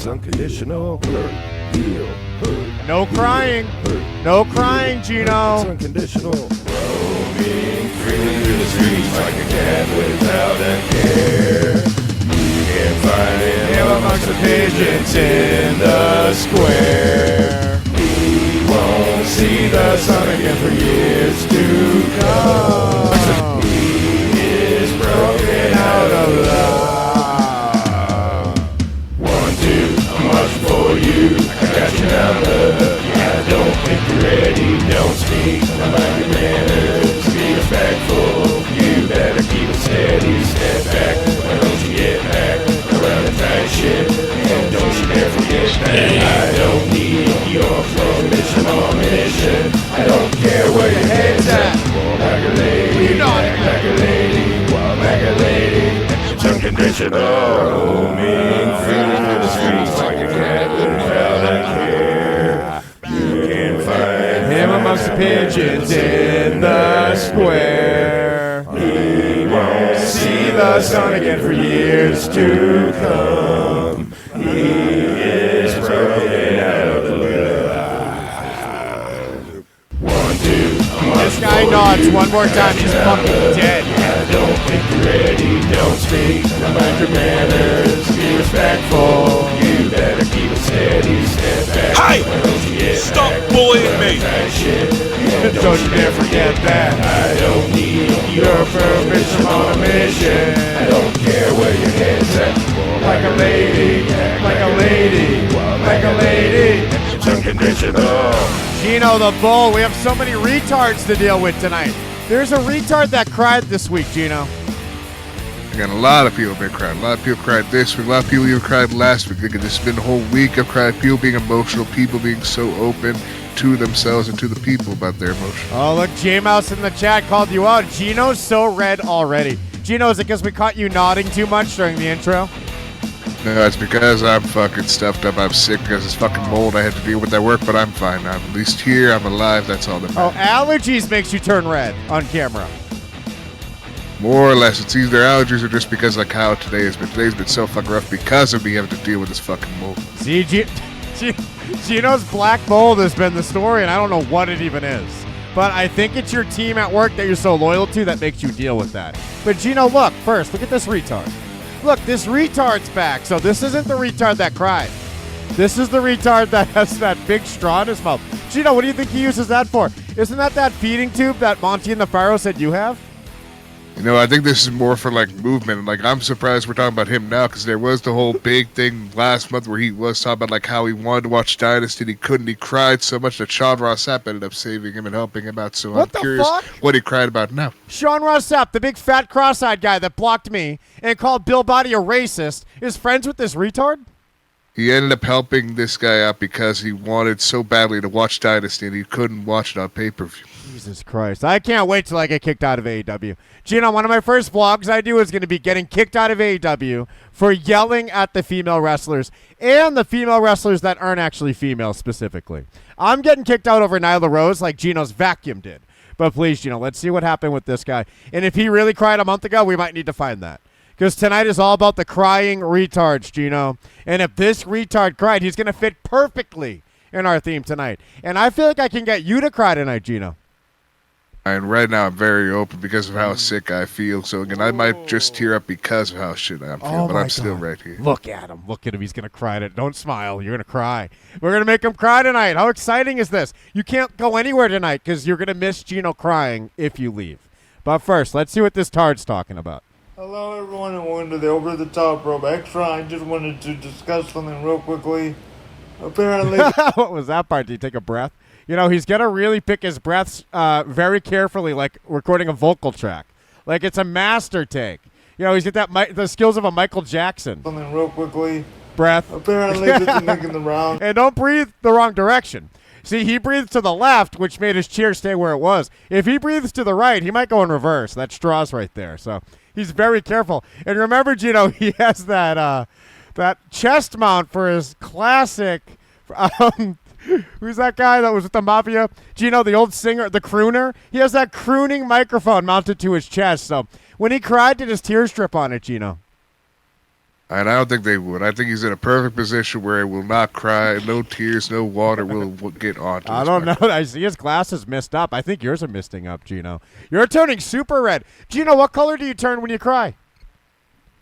It's unconditional. Hurt, heal, hurt. No crying. No crying, Gino. It's unconditional. Roaming freely through the streets like a cat without a care. You can find him amongst the pigeons in the square. He won't see the sun again for years to come. He is broken out of love. 1, 2, I'm watching for you. I got your number. I don't think you're ready. Don't speak. I'm like your manners. Be respectful. You better keep it steady. Step back. Why don't you get back around the tight shit? And don't you dare forget that I don't need your permission or mission. I don't care where your head's at. Walk like a lady. Act like a lady. Walk like a lady. It's unconditional. Roaming freely through the streets like a cat without a care. You can find him amongst the pigeons in the square. He won't see the sun again for years to come. He is broken out of the love. 1, 2, This guy nods one more time. He's fucking dead. I don't think you're ready. Don't speak about your manners. Be respectful. You better keep it steady. Step back. Hey! Stop bullying me! Don't you dare forget that I don't need your permission on a mission. I don't care where your head's at. Like a lady, act like a lady, walk like a lady. It's unconditional. Gino the Bull, we have so many retards to deal with tonight. There's a retard that cried this week, Gino. I got a lot of people been crying. A lot of people cried this week. A lot of people even cried last week. Look at this. It's been a whole week of crying. People being emotional. People being so open to themselves and to the people about their emotions. Oh, look, J-Mouse in the chat called you out. Gino's so red already. Gino, is it because we caught you nodding too much during the intro? No, it's because I'm fucking stuffed up. I'm sick because it's fucking mold I had to deal with at work, but I'm fine. I'm at least here. I'm alive. That's all that matters. Oh, allergies makes you turn red on camera. More or less. It's either allergies or just because like how today has been. Today's been so fucking rough because of me having to deal with this fucking mold. See, Gino's black mold has been the story, and I don't know what it even is. But I think it's your team at work that you're so loyal to that makes you deal with that. But Gino, look, first, look at this retard. Look, this retard's back. So this isn't the retard that cried. This is the retard that has that big straw in his mouth. Gino, what do you think he uses that for? Isn't that feeding tube that Monty and the Pharaoh said you have? You know, I think this is more for, like, movement. Like, I'm surprised we're talking about him now because there was the whole big thing last month where he was talking about, like, how he wanted to watch Dynasty and he couldn't. He cried so much that Sean Ross Sapp ended up saving him and helping him out. So I'm curious what he cried about now. Sean Ross Sapp, the big fat cross-eyed guy that blocked me and called Bill Body a racist, is friends with this retard? He ended up helping this guy out because he wanted so badly to watch Dynasty and he couldn't watch it on pay-per-view. Jesus Christ. I can't wait till I get kicked out of AEW. Gino, one of my first vlogs I do is going to be getting kicked out of AEW for yelling at the female wrestlers and the female wrestlers that aren't actually female specifically. I'm getting kicked out over Nyla Rose like Gino's vacuum did. But please, Gino, let's see what happened with this guy. And if he really cried a month ago, we might need to find that. Because tonight is all about the crying retards, Gino. And if this retard cried, he's going to fit perfectly in our theme tonight. And I feel like I can get you to cry tonight, Gino. And right now I'm very open because of how sick I feel. So again, I might just tear up because of how shit I'm feeling, but I'm still right here. Look at him. Look at him. He's going to cry. Don't smile. You're going to cry. We're going to make him cry tonight. How exciting is this? You can't go anywhere tonight because you're going to miss Gino crying if you leave. But first, let's see what this tard's talking about. Hello everyone and welcome to the Over the Top Rope Extra. I just wanted to discuss something real quickly. Apparently... What was that part? Did you take a breath? You know, he's going to really pick his breaths very carefully, like recording a vocal track. Like it's a master take. You know, he's got the skills of a Michael Jackson. Something real quickly. Breath. Apparently this is making the round. And don't breathe the wrong direction. See, he breathed to the left, which made his chair stay where it was. If he breathes to the right, he might go in reverse. That straw's right there. So he's very careful. And remember, Gino, he has that chest mount for his classic... who's that guy that was with the Mafia? Gino, the old singer, the crooner? He has that crooning microphone mounted to his chest. So when he cried, did his tears drip on it, Gino? And I don't think they would. I think he's in a perfect position where he will not cry. No tears, no water will get onto I his don't know. microphone. I see his glasses missed up. I think yours are misting up, Gino. You're turning super red. Gino, what color do you turn when you cry?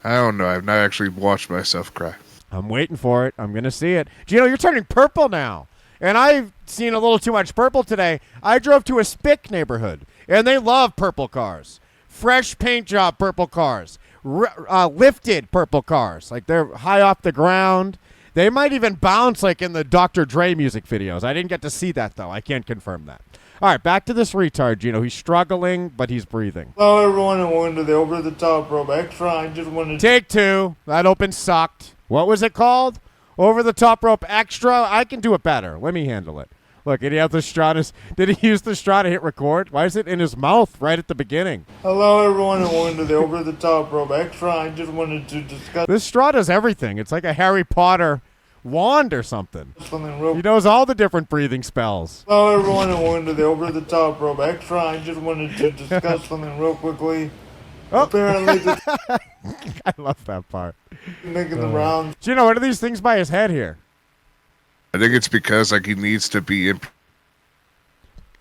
I don't know. I've not actually watched myself cry. I'm waiting for it. I'm going to see it. Gino, you're turning purple now. And I've seen a little too much purple today. I drove to a Spick neighborhood, and they love purple cars. Fresh paint job purple cars. Lifted purple cars. Like, they're high off the ground. They might even bounce like in the Dr. Dre music videos. I didn't get to see that, though. I can't confirm that. All right, back to this retard, Gino. He's struggling, but he's breathing. Hello, everyone, and welcome to the Over the Top Rope Extra. I just wanted to Take two. That open sucked. What was it called? Over the top rope extra? I can do it better. Let me handle it. Look, did he have the straw? Did he use the straw to hit record? Why is it in his mouth right at the beginning? Hello, everyone, and welcome to the Over the Top Rope Extra. I just wanted to discuss This straw does everything. It's like a Harry Potter wand or something. something real. He knows all the different breathing spells. Hello, everyone, and welcome to the Over the Top Rope Extra. I just wanted to discuss something real quickly. Oh. Apparently, this I love that part. is making the rounds. Gino, what are these things by his head here? I think it's because like he needs to be in.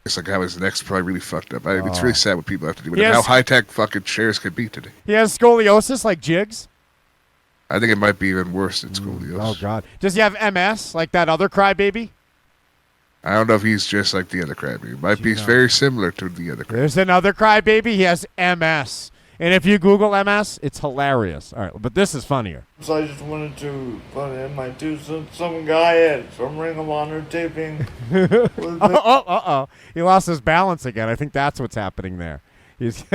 It's like how his neck's probably really fucked up. It's really sad what people have to do with it. Yes. How high tech fucking chairs could be today. He has scoliosis like Jigs? I think it might be even worse than scoliosis. Oh, God. Does he have MS like that other crybaby? I don't know if he's just like the other crybaby. It might be very similar to the other crybaby. There's another crybaby. He has MS. And if you Google MS, it's hilarious. All right, but this is funnier. So I just wanted to put in my 2 cents. Some guy at some Ring of Honor taping. He lost his balance again. I think that's what's happening there. He's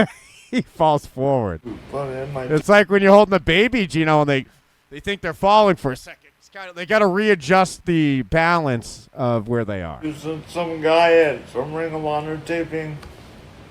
he falls forward. Put in my It's like when you're holding a baby, Gino, and they think they're falling for a second. They got to readjust the balance of where they are. 2 cents. Some guy at some Ring of Honor taping.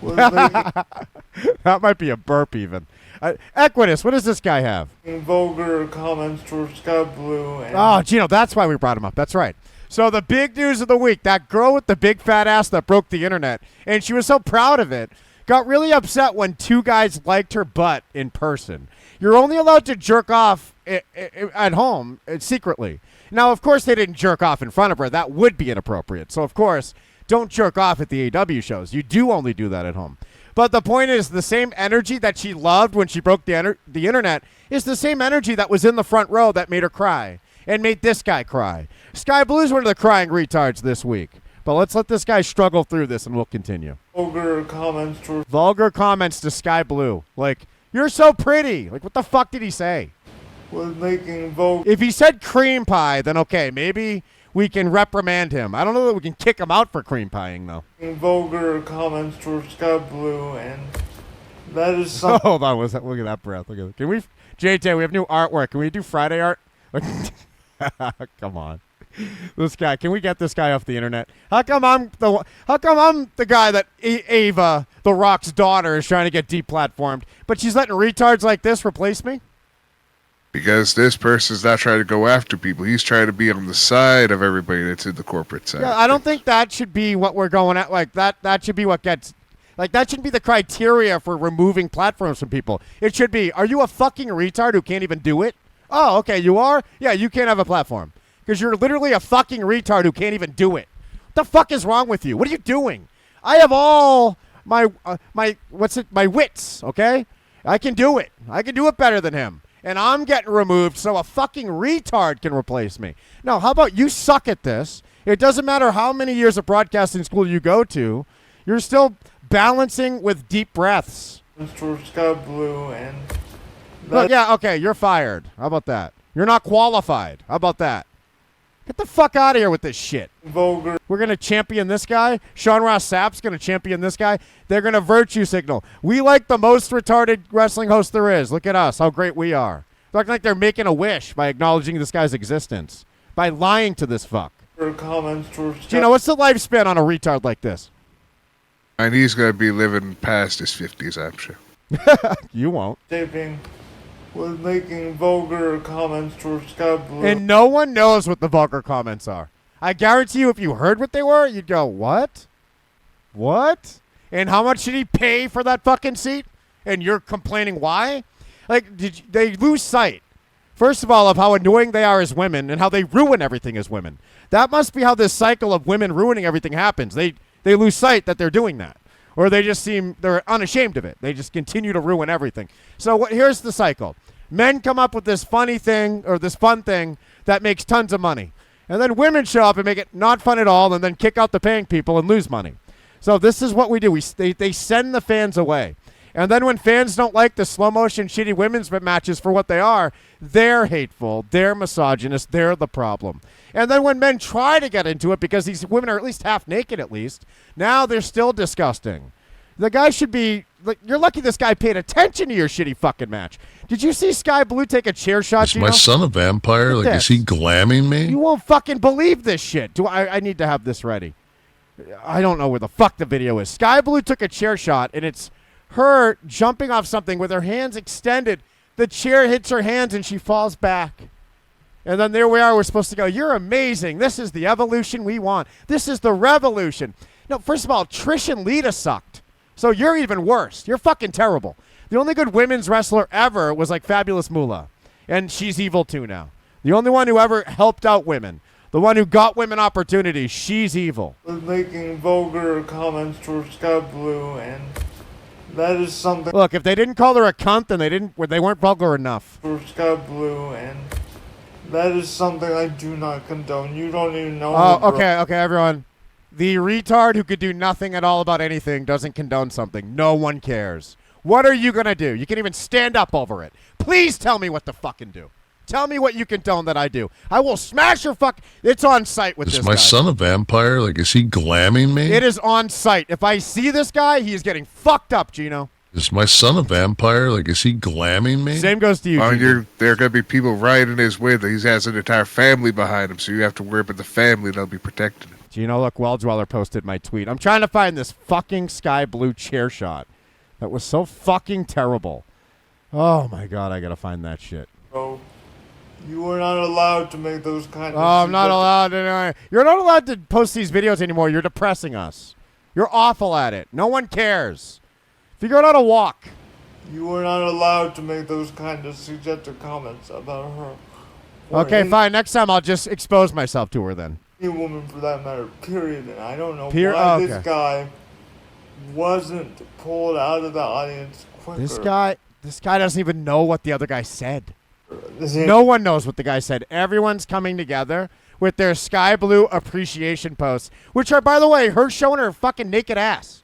Was That might be a burp even. Equitus, what does this guy have? making vulgar comments towards Sky Blue. And Oh, Gino, that's why we brought him up. That's right. So the big news of the week, that girl with the big fat ass that broke the internet, and she was so proud of it, got really upset when 2 guys liked her butt in person. You're only allowed to jerk off at home secretly. Now, of course, they didn't jerk off in front of her. That would be inappropriate. So, of course, don't jerk off at the AW shows. You do only do that at home. But the point is, the same energy that she loved when she broke the internet is the same energy that was in the front row that made her cry and made this guy cry. Sky Blue's one of the crying retards this week. But let's let this guy struggle through this, and we'll continue. vulgar comments towards Vulgar comments to Sky Blue. Like, you're so pretty. Like, what the fuck did he say? was making vulgar If he said cream pie, then okay, maybe we can reprimand him. I don't know that we can kick him out for cream pieing, though. vulgar comments towards Sky Blue, and that is something. Hold on, look at that breath. Look at it. Can we, JJ? We have new artwork. Can we do Friday art? Come on, this guy. Can we get this guy off the internet? How come I'm the guy that Ava, The Rock's daughter, is trying to get deplatformed, but she's letting retards like this replace me? Because this person's not trying to go after people. He's trying to be on the side of everybody that's in the corporate side. Yeah, I don't think that should be what we're going at. Like that should be what gets. Like, that shouldn't be the criteria for removing platforms from people. It should be, are you a fucking retard who can't even do it? Oh, okay, you are? Yeah, you can't have a platform. Because you're literally a fucking retard who can't even do it. What the fuck is wrong with you? What are you doing? I have all my wits, okay? I can do it. I can do it better than him. And I'm getting removed so a fucking retard can replace me. No, how about you suck at this? It doesn't matter how many years of broadcasting school you go to. You're still balancing with deep breaths. towards Sky Blue, and Look, yeah, okay, you're fired. How about that? You're not qualified. How about that? Get the fuck out of here with this shit. vulgar We're going to champion this guy. Sean Ross Sapp's going to champion this guy. They're going to virtue signal. We like the most retarded wrestling host there is. Look at us, how great we are. They're acting like they're making a wish by acknowledging this guy's existence, by lying to this fuck. comments towards Gino, what's the lifespan on a retard like this? And he's going to be living past his 50s, I'm sure. You won't. taping. Was making vulgar comments towards Sky Blue. And no one knows what the vulgar comments are. I guarantee you if you heard what they were, you'd go, what? What? And how much did he pay for that fucking seat? And you're complaining why? Like, they lose sight First of all, of how annoying they are as women and how they ruin everything as women. That must be how this cycle of women ruining everything happens. They lose sight that they're doing that. Or they just they're unashamed of it. They just continue to ruin everything. So here's the cycle. Men come up with this funny thing or this fun thing that makes tons of money. And then women show up and make it not fun at all and then kick out the paying people and lose money. So this is what we do. They send the fans away. And then when fans don't like the slow motion shitty women's matches for what they are, they're hateful, they're misogynist, they're the problem. And then when men try to get into it because these women are at least half naked at least, now they're still disgusting. The guy should be, like, you're lucky this guy paid attention to your shitty fucking match. Did you see Sky Blue take a chair shot? Is my son a vampire? Like, is he glamming me? You won't fucking believe this shit. I need to have this ready. I don't know where the fuck the video is. Sky Blue took a chair shot, and it's her jumping off something with her hands extended. The chair hits her hands, and she falls back. And then there we are. We're supposed to go, you're amazing. This is the evolution we want. This is the revolution. No, first of all, Trish and Lita sucked. So you're even worse. You're fucking terrible. The only good women's wrestler ever was like Fabulous Moolah. And she's evil too now. The only one who ever helped out women. The one who got women opportunities. She's evil. Was making vulgar comments towards Sky Blue, and that is something. Look, if they didn't call her a cunt, then they weren't vulgar enough. For Sky Blue, and that is something I do not condone. You don't even know. Oh, okay, everyone. The retard who could do nothing at all about anything doesn't condone something. No one cares. What are you going to do? You can even stand up over it. Please tell me what to fucking do. Tell me what you condone that I do. I will smash your fuck. It's on site with this guy. Is my son a vampire? Like, is he glamming me? It is on site. If I see this guy, he is getting fucked up, Gino. Is my son a vampire? Like, is he glamming me? Same goes to you, Gino. There are going to be people rioting his way. He has an entire family behind him, so you have to worry about the family that'll be protecting him. Gino, look, Welldweller posted my tweet. I'm trying to find this fucking Sky Blue chair shot that was so fucking terrible. Oh, my God, I got to find that shit. Bro, you are not allowed to make those kind of... Oh, I'm not allowed to. You're not allowed to post these videos anymore. You're depressing us. You're awful at it. No one cares. Figure out how to walk. You are not allowed to make those kind of suggestive comments about her. Okay, fine. Next time I'll just expose myself to her then. Any woman for that matter, period. And I don't know why this guy wasn't pulled out of the audience quicker. This guy doesn't even know what the other guy said. No one knows what the guy said. Everyone's coming together with their Sky Blue appreciation posts, which are, by the way, her showing her fucking naked ass.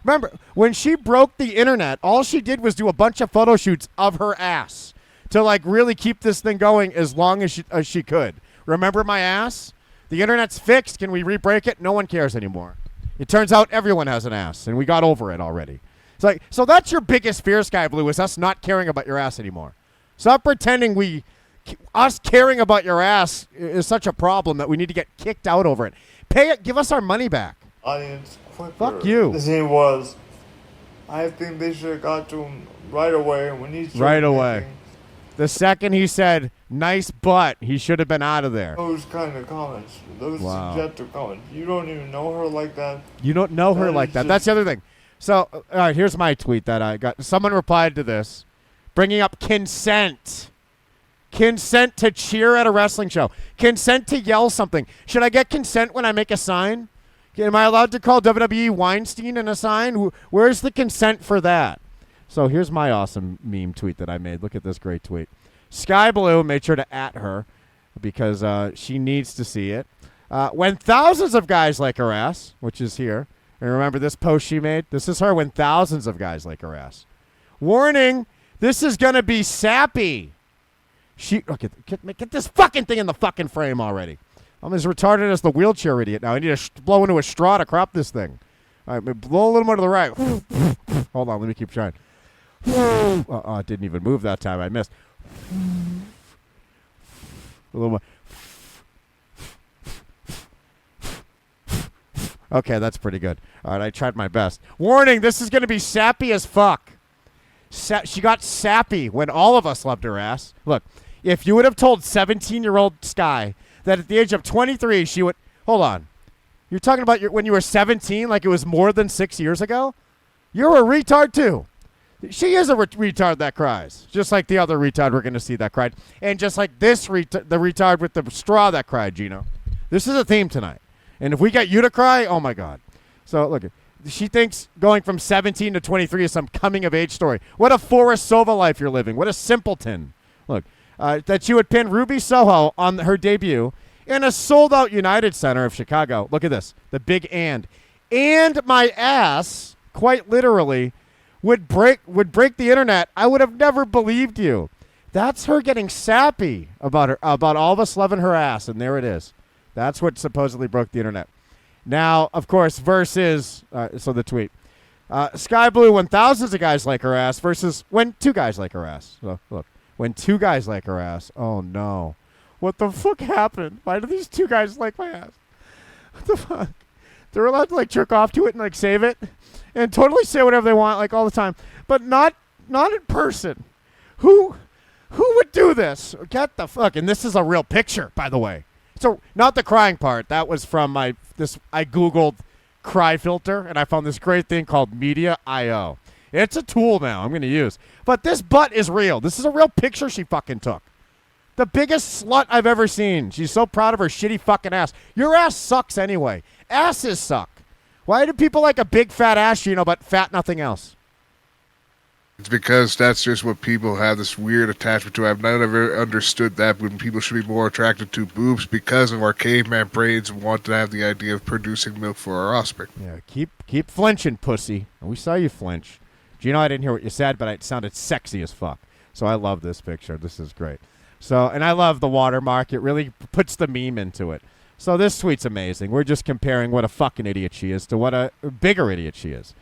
Remember, when she broke the internet, all she did was do a bunch of photo shoots of her ass to, like, really keep this thing going as long as she could. Remember my ass? The internet's fixed. Can we re-break it? No one cares anymore. It turns out everyone has an ass, and we got over it already. It's like, so that's your biggest fear, Sky Blue, is us not caring about your ass anymore. Stop pretending us caring about your ass is such a problem that we need to get kicked out over it. Pay it. Give us our money back. Audience quicker. Fuck you. This he was. I think they should have got to him right away when he started right away. The second he said, nice butt, he should have been out of there. Those kind of comments. Those suggestive comments. You don't even know her like that. You don't know her like that. That's the other thing. So, all right, here's my tweet that I got. Someone replied to this, bringing up consent. Consent to cheer at a wrestling show. Consent to yell something. Should I get consent when I make a sign? Am I allowed to call WWE Weinstein in a sign? Where's the consent for that? So here's my awesome meme tweet that I made. Look at this great tweet. Sky Blue made sure to at her because she needs to see it. When thousands of guys like her ass, which is here, and remember this post she made? This is her when thousands of guys like her ass. Warning, this is going to be sappy. Get this fucking thing in the fucking frame already. I'm as retarded as the wheelchair idiot now. I need to blow into a straw to crop this thing. All right, blow a little more to the right. Hold on, let me keep trying. It didn't even move that time. I missed. A little more. Okay, that's pretty good. All right, I tried my best. Warning, this is going to be sappy as fuck. She got sappy when all of us loved her ass. Look, if you would have told 17-year-old Sky that at the age of 23 she would... Hold on. You're talking about when you were 17 like it was more than 6 years ago? You're a retard too. She is a retard that cries, just like the other retard we're going to see that cried, and just like this the retard with the straw that cried, Gino. This is a theme tonight, and if we get you to cry, oh my God. So look, she thinks going from 17 to 23 is some coming of age story. What a Forrest Sova life you're living. What a simpleton. Look, that she would pin Ruby Soho on her debut in a sold-out United Center of Chicago. Look at this, the big and my ass, quite literally, would break the internet. I would have never believed you. That's her getting sappy about all of us loving her ass, and there it is. That's what supposedly broke the internet. Now, of course, versus so the tweet, Sky Blue when thousands of guys like her ass versus when 2 guys like her ass. So look, when 2 guys like her ass. Oh no, what the fuck happened? Why do these 2 guys like my ass? What the fuck? They're allowed to like jerk off to it and like save it and totally say whatever they want like all the time, but not in person. Who would do this? Get the fuck. And this is a real picture, by the way. So not the crying part. That was from I Googled cry filter and I found this great thing called Media.io. It's a tool now I'm going to use. But this butt is real. This is a real picture she fucking took. The biggest slut I've ever seen. She's so proud of her shitty fucking ass. Your ass sucks anyway. Asses suck. Why do people like a big fat ass, but fat nothing else? It's because that's just what people have this weird attachment to. I've never understood that when people should be more attracted to boobs because of our caveman brains and want to have the idea of producing milk for our offspring. Yeah, keep flinching, pussy. We saw you flinch. Gino, I didn't hear what you said, but it sounded sexy as fuck. So I love this picture. This is great. So, and I love the watermark. It really puts the meme into it. So this tweet's amazing. We're just comparing what a fucking idiot she is to what a bigger idiot she is.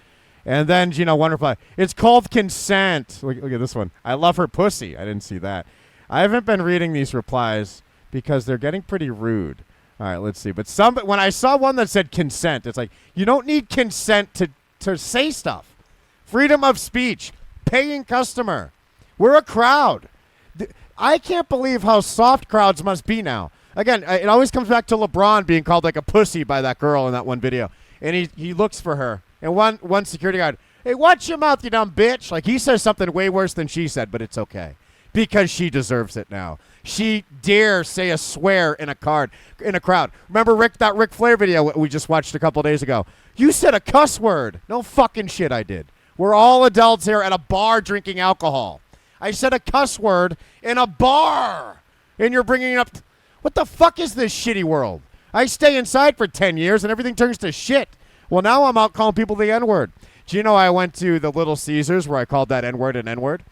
And then, one reply. It's called consent. Look at this one. I love her pussy. I didn't see that. I haven't been reading these replies because they're getting pretty rude. All right, let's see. But when I saw one that said consent, it's like, you don't need consent to say stuff. Freedom of speech. Paying customer. We're a crowd. I can't believe how soft crowds must be now. Again, it always comes back to LeBron being called like a pussy by that girl in that one video. And he looks for her. And one security guard, hey, watch your mouth, you dumb bitch. Like, he says something way worse than she said, but it's okay. Because she deserves it now. She dare say a swear in a crowd. Remember that Ric Flair video we just watched a couple days ago? You said a cuss word. No fucking shit I did. We're all adults here at a bar drinking alcohol. I said a cuss word in a bar. And you're bringing it up. What the fuck is this shitty world? I stay inside for 10 years and everything turns to shit. Well, now I'm out calling people the N-word. Do you know I went to the Little Caesars where I called that N-word an N-word?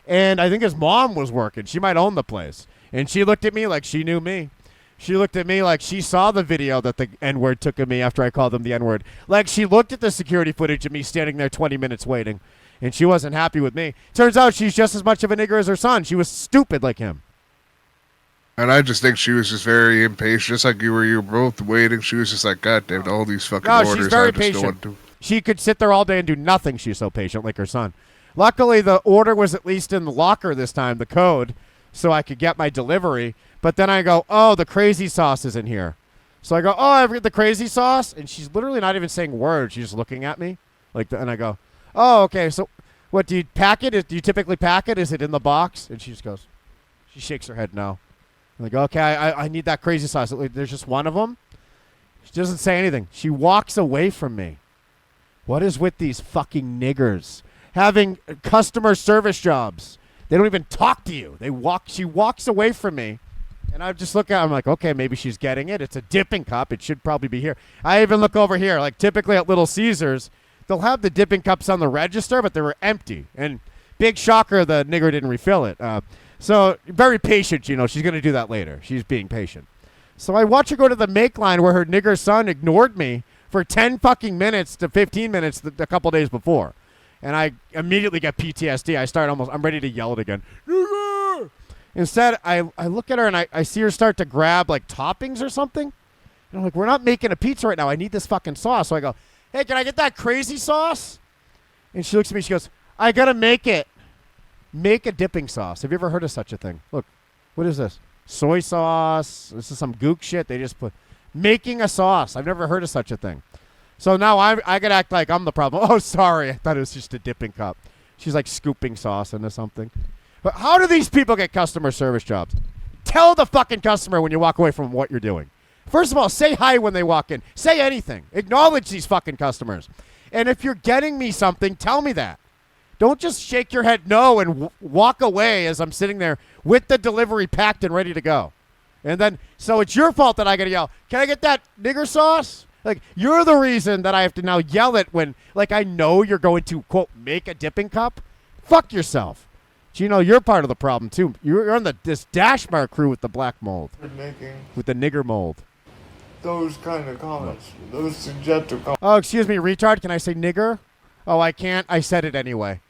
And I think his mom was working. She might own the place. And she looked at me like she knew me. She looked at me like she saw the video that the N-word took of me after I called him the N-word. Like she looked at the security footage of me standing there 20 minutes waiting. And she wasn't happy with me. Turns out she's just as much of a nigger as her son. She was stupid like him. And I just think she was just very impatient, just like you were both waiting. She was just like, God damn, all these fucking orders. She's very patient. She could sit there all day and do nothing. She's so patient, like her son. Luckily, the order was at least in the locker this time, the code, so I could get my delivery. But then I go, oh, the crazy sauce is in here. So I go, oh, I've got the crazy sauce. And she's literally not even saying words. She's just looking at me. And I go, oh, okay, so what, do you pack it? Do you typically pack it? Is it in the box? And she just goes, she shakes her head no. I'm like, okay, I need that crazy sauce. There's just one of them. She doesn't say anything. She walks away from me. What is with these fucking niggers having customer service jobs? They don't even talk to you. She walks away from me, and I just look at her. I'm like, okay, maybe she's getting it. It's a dipping cup. It should probably be here. I even look over here. Like typically at Little Caesars, they'll have the dipping cups on the register, but they were empty. And big shocker, the nigger didn't refill it. So very patient, she's going to do that later. She's being patient. So I watch her go to the make line where her nigger son ignored me for 10 fucking minutes to 15 minutes a couple days before. And I immediately get PTSD. I'm ready to yell it again. Nigger! Instead, I look at her and I see her start to grab like toppings or something. And I'm like, we're not making a pizza right now. I need this fucking sauce. So I go, hey, can I get that crazy sauce? And she looks at me. She goes, I got to make it. Make a dipping sauce. Have you ever heard of such a thing? Look, what is this? Soy sauce. This is some gook shit. They just put making a sauce. I've never heard of such a thing. So now I got to act like I'm the problem. Oh, sorry. I thought it was just a dipping cup. She's like scooping sauce into something. But how do these people get customer service jobs? Tell the fucking customer when you walk away from what you're doing. First of all, say hi when they walk in. Say anything. Acknowledge these fucking customers. And if you're getting me something, tell me that. Don't just shake your head no and walk away as I'm sitting there with the delivery packed and ready to go. And then, so it's your fault that I got to yell, can I get that nigger sauce? Like, you're the reason that I have to now yell it when, like, I know you're going to, quote, make a dipping cup. Fuck yourself. Gino, you're part of the problem, too. You're on this Dashmar crew with the black mold. With the nigger mold. Those kind of comments. Those suggestive comments. Oh, excuse me, retard. Can I say nigger? Oh, I can't. I said it anyway.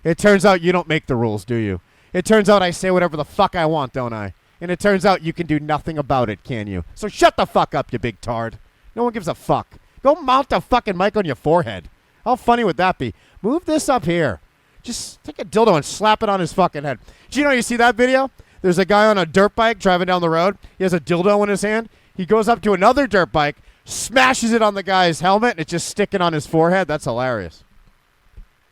It turns out you don't make the rules, do you? It turns out I say whatever the fuck I want, don't I? And it turns out you can do nothing about it, can you? So shut the fuck up, you big tard. No one gives a fuck. Go mount a fucking mic on your forehead. How funny would that be? Move this up here. Just take a dildo and slap it on his fucking head. Gino, you see that video? There's a guy on a dirt bike driving down the road. He has a dildo in his hand. He goes up to another dirt bike, smashes it on the guy's helmet, and it's just sticking on his forehead. That's hilarious.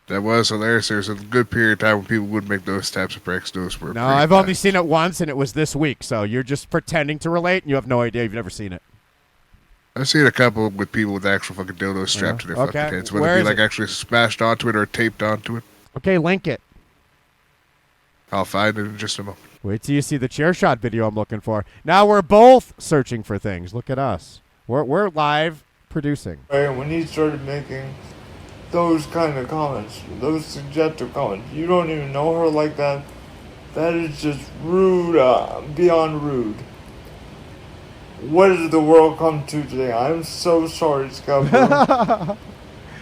That was hilarious. There was a good period of time when people would make those types of pranks. Those were no, I've only seen it once, and it was this week. So you're just pretending to relate, and you have no idea. You've never seen it. I've seen a couple with people with actual fucking dildos strapped to their fucking heads. Whether Where it be is like actually smashed onto it or taped onto it. Okay, link it. I'll find it in just a moment. Wait till you see the chair shot video I'm looking for. Now we're both searching for things. Look at us. We're live producing. When he started making those kind of comments, those suggestive comments, you don't even know her like that. That is just rude, beyond rude. What has the world come to today? I'm so sorry, Scott.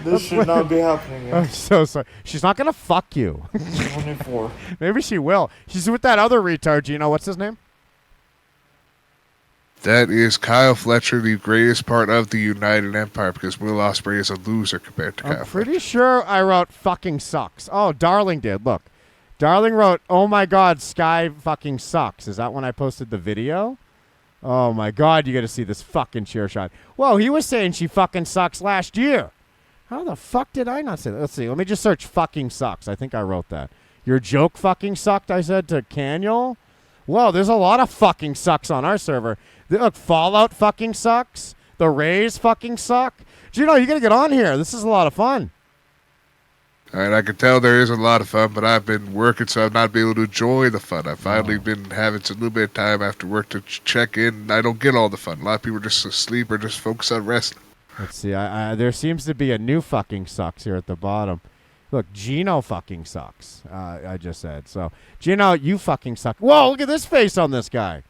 This should not be happening. I'm so sorry. She's not going to fuck you. 24. Maybe she will. She's with that other retard, Gino. What's his name? That is Kyle Fletcher, the greatest part of the United Empire, because Will Ospreay is a loser compared to Kyle Fletcher. I'm pretty sure I wrote fucking sucks. Oh, Darling did. Look. Darling wrote, oh my God, Sky fucking sucks. Is that when I posted the video? Oh my God, you got to see this fucking chair shot. Whoa, he was saying she fucking sucks last year. How the fuck did I not say that? Let's see. Let me just search fucking sucks. I think I wrote that. Your joke fucking sucked, I said to Caniel. Whoa, there's a lot of fucking sucks on our server. Look, Fallout fucking sucks. The Rays fucking suck. Gino, you got to get on here. This is a lot of fun. All right, I can tell there is a lot of fun, but I've been working, so I've not been able to enjoy the fun. I've finally been having a little bit of time after work to check in. I don't get all the fun. A lot of people are just asleep or just focus on wrestling. Let's see. There seems to be a new fucking sucks here at the bottom. Look, Gino fucking sucks. I just said. So, Gino, you fucking suck. Whoa, look at this face on this guy.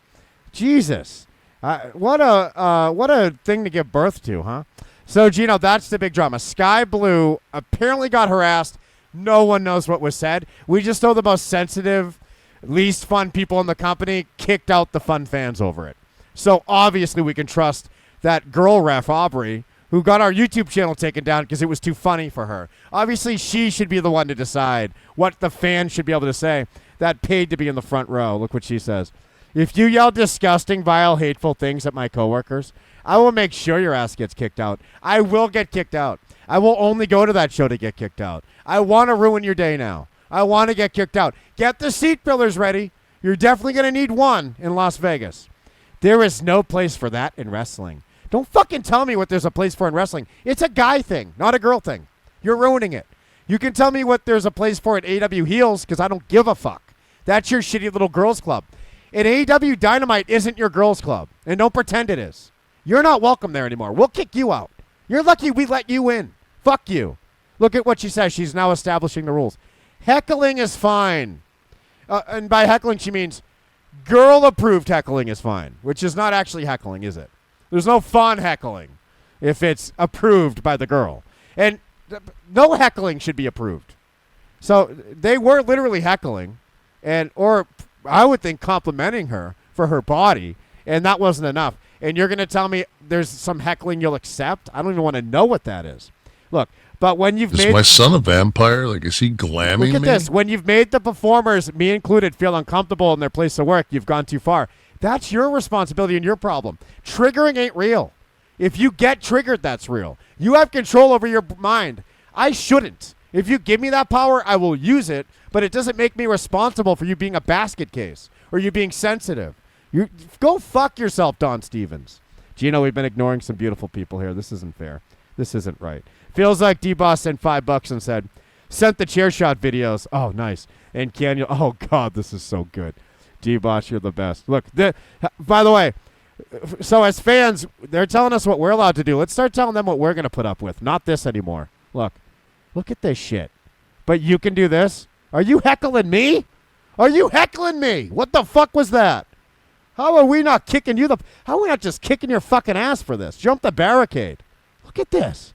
Jesus. What a thing to give birth to, huh? So, Gino, that's the big drama. Sky Blue apparently got harassed. No one knows what was said. We just know the most sensitive, least fun people in the company kicked out the fun fans over it. So, obviously, we can trust that girl ref, Aubrey, who got our YouTube channel taken down because it was too funny for her. Obviously, she should be the one to decide what the fans should be able to say. That paid to be in the front row. Look what she says. If you yell disgusting, vile, hateful things at my coworkers, I will make sure your ass gets kicked out. I will get kicked out. I will only go to that show to get kicked out. I want to ruin your day now. I want to get kicked out. Get the seat fillers ready. You're definitely going to need one in Las Vegas. There is no place for that in wrestling. Don't fucking tell me what there's a place for in wrestling. It's a guy thing, not a girl thing. You're ruining it. You can tell me what there's a place for at AEW Heels because I don't give a fuck. That's your shitty little girls club. And AEW Dynamite isn't your girls club. And don't pretend it is. You're not welcome there anymore. We'll kick you out. You're lucky we let you in. Fuck you. Look at what she says. She's now establishing the rules. Heckling is fine. And by heckling, she means girl-approved heckling is fine, which is not actually heckling, is it? There's no fun heckling if it's approved by the girl. And no heckling should be approved. So they were literally heckling, or I would think complimenting her for her body, and that wasn't enough. And you're going to tell me there's some heckling you'll accept? I don't even want to know what that is. Look, but when you've made... Is my son a vampire? Like, is he glamming me? Look at this. When you've made the performers, me included, feel uncomfortable in their place of work, you've gone too far. That's your responsibility and your problem. Triggering ain't real. If you get triggered, that's real. You have control over your mind. I shouldn't. If you give me that power, I will use it, but it doesn't make me responsible for you being a basket case or you being sensitive. You go fuck yourself, Don Stevens. Gino, we've been ignoring some beautiful people here. This isn't fair. This isn't right. Feels like D-Boss sent $5 and said, sent the chair shot videos. Oh, nice. And Canyon, oh, God, this is so good. D-Boss, you're the best. Look, by the way, so as fans, they're telling us what we're allowed to do. Let's start telling them what we're going to put up with. Not this anymore. Look at this shit. But you can do this? Are you heckling me? Are you heckling me? What the fuck was that? How are we not kicking you how are we not just kicking your fucking ass for this? Jump the barricade. Look at this.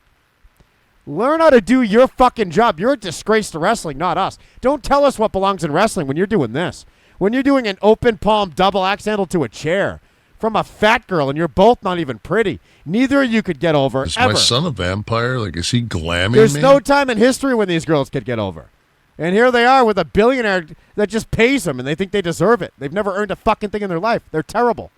Learn how to do your fucking job. You're a disgrace to wrestling, not us. Don't tell us what belongs in wrestling when you're doing this. When you're doing an open palm double axe handle to a chair from a fat girl and you're both not even pretty. Neither of you could get over Is ever. my son a vampire? Like, is he glamming There's me? no time in history when these girls could get over. And here they are with a billionaire that just pays them and they think they deserve it. They've never earned a fucking thing in their life. They're terrible.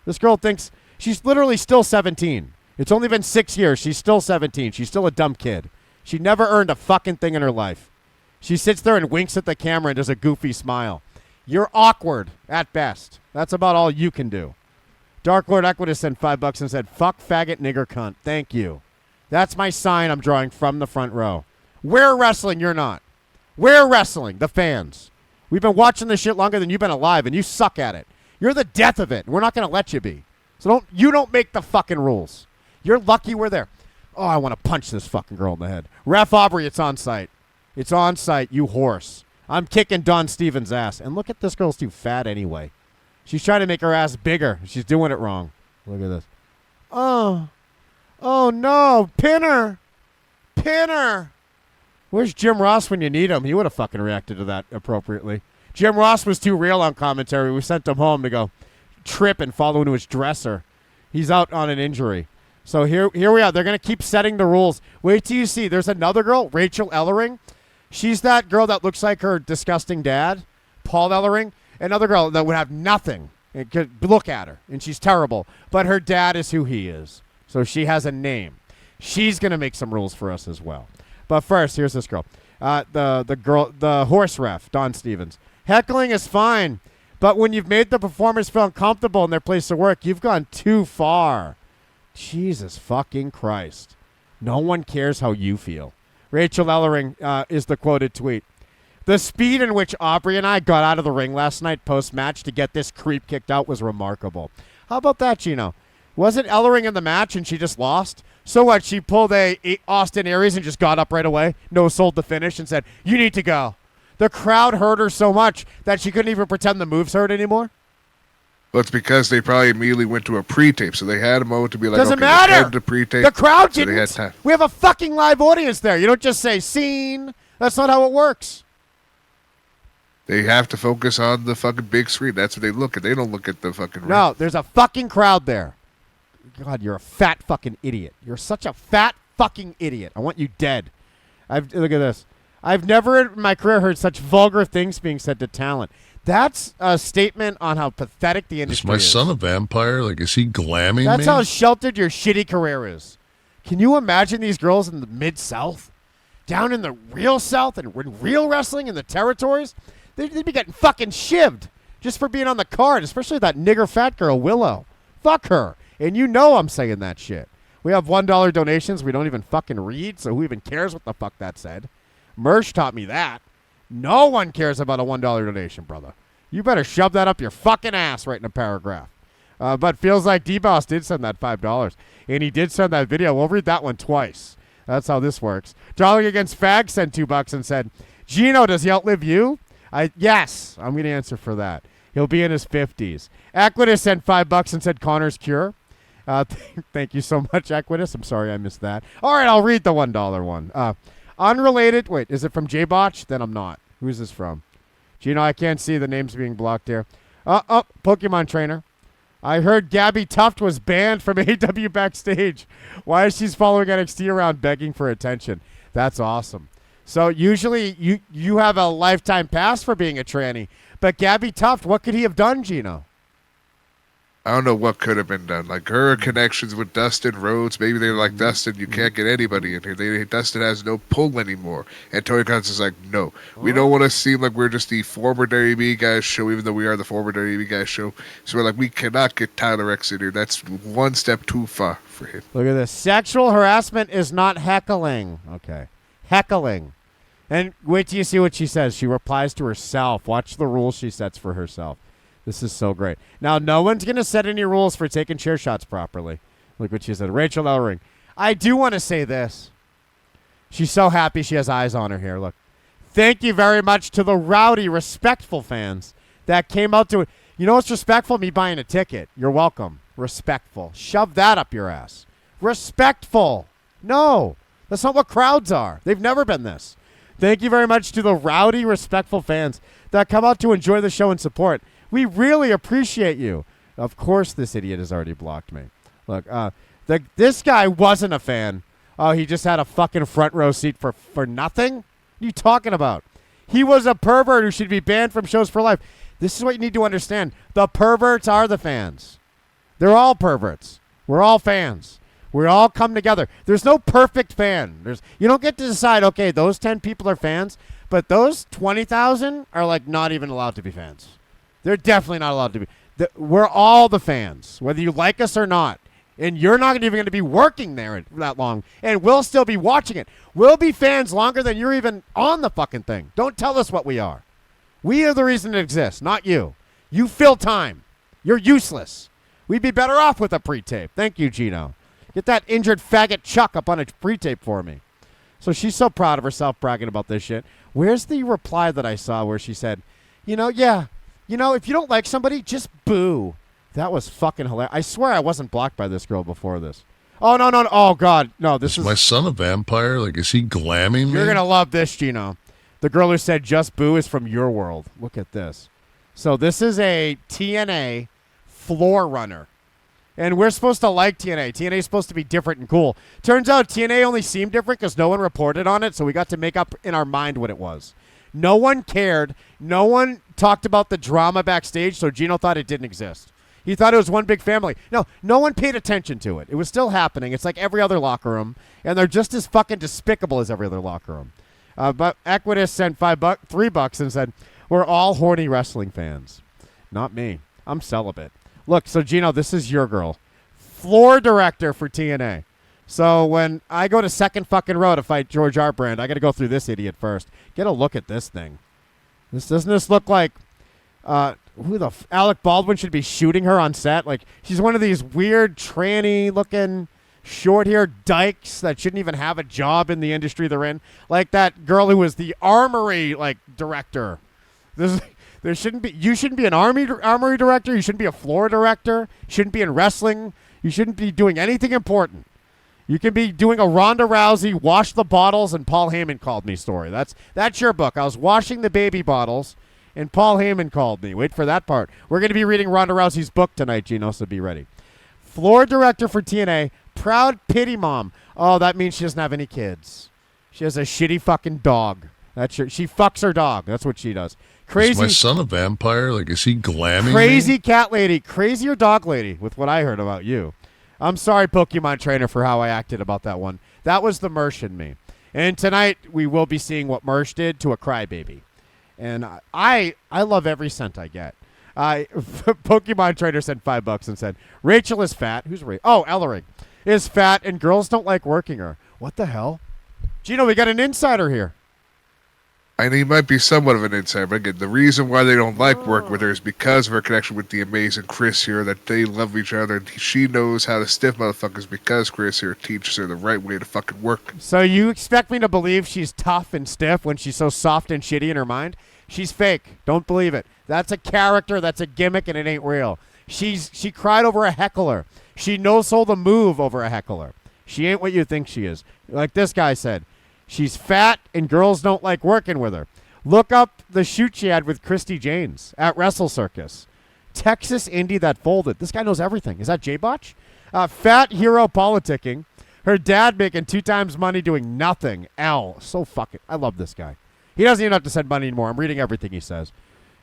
This girl thinks she's literally still 17. It's only been 6 years. She's still 17. She's still a dumb kid. She never earned a fucking thing in her life. She sits there and winks at the camera and does a goofy smile. You're awkward at best. That's about all you can do. Dark Lord Equitas sent $5 and said, fuck, faggot, nigger, cunt. Thank you. That's my sign I'm drawing from the front row. We're wrestling, you're not. We're wrestling, the fans. We've been watching this shit longer than you've been alive, and you suck at it. You're the death of it. We're not going to let you be. So you don't make the fucking rules. You're lucky we're there. Oh, I want to punch this fucking girl in the head. Ref Aubrey, it's on site. It's on site, you horse. I'm kicking Don Stevens' ass. And look at this girl's too fat anyway. She's trying to make her ass bigger. She's doing it wrong. Look at this. Oh no. Pinner. Where's Jim Ross when you need him? He would have fucking reacted to that appropriately. Jim Ross was too real on commentary. We sent him home to go trip and fall into his dresser. He's out on an injury. So here we are. They're going to keep setting the rules. Wait till you see. There's another girl, Rachel Ellering. She's that girl that looks like her disgusting dad, Paul Ellering. Another girl that would have nothing. It could look at her, and she's terrible. But her dad is who he is. So she has a name. She's going to make some rules for us as well. But first, here's this girl. The horse ref, Don Stevens. Heckling is fine, but when you've made the performers feel uncomfortable in their place of work, you've gone too far. Jesus fucking Christ. No one cares how you feel. Rachel Ellering is the quoted tweet. The speed in which Aubrey and I got out of the ring last night post-match to get this creep kicked out was remarkable. How about that, Gino? Wasn't Ellering in the match and she just lost? So what? She pulled a Austin Aries and just got up right away, no-sold the finish, and said, you need to go. The crowd hurt her so much that she couldn't even pretend the moves hurt anymore? Well, it's because they probably immediately went to a pre-tape, so they had a moment to be like, Doesn't okay, matter. let's head to pre-tape. The crowd so didn't. They had time. We have a fucking live audience there. You don't just say, scene. That's not how it works. They have to focus on the fucking big screen. That's what they look at. They don't look at the fucking ring. No, there's a fucking crowd there. God, you're a fat fucking idiot. You're such a fat fucking idiot. I want you dead. Look at this. I've never in my career heard such vulgar things being said to talent. That's a statement on how pathetic the Is industry my is. son a vampire? Like, is he glamming me? That's how sheltered your shitty career is. Can you imagine these girls in the Mid-South? Down in the real South and in real wrestling in the territories? They'd be getting fucking shivved just for being on the card, especially that nigger fat girl, Willow. Fuck her. And you know I'm saying that shit. We have $1 donations we don't even fucking read, so who even cares what the fuck that said? Merch taught me that. No one cares about a $1 donation, brother. You better shove that up your fucking ass right in a paragraph. But feels like D-Boss did send that $5. And he did send that video. We'll read that one twice. That's how this works. Darling Against Fag sent $2 and said, Gino, does he outlive you? Yes, I'm going to answer for that. He'll be in his 50s. Equitas sent $5 and said Connor's Cure. Thank you so much, Equitas. I'm sorry I missed that. All right, I'll read the $1 one. Unrelated. Wait, is it from J-Botch? Then I'm not. Who's this from? Gino, I can't see the names being blocked here. Pokemon trainer. I heard Gabby Tuft was banned from AW backstage. Why is she following NXT around begging for attention? That's awesome. So usually you have a lifetime pass for being a tranny. But Gabby Tuft, what could he have done, Gino? I don't know what could have been done. Like her connections with Dustin Rhodes, maybe they're like, Dustin, you can't get anybody in here. Dustin has no pull anymore. And Tony Khan is like, no, we don't want to seem like we're just the former WB guys show, even though we are the former WB guys show. So we're like, we cannot get Tyler X in here. That's one step too far for him. Look at this. Sexual harassment is not heckling. Okay. Heckling. And wait till you see what she says. She replies to herself. Watch the rules she sets for herself. This is so great. Now, no one's going to set any rules for taking chair shots properly. Look what she said. Rachel Ellering. I do want to say this. She's so happy she has eyes on her here. Look. Thank you very much to the rowdy, respectful fans that came out to it. You know what's respectful? Me buying a ticket. You're welcome. Respectful. Shove that up your ass. Respectful. No. That's not what crowds are. They've never been this. Thank you very much to the rowdy, respectful fans that come out to enjoy the show and support. We really appreciate you. Of course, this idiot has already blocked me. Look, this guy wasn't a fan. Oh, he just had a fucking front row seat for nothing? What are you talking about? He was a pervert who should be banned from shows for life. This is what you need to understand. The perverts are the fans. They're all perverts. We're all fans. We all come together. There's no perfect fan. You don't get to decide, okay, those 10 people are fans, but those 20,000 are like not even allowed to be fans. They're definitely not allowed to be. We're all the fans, whether you like us or not. And you're not even going to be working there that long. And we'll still be watching it. We'll be fans longer than you're even on the fucking thing. Don't tell us what we are. We are the reason it exists, not you. You fill time. You're useless. We'd be better off with a pre-tape. Thank you, Gino. Get that injured faggot Chuck up on a pre-tape for me. So she's so proud of herself bragging about this shit. Where's the reply that I saw where she said, if you don't like somebody, just boo. That was fucking hilarious. I swear I wasn't blocked by this girl before this. Oh, no. Oh, God. No, this is... my son a vampire? Like, is he glamming me? You're going to love this, Gino. The girl who said just boo is from your world. Look at this. So this is a TNA floor runner. And we're supposed to like TNA. TNA is supposed to be different and cool. Turns out TNA only seemed different because no one reported on it, so we got to make up in our mind what it was. No one cared. No one talked about the drama backstage, so Gino thought it didn't exist. He thought it was one big family. No one paid attention to it. It was still happening. It's like every other locker room, and they're just as fucking despicable as every other locker room. But Equitas sent $3 and said, we're all horny wrestling fans. Not me. I'm celibate. Look, so Gino, this is your girl. Floor director for TNA. So when I go to second fucking row to fight George Artbrand, I got to go through this idiot first. Get a look at this thing. Doesn't this look like Alec Baldwin should be shooting her on set? Like, she's one of these weird tranny-looking short-haired dykes that shouldn't even have a job in the industry they're in. Like that girl who was the armory, director. You shouldn't be an armory director. You shouldn't be a floor director. You shouldn't be in wrestling. You shouldn't be doing anything important. You can be doing a Ronda Rousey wash the bottles and Paul Heyman called me story. That's your book. I was washing the baby bottles and Paul Heyman called me. Wait for that part. We're going to be reading Ronda Rousey's book tonight, Gino, so be ready. Floor director for TNA, proud pity mom. Oh, that means she doesn't have any kids. She has a shitty fucking dog. She fucks her dog. That's what she does. Crazy. Is my son a vampire? Like, is he glamming Crazy me? cat lady. Crazier dog lady with what I heard about you. I'm sorry, Pokemon trainer, for how I acted about that one. That was the Mersh in me. And tonight we will be seeing what Mersh did to a crybaby. And I love every cent I get. Pokemon trainer sent $5 and said, Rachel is fat. Who's Rachel? Oh, Ellering is fat and girls don't like working her. What the hell? Gino, we got an insider here. And he might be somewhat of an insider, but again, the reason why they don't like work with her is because of her connection with the amazing Chris here, that they love each other, and she knows how to stiff motherfuckers because Chris here teaches her the right way to fucking work. So you expect me to believe she's tough and stiff when she's so soft and shitty in her mind? She's fake. Don't believe it. That's a character, that's a gimmick, and it ain't real. She cried over a heckler. She no-sold a move over a heckler. She ain't what you think she is. Like this guy said. She's fat, and girls don't like working with her. Look up the shoot she had with Christy Janes at Wrestle Circus. Texas indie that folded. This guy knows everything. Is that J-Botch? Fat hero politicking. Her dad making 2 times money doing nothing. L. So fucking... I love this guy. He doesn't even have to send money anymore. I'm reading everything he says.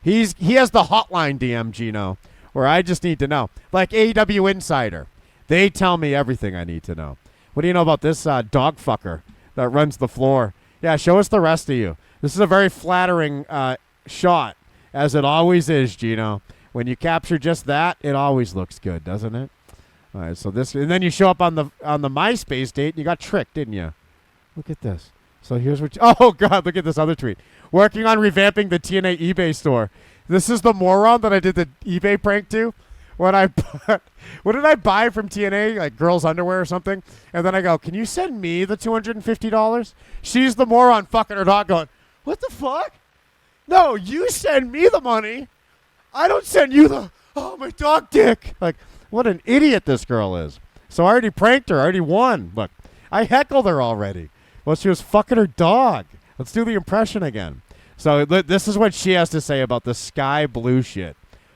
He has the hotline DM, Gino. where I just need to know. Like AEW Insider. They tell me everything I need to know. What do you know about this dog fucker that runs the floor? Yeah, show us the rest of you. This is a very flattering shot, as it always is, Gino. When you capture just that, it always looks good, doesn't it? All right, so this, and then you show up on the MySpace date, and you got tricked, didn't you? Look at this. So here's what. Oh God, look at this other tweet. Working on revamping the TNA eBay store. This is the moron that I did the eBay prank to. When I bought, what did I buy from TNA? Like girls' underwear or something. And then I go, can you send me the $250? She's the moron fucking her dog going, what the fuck? No, you send me the money. I don't send you the, oh, my dog dick. Like, what an idiot this girl is. So I already pranked her. I already won. Look, I heckled her already. Well, she was fucking her dog. Let's do the impression again. So this is what she has to say about the sky blue shit.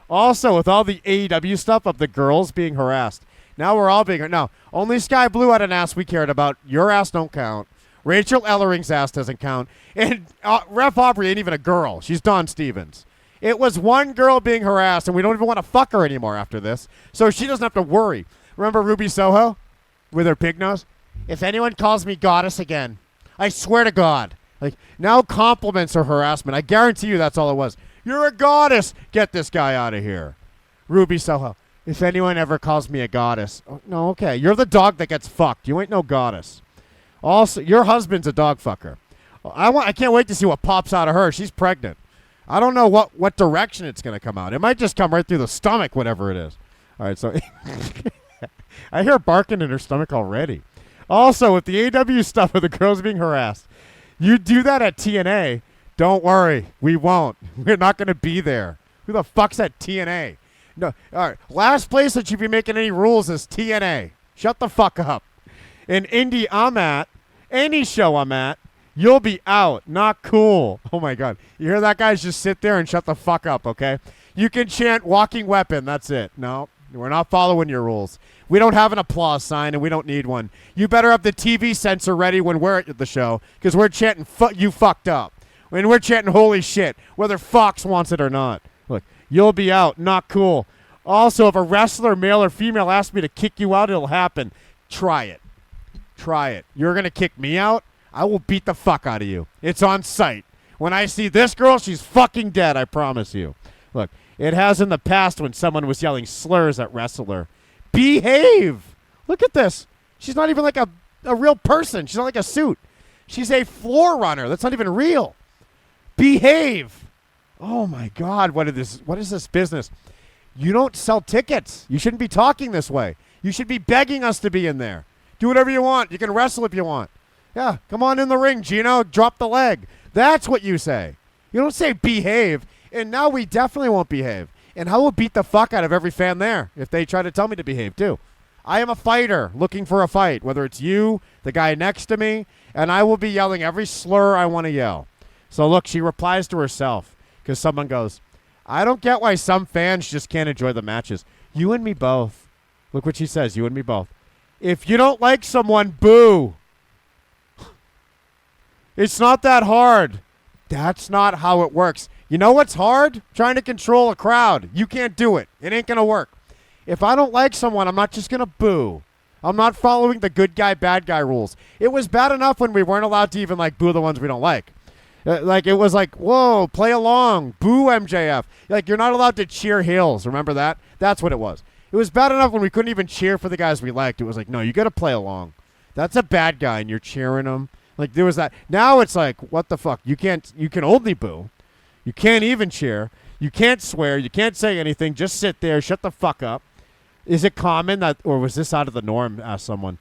Also, with all the AEW stuff of the girls being harassed, now we're all being... No, only Sky Blue had an ass we cared about. Your ass don't count. Rachel Ellering's ass doesn't count. And Ref Aubrey ain't even a girl. She's Dawn Stevens. It was one girl being harassed, and we don't even want to fuck her anymore after this. So she doesn't have to worry. Remember Ruby Soho with her pig nose? If anyone calls me goddess again, I swear to God. Like, now compliments are harassment. I guarantee you that's all it was. You're a goddess. Get this guy out of here. Ruby Soho. If anyone ever calls me a goddess. Oh, no, okay. You're the dog that gets fucked. You ain't no goddess. Also, your husband's a dog fucker. I can't wait to see what pops out of her. She's pregnant. I don't know what direction it's going to come out. It might just come right through the stomach, whatever it is. All right, so I hear barking in her stomach already. Also, with the AW stuff with the girls being harassed, you do that at TNA. Don't worry, we won't. We're not going to be there. Who the fuck's at TNA? No. All right, last place that should be making any rules is TNA. Shut the fuck up. In Indy I'm at, any show I'm at, you'll be out. Not cool. Oh, my God. You hear that, guys? Just sit there and shut the fuck up, okay? You can chant walking weapon. That's it. No, we're not following your rules. We don't have an applause sign, and we don't need one. You better have the TV sensor ready when we're at the show, because we're chanting, you fucked up. When we're chanting holy shit, whether Fox wants it or not. Look, you'll be out. Not cool. Also, if a wrestler, male or female, asks me to kick you out, it'll happen. Try it. Try it. You're going to kick me out? I will beat the fuck out of you. It's on sight. When I see this girl, she's fucking dead, I promise you. Look, it has in the past when someone was yelling slurs at wrestler. Behave! Look at this. She's not even like a real person. She's not like a suit. She's a floor runner. That's not even real. Behave. Oh, my God. What is this business? You don't sell tickets. You shouldn't be talking this way. You should be begging us to be in there. Do whatever you want. You can wrestle if you want. Yeah, come on in the ring, Gino. Drop the leg. That's what you say. You don't say behave. And now we definitely won't behave. And I will beat the fuck out of every fan there if they try to tell me to behave too. I am a fighter looking for a fight, whether it's you, the guy next to me, and I will be yelling every slur I want to yell. So look, she replies to herself because someone goes, I don't get why some fans just can't enjoy the matches. You and me both. Look what she says, you and me both. If you don't like someone, boo. It's not that hard. That's not how it works. You know what's hard? Trying to control a crowd. You can't do it. It ain't going to work. If I don't like someone, I'm not just going to boo. I'm not following the good guy, bad guy rules. It was bad enough when we weren't allowed to even like boo the ones we don't like. Like it was like, whoa, play along, boo MJF. Like you're not allowed to cheer heels. Remember that? That's what it was. It was bad enough when we couldn't even cheer for the guys we liked. It was like, no, you got to play along. That's a bad guy, and you're cheering him. Like there was that. Now it's like, what the fuck? You can only boo. You can't even cheer. You can't swear. You can't say anything. Just sit there. Shut the fuck up. Is it common that, or was this out of the norm? Asked someone.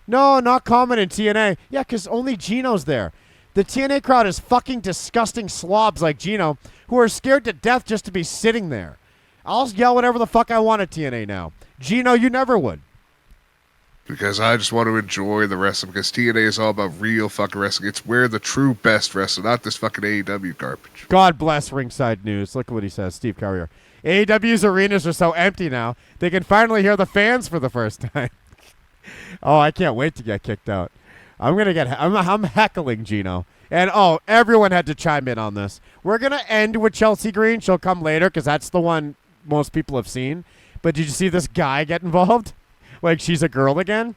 No, not common in TNA. Yeah, because only Gino's there. The TNA crowd is fucking disgusting slobs like Gino who are scared to death just to be sitting there. I'll yell whatever the fuck I want at TNA now. Gino, you never would. Because I just want to enjoy the wrestling. Because TNA is all about real fucking wrestling. It's where the true best wrestling, not this fucking AEW garbage. God bless Ringside News. Look at what he says, Steve Carrier. AEW's arenas are so empty now, they can finally hear the fans for the first time. Oh, I can't wait to get kicked out. I'm heckling Gino. And, everyone had to chime in on this. We're going to end with Chelsea Green. She'll come later because that's the one most people have seen. But did you see this guy get involved? Like she's a girl again?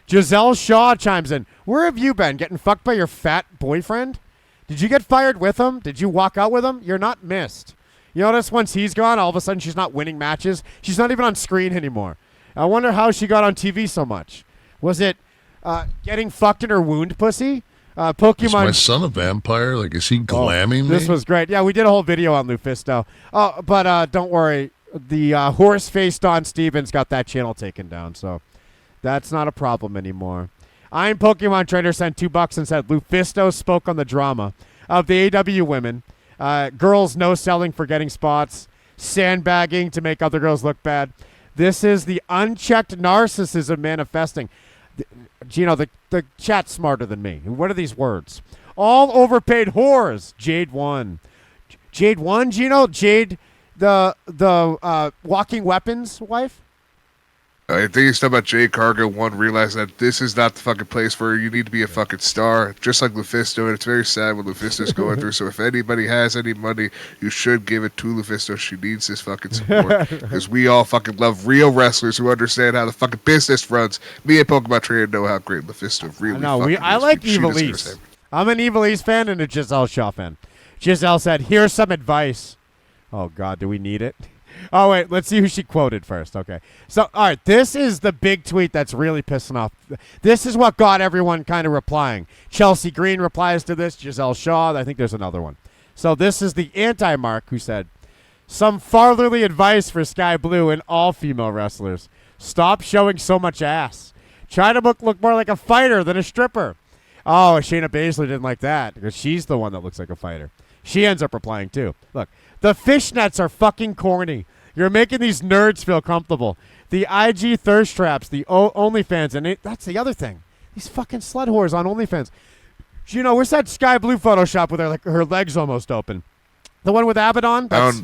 Giselle Shaw chimes in. Where have you been? Getting fucked by your fat boyfriend? Did you get fired with him? Did you walk out with him? You're not missed. You notice once he's gone, all of a sudden she's not winning matches. She's not even on screen anymore. I wonder how she got on TV so much. Was it getting fucked in her wound pussy? Pokemon. Is my son a vampire? Like, is he glamming me? This was great. Yeah, we did a whole video on Lufisto. Oh, but don't worry. The horse-faced Don Stevens got that channel taken down, so that's not a problem anymore. I'm Pokemon Trainer sent $2 and said Lufisto spoke on the drama of the AW women. Girls no selling for getting spots, sandbagging to make other girls look bad. This is the unchecked narcissism manifesting. Gino, the chat's smarter than me. What are these words? All overpaid whores. Jade 1. Jade 1, Gino? Jade, the walking weapons wife? I think he's talking about Jade Cargo 1, realize that this is not the fucking place where you need to be a fucking star, just like Lufisto, and it's very sad what Lufisto's going through, so if anybody has any money, you should give it to Lufisto. She needs this fucking support, because we all fucking love real wrestlers who understand how the fucking business runs. Me and Pokemon Trainer know how great Lufisto really fucking is. I like Evilise. I'm an Evilise fan and a Giselle Shaw fan. Giselle said, here's some advice. Oh, God, do we need it? Oh, wait, let's see who she quoted first. Okay. So, all right, this is the big tweet that's really pissing off. This is what got everyone kind of replying. Chelsea Green replies to this. Giselle Shaw. I think there's another one. So this is the anti-Mark who said, some fatherly advice for Sky Blue and all female wrestlers. Stop showing so much ass. Try to look more like a fighter than a stripper. Oh, Shayna Baszler didn't like that because she's the one that looks like a fighter. She ends up replying too. Look, the fishnets are fucking corny. You're making these nerds feel comfortable. The IG thirst traps, the OnlyFans, and that's the other thing. These fucking slut whores on OnlyFans. You know, where's that Sky Blue Photoshop with her legs almost open? The one with Abaddon? That's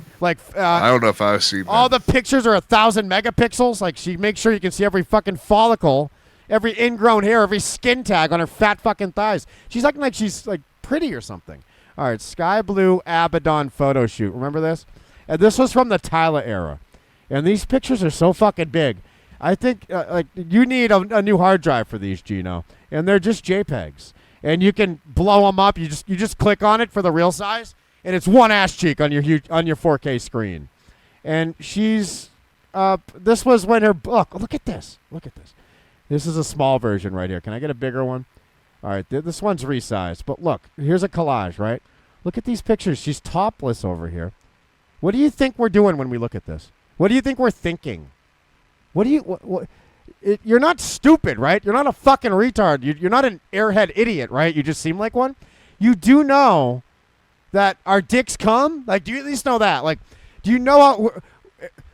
I don't know if I've seen that. All the pictures are 1,000 megapixels. Like, she makes sure you can see every fucking follicle, every ingrown hair, every skin tag on her fat fucking thighs. She's acting like she's, like, pretty or something. All right, Sky Blue Abaddon photo shoot. Remember this? And this was from the Tyler era. And these pictures are so fucking big. I think you need a new hard drive for these, Gino. And they're just JPEGs. And you can blow them up. You just click on it for the real size, and it's one ass cheek on your 4K screen. And she's this was when her look at this. Look at this. This is a small version right here. Can I get a bigger one? All right, this one's resized. But look, here's a collage, right? Look at these pictures. She's topless over here. What do you think we're doing when we look at this? What do you think we're thinking? You're not stupid, right? You're not a fucking retard. You're not an airhead idiot, right? You just seem like one. You do know that our dicks come? Like, do you at least know that? Like, do you know how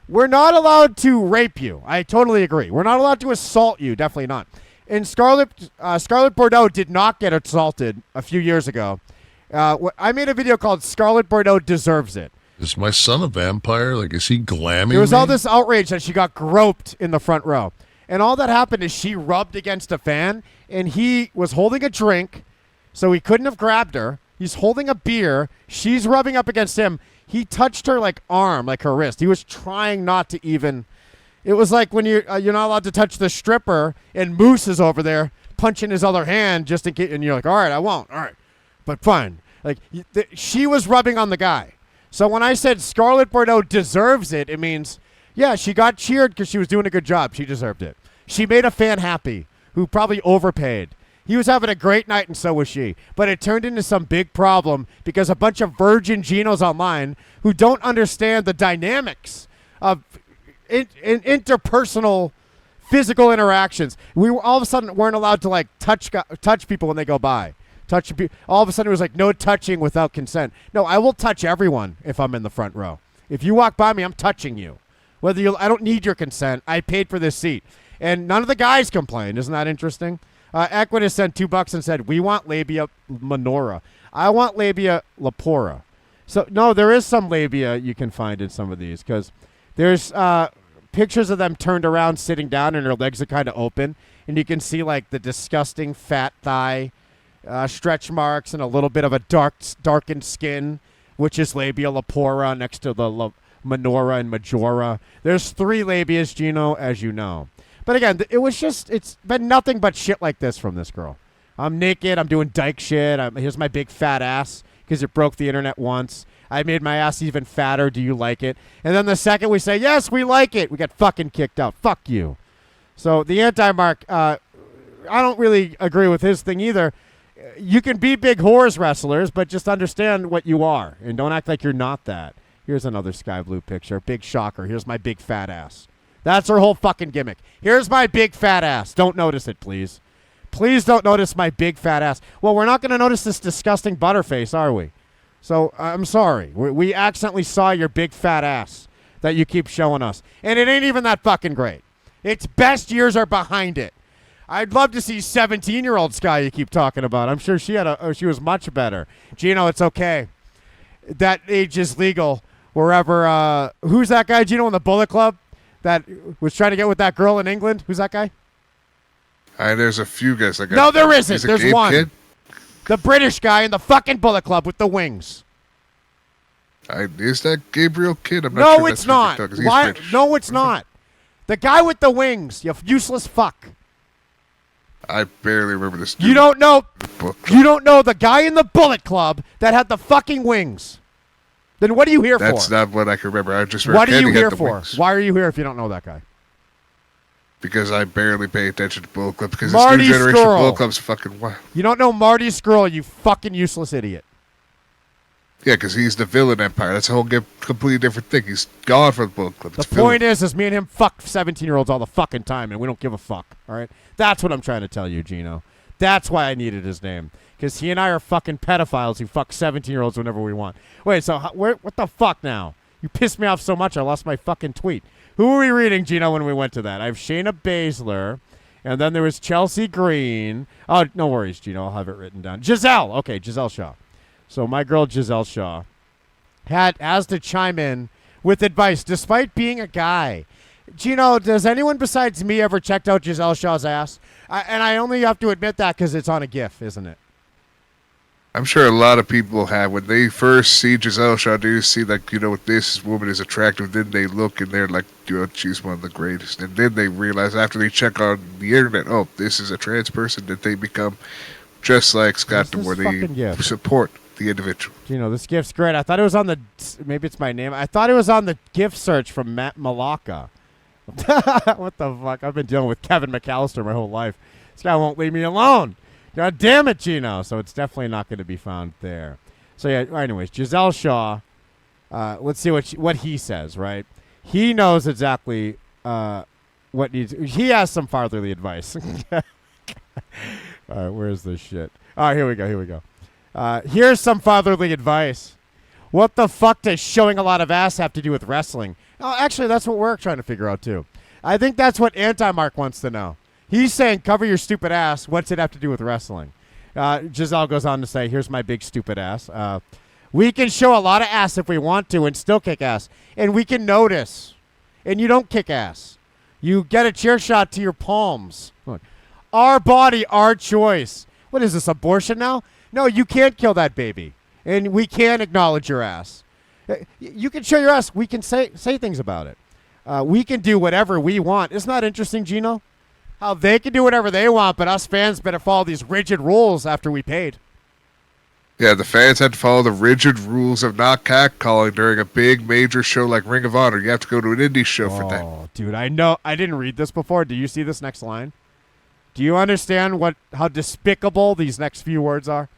we're not allowed to rape you? I totally agree. We're not allowed to assault you. Definitely not. And Scarlett Bordeaux did not get assaulted a few years ago. I made a video called Scarlett Bordeaux Deserves It. Is my son a vampire? Like, is he glamming There was me? all this outrage that she got groped in the front row. And all that happened is she rubbed against a fan, and he was holding a drink, so he couldn't have grabbed her. He's holding a beer. She's rubbing up against him. He touched her, like, arm, like her wrist. He was trying not to even... It was like when you're not allowed to touch the stripper, and Moose is over there punching his other hand just in case, and you're like, all right, I won't. All right, but fine. Like, she was rubbing on the guy. So when I said Scarlett Bordeaux deserves it, it means, yeah, she got cheered because she was doing a good job. She deserved it. She made a fan happy who probably overpaid. He was having a great night, and so was she. But it turned into some big problem because a bunch of virgin Genos online who don't understand the dynamics of interpersonal physical interactions. We were all of a sudden weren't allowed to, like, touch people when they go by. All of a sudden it was like no touching without consent. No, I will touch everyone if I'm in the front row. If you walk by me, I'm touching you. I don't need your consent. I paid for this seat. And none of the guys complained. Isn't that interesting? Equitas sent $2 and said, we want labia minora. I want labia lepora. So, no, there is some labia you can find in some of these because there's pictures of them turned around sitting down and her legs are kind of open. And you can see, like, the disgusting fat thigh stretch marks and a little bit of a darkened skin, which is labia lepora next to the minora and majora. There's 3 labias, Gino, as you know. But again, it's been nothing but shit like this from this girl. I'm naked. I'm doing dyke shit. Here's my big fat ass because it broke the internet once. I made my ass even fatter. Do you like it? And then the second we say, yes, we like it, we get fucking kicked out. Fuck you. So the anti-mark, I don't really agree with his thing either. You can be big whores wrestlers, but just understand what you are and don't act like you're not that. Here's another sky blue picture. Big shocker. Here's my big fat ass. That's her whole fucking gimmick. Here's my big fat ass. Don't notice it, please. Please don't notice my big fat ass. Well, we're not going to notice this disgusting butterface, are we? So I'm sorry. We accidentally saw your big fat ass that you keep showing us. And it ain't even that fucking great. Its best years are behind it. I'd love to see 17-year-old Sky you keep talking about. I'm sure she was much better. Gino, it's okay. That age is legal wherever. Who's that guy, Gino, in the Bullet Club that was trying to get with that girl in England? Who's that guy? There's a few guys. No, there isn't. There's one. Kid? The British guy in the fucking Bullet Club with the wings. Is that Gabriel Kidd? I'm not No, sure it's not. Why? No, it's not. The guy with the wings. You useless fuck. I barely remember this. You don't know. You don't know the guy in the Bullet Club that had the fucking wings. Then what are you here for? That's not what I can remember. I just remember what are you Kenny here had the for? wings. Why are you here if you don't know that guy? Because I barely pay attention to Bullet Club. Because Marty this new generation of Scurll. Bullet Club's fucking wild. You don't know Marty Scurll, you fucking useless idiot. Yeah, because he's the villain empire. That's a whole completely different thing. He's gone from the Bullet Club. The point is me and him fuck 17-year-olds all the fucking time, and we don't give a fuck, all right? That's what I'm trying to tell you, Gino. That's why I needed his name. Because he and I are fucking pedophiles who fuck 17-year-olds whenever we want. Wait, so what the fuck now? You pissed me off so much I lost my fucking tweet. Who were we reading, Gino, when we went to that? I have Shayna Baszler, and then there was Chelsea Green. Oh, no worries, Gino. I'll have it written down. Giselle. Okay, Giselle Shaw. So my girl Giselle Shaw has to chime in with advice, despite being a guy. Gino, does anyone besides me ever checked out Giselle Shaw's ass? And I only have to admit that because it's on a GIF, isn't it? I'm sure a lot of people have. When they first see Giselle Shaw, do see, like, this woman is attractive. Then they look and they're like, she's one of the greatest. And then they realize after they check on the internet, oh, this is a trans person, that they become just like Scott DeMore. They support the individual. This GIF's great. I thought it was on maybe it's my name. I thought it was on the GIF search from Matt Malaka. What the fuck? I've been dealing with Kevin McAllister my whole life. This guy won't leave me alone. God damn it, Gino. So it's definitely not going to be found there. So yeah, anyways, Giselle Shaw, let's see what he says, right? He knows exactly what needs. He has some fatherly advice. All right, where's this shit? All right, here we go. Here's some fatherly advice. What the fuck does showing a lot of ass have to do with wrestling? Oh, actually, that's what we're trying to figure out, too. I think that's what Anti-Mark wants to know. He's saying, cover your stupid ass. What's it have to do with wrestling? Giselle goes on to say, here's my big stupid ass. We can show a lot of ass if we want to and still kick ass. And we can notice. And you don't kick ass. You get a chair shot to your palms. Look. Our body, our choice. What is this, abortion now? No, you can't kill that baby. And we can acknowledge your ass. You can show your ass. We can say things about it. We can do whatever we want. Isn't that interesting, Gino? How they can do whatever they want, but us fans better follow these rigid rules after we paid. Yeah, the fans had to follow the rigid rules of not catcalling during a big major show like Ring of Honor. You have to go to an indie show for that. Oh, dude, I know. I didn't read this before. Do you see this next line? Do you understand how despicable these next few words are?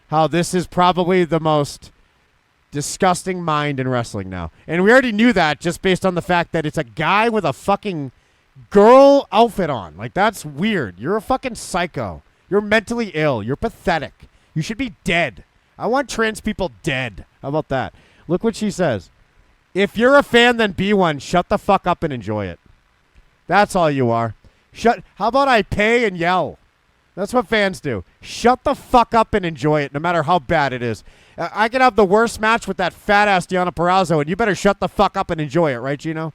How this is probably the most disgusting mind in wrestling now. And we already knew that just based on the fact that it's a guy with a fucking girl outfit on. Like, that's weird. You're a fucking psycho. You're mentally ill. You're pathetic. You should be dead. I want trans people dead. How about that? Look what she says. If you're a fan, then be one. Shut the fuck up and enjoy it. That's all you are. How about I pay and yell? That's what fans do. Shut the fuck up and enjoy it, no matter how bad it is. I could have the worst match with that fat-ass Deonna Purrazzo, and you better shut the fuck up and enjoy it, right, Gino?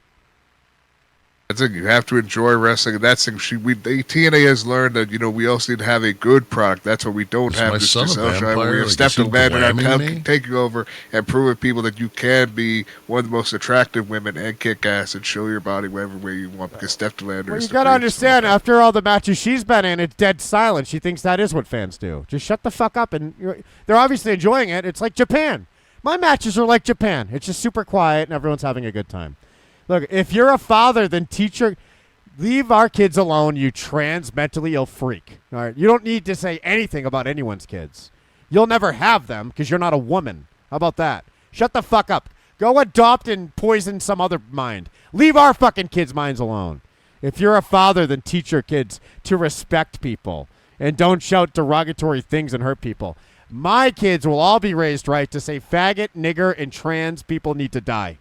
I think you have to enjoy wrestling, and that's thing. TNA has learned that we also need to have a good product. That's what we don't Is have. my This son a just outshine where vampire? we have Like, stepped is he the ladder and glamming are me? taking over and proving people that you can be one of the most attractive women and kick ass and show your body whatever way you want. Because Steph Delander Well, is you the got to greatest understand, of all time. after all the matches she's been in, it's dead silent. She thinks that is what fans do. Just shut the fuck up. And they're obviously enjoying it. It's like Japan. My matches are like Japan. It's just super quiet and everyone's having a good time. Look, if you're a father, then leave our kids alone, you trans mentally ill freak. All right, you don't need to say anything about anyone's kids. You'll never have them because you're not a woman. How about that? Shut the fuck up. Go adopt and poison some other mind. Leave our fucking kids' minds alone. If you're a father, then teach your kids to respect people and don't shout derogatory things and hurt people. My kids will all be raised right to say faggot, nigger, and trans people need to die.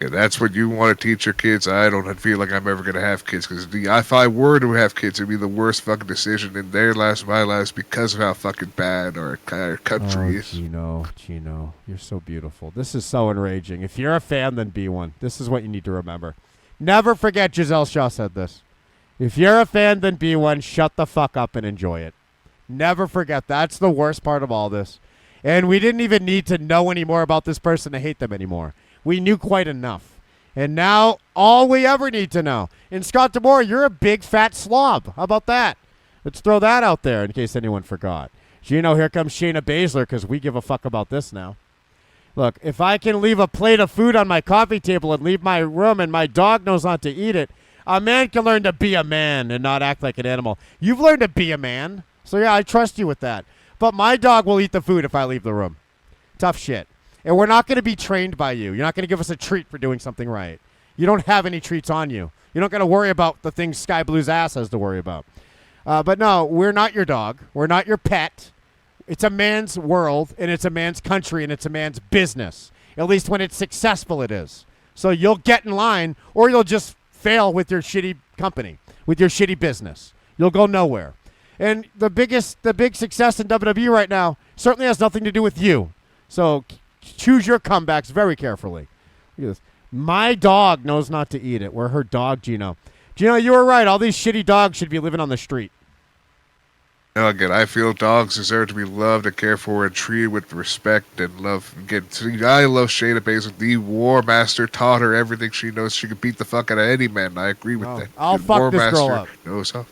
Yeah, that's what you want to teach your kids. I don't feel like I'm ever going to have kids because if I were to have kids, it'd be the worst fucking decision in their lives, my lives, because of how fucking bad our country is. Gino, you're so beautiful. This is so enraging. If you're a fan, then be one. This is what you need to remember. Never forget Giselle Shaw said this. If you're a fan, then be one. Shut the fuck up and enjoy it. Never forget. That's the worst part of all this. And we didn't even need to know any more about this person to hate them anymore. We knew quite enough. And now all we ever need to know. And Scott D'Amore, you're a big fat slob. How about that? Let's throw that out there in case anyone forgot. Gino, here comes Shayna Baszler because we give a fuck about this now. Look, if I can leave a plate of food on my coffee table and leave my room and my dog knows not to eat it, a man can learn to be a man and not act like an animal. You've learned to be a man. So, yeah, I trust you with that. But my dog will eat the food if I leave the room. Tough shit. And we're not going to be trained by you. You're not going to give us a treat for doing something right. You don't have any treats on you. You're not going to worry about the things Sky Blue's ass has to worry about. But no, we're not your dog. We're not your pet. It's a man's world, and it's a man's country, and it's a man's business. At least when it's successful, it is. So you'll get in line, or you'll just fail with your shitty company, with your shitty business. You'll go nowhere. And the big success in WWE right now certainly has nothing to do with you. So choose your comebacks very carefully. Look at this. My dog knows not to eat it. We're her dog, Gino. Gino, you were right. All these shitty dogs should be living on the street. Again, I feel dogs deserve to be loved and cared for and treated with respect and love. Again, I love Shayna Baszler, the War Master, taught her everything she knows. She can beat the fuck out of any man. I agree with that. I'll The fuck War this girl Master up. knows how.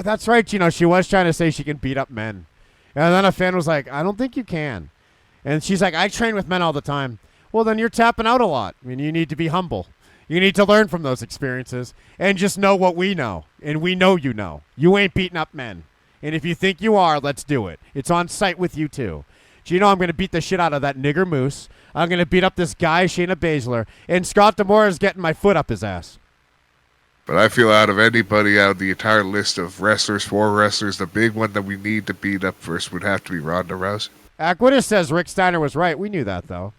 That's right, Gino. She was trying to say she can beat up men. And then a fan was like, I don't think you can. And she's like, I train with men all the time. Well, then you're tapping out a lot. I mean, you need to be humble. You need to learn from those experiences and just know what we know. And we know you know. You ain't beating up men. And if you think you are, let's do it. It's on site with you, too. Gino, I'm going to beat the shit out of that nigger moose. I'm going to beat up this guy, Shayna Baszler. And Scott D'Amore is getting my foot up his ass. But I feel out of anybody out of the entire list of wrestlers, the big one that we need to beat up first would have to be Ronda Rousey. Aquidus says Rick Steiner was right. We knew that, though.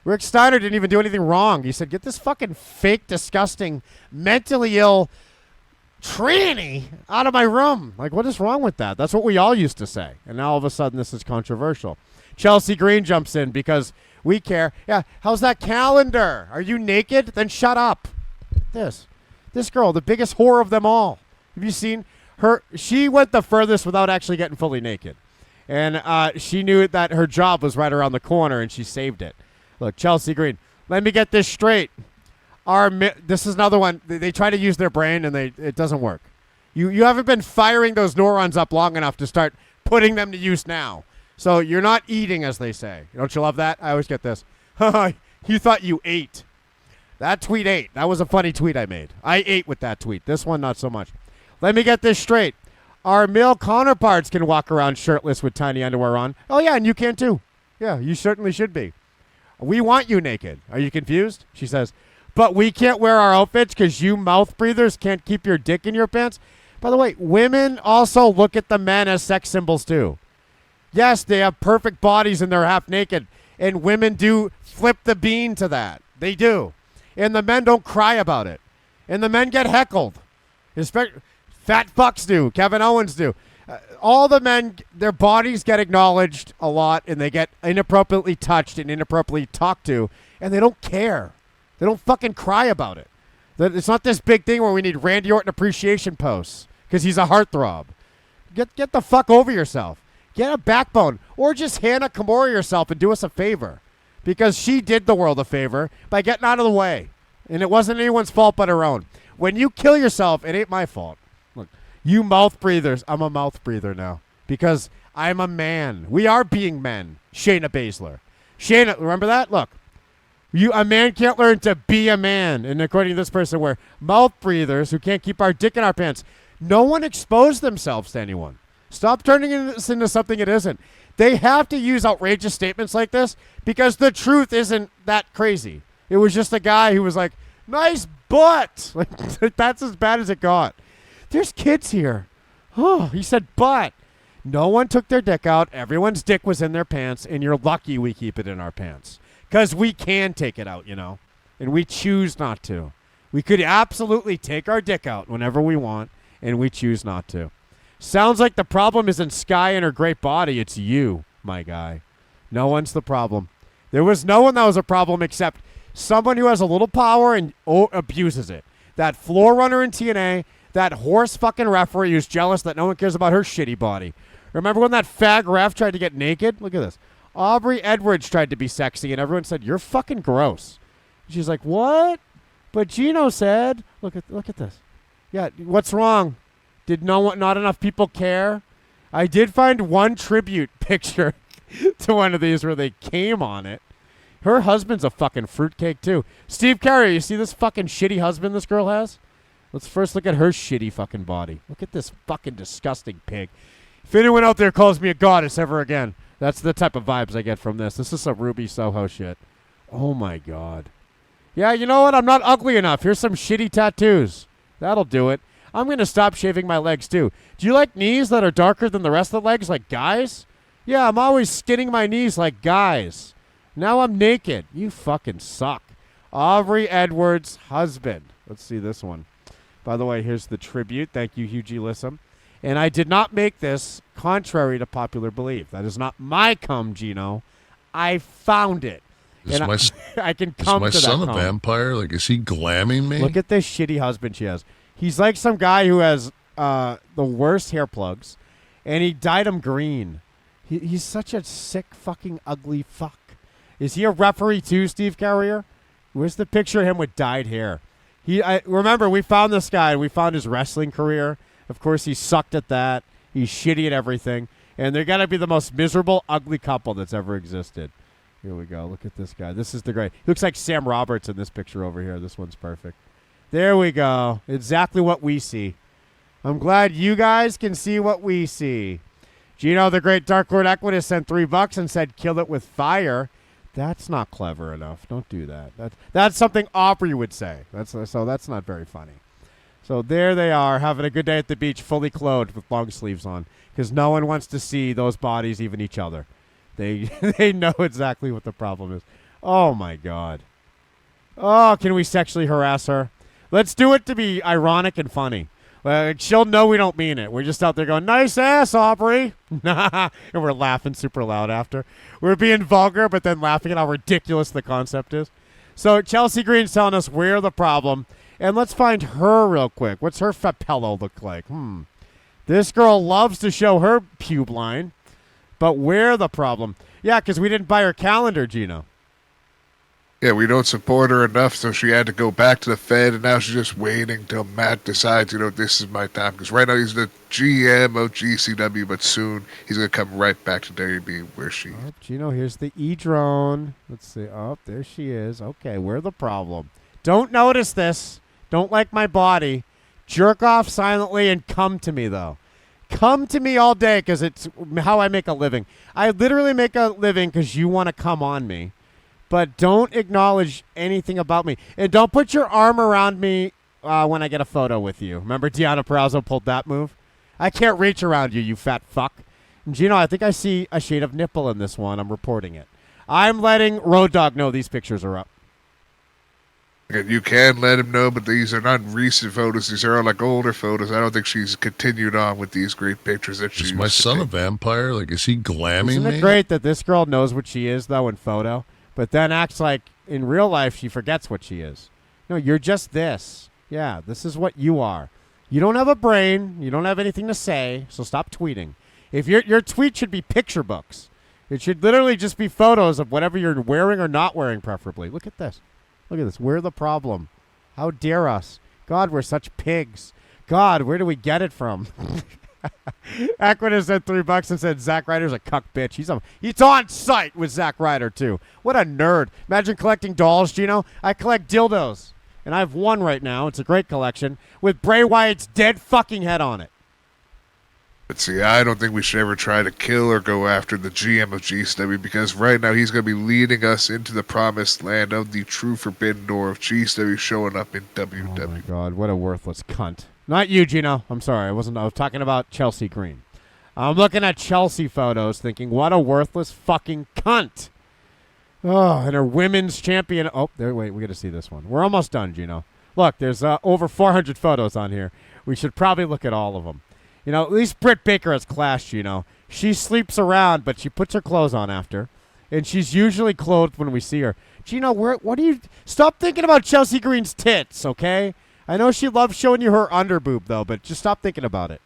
Rick Steiner didn't even do anything wrong. He said, get this fucking fake, disgusting, mentally ill tranny out of my room. Like, what is wrong with that? That's what we all used to say. And now all of a sudden this is controversial. Chelsea Green jumps in because we care. Yeah, how's that calendar? Are you naked? Then shut up. This girl, the biggest whore of them all. Have you seen her? She went the furthest without actually getting fully naked. And she knew that her job was right around the corner, and she saved it. Look, Chelsea Green, let me get this straight. This is another one. They try to use their brain, and it doesn't work. You haven't been firing those neurons up long enough to start putting them to use now. So you're not eating, as they say. Don't you love that? I always get this. You thought you ate. That tweet ate. That was a funny tweet I made. I ate with that tweet. This one, not so much. Let me get this straight. Our male counterparts can walk around shirtless with tiny underwear on. Oh, yeah, and you can too. Yeah, you certainly should be. We want you naked. Are you confused? She says, but we can't wear our outfits because you mouth breathers can't keep your dick in your pants. By the way, women also look at the men as sex symbols too. Yes, they have perfect bodies and they're half naked. And women do flip the bean to that. They do. And the men don't cry about it. And the men get heckled. Fat fucks do. Kevin Owens do. All the men, their bodies get acknowledged a lot, and they get inappropriately touched and inappropriately talked to, and they don't care. They don't fucking cry about it. It's not this big thing where we need Randy Orton appreciation posts because he's a heartthrob. Get the fuck over yourself. Get a backbone. Or just Hannah Kimura yourself and do us a favor. Because she did the world a favor by getting out of the way. And it wasn't anyone's fault but her own. When you kill yourself, it ain't my fault. Look, you mouth breathers. I'm a mouth breather now. Because I'm a man. We are being men. Shayna Baszler. Shayna, remember that? Look. A man can't learn to be a man. And according to this person, we're mouth breathers who can't keep our dick in our pants. No one exposed themselves to anyone. Stop turning this into something it isn't. They have to use outrageous statements like this because the truth isn't that crazy. It was just a guy who was like, nice butt. Like, that's as bad as it got. There's kids here. Oh, he said butt. No one took their dick out. Everyone's dick was in their pants, and you're lucky we keep it in our pants. Because we can take it out, you know, and we choose not to. We could absolutely take our dick out whenever we want, and we choose not to. Sounds like the problem isn't Sky and her great body. It's you, my guy. No one's the problem. There was no one that was a problem except someone who has a little power and abuses it. That floor runner in TNA, that horse fucking referee who's jealous that no one cares about her shitty body. Remember when that fag ref tried to get naked? Look at this. Aubrey Edwards tried to be sexy, and everyone said, you're fucking gross. She's like, what? But Gino said, look at this. Yeah, what's wrong? Did not enough people care? I did find one tribute picture to one of these where they came on it. Her husband's a fucking fruitcake, too. Steve Carrier, you see this fucking shitty husband this girl has? Let's first look at her shitty fucking body. Look at this fucking disgusting pig. If anyone out there calls me a goddess ever again, that's the type of vibes I get from this. This is some Ruby Soho shit. Oh, my God. Yeah, you know what? I'm not ugly enough. Here's some shitty tattoos. That'll do it. I'm going to stop shaving my legs, too. Do you like knees that are darker than the rest of the legs, like guys? Yeah, I'm always skinning my knees like guys. Now I'm naked. You fucking suck. Aubrey Edwards' husband. Let's see this one. By the way, here's the tribute. Thank you, Hugh G. Lissam. And I did not make this contrary to popular belief. That is not my cum, Gino. I found it. I can come to that. Is my son a cum. vampire? Like, is he glamming me? Look at this shitty husband she has. He's like some guy who has the worst hair plugs, and he dyed them green. He's such a sick, fucking ugly fuck. Is he a referee too, Steve Carrier? Where's the picture of him with dyed hair? Remember, we found this guy. We found his wrestling career. Of course, he sucked at that. He's shitty at everything. And they're going to be the most miserable, ugly couple that's ever existed. Here we go. Look at this guy. This is the great. He looks like Sam Roberts in this picture over here. This one's perfect. There we go. Exactly what we see. I'm glad you guys can see what we see. Gino, the great Dark Lord Equitas, sent $3 and said, kill it with fire. That's not clever enough. Don't do that. That's something Aubrey would say. So that's not very funny. So there they are, having a good day at the beach, fully clothed with long sleeves on, because no one wants to see those bodies, even each other. They know exactly what the problem is. Oh, my God. Oh, can we sexually harass her? Let's do it to be ironic and funny. She'll know we don't mean it. We're just out there going, nice ass, Aubrey. And we're laughing super loud after. We're being vulgar, but then laughing at how ridiculous the concept is. So Chelsea Green's telling us we're the problem. And let's find her real quick. What's her fapello look like? This girl loves to show her pube line. But we're the problem. Yeah, because we didn't buy her calendar, Gino. Yeah, we don't support her enough, so she had to go back to the Fed, and now she's just waiting till Matt decides, this is my time. Because right now he's the GM of GCW, but soon he's going to come right back to WB where she... Oh, Gino, here's the E-drone. Let's see. Oh, there she is. Okay, we're the problem. Don't notice this. Don't like my body. Jerk off silently and come to me, though. Come to me all day, because it's how I make a living. I literally make a living because you want to come on me. But don't acknowledge anything about me. And don't put your arm around me when I get a photo with you. Remember Deonna Purrazzo pulled that move? I can't reach around you, you fat fuck. And Gino, I think I see a shade of nipple in this one. I'm reporting it. I'm letting Road Dogg know these pictures are up. You can let him know, but these are not recent photos. These are like older photos. I don't think she's continued on with these great pictures that she Is my son a vampire? Like, is he glamming me? Isn't it great that this girl knows what she is, though, in photo? But then acts like in real life, she forgets what she is. No, you're just this. Yeah, this is what you are. You don't have a brain. You don't have anything to say, so stop tweeting. If your tweet should be picture books. It should literally just be photos of whatever you're wearing or not wearing, preferably. Look at this. Look at this. We're the problem. How dare us? God, we're such pigs. God, where do we get it from? Aquina said $3 and said Zack Ryder's a cuck bitch. He's on site with Zack Ryder, too. What a nerd. Imagine collecting dolls, Gino. I collect dildos. And I have one right now. It's a great collection with Bray Wyatt's dead fucking head on it. But see, I don't think we should ever try to kill or go after the GM of GCW because right now he's going to be leading us into the promised land of the true forbidden door of GCW showing up in WWE. Oh my God, what a worthless cunt. Not you, Gino. I'm sorry. I was talking about Chelsea Green. I'm looking at Chelsea photos thinking, what a worthless fucking cunt. Oh, and her women's champion. Oh, there. Wait, we got to see this one. We're almost done, Gino. Look, there's over 400 photos on here. We should probably look at all of them. You know, at least Britt Baker has class, you know. She sleeps around, but she puts her clothes on after. And she's usually clothed when we see her. Gino, what do you... Stop thinking about Chelsea Green's tits, okay? I know she loves showing you her underboob, though, but just stop thinking about it.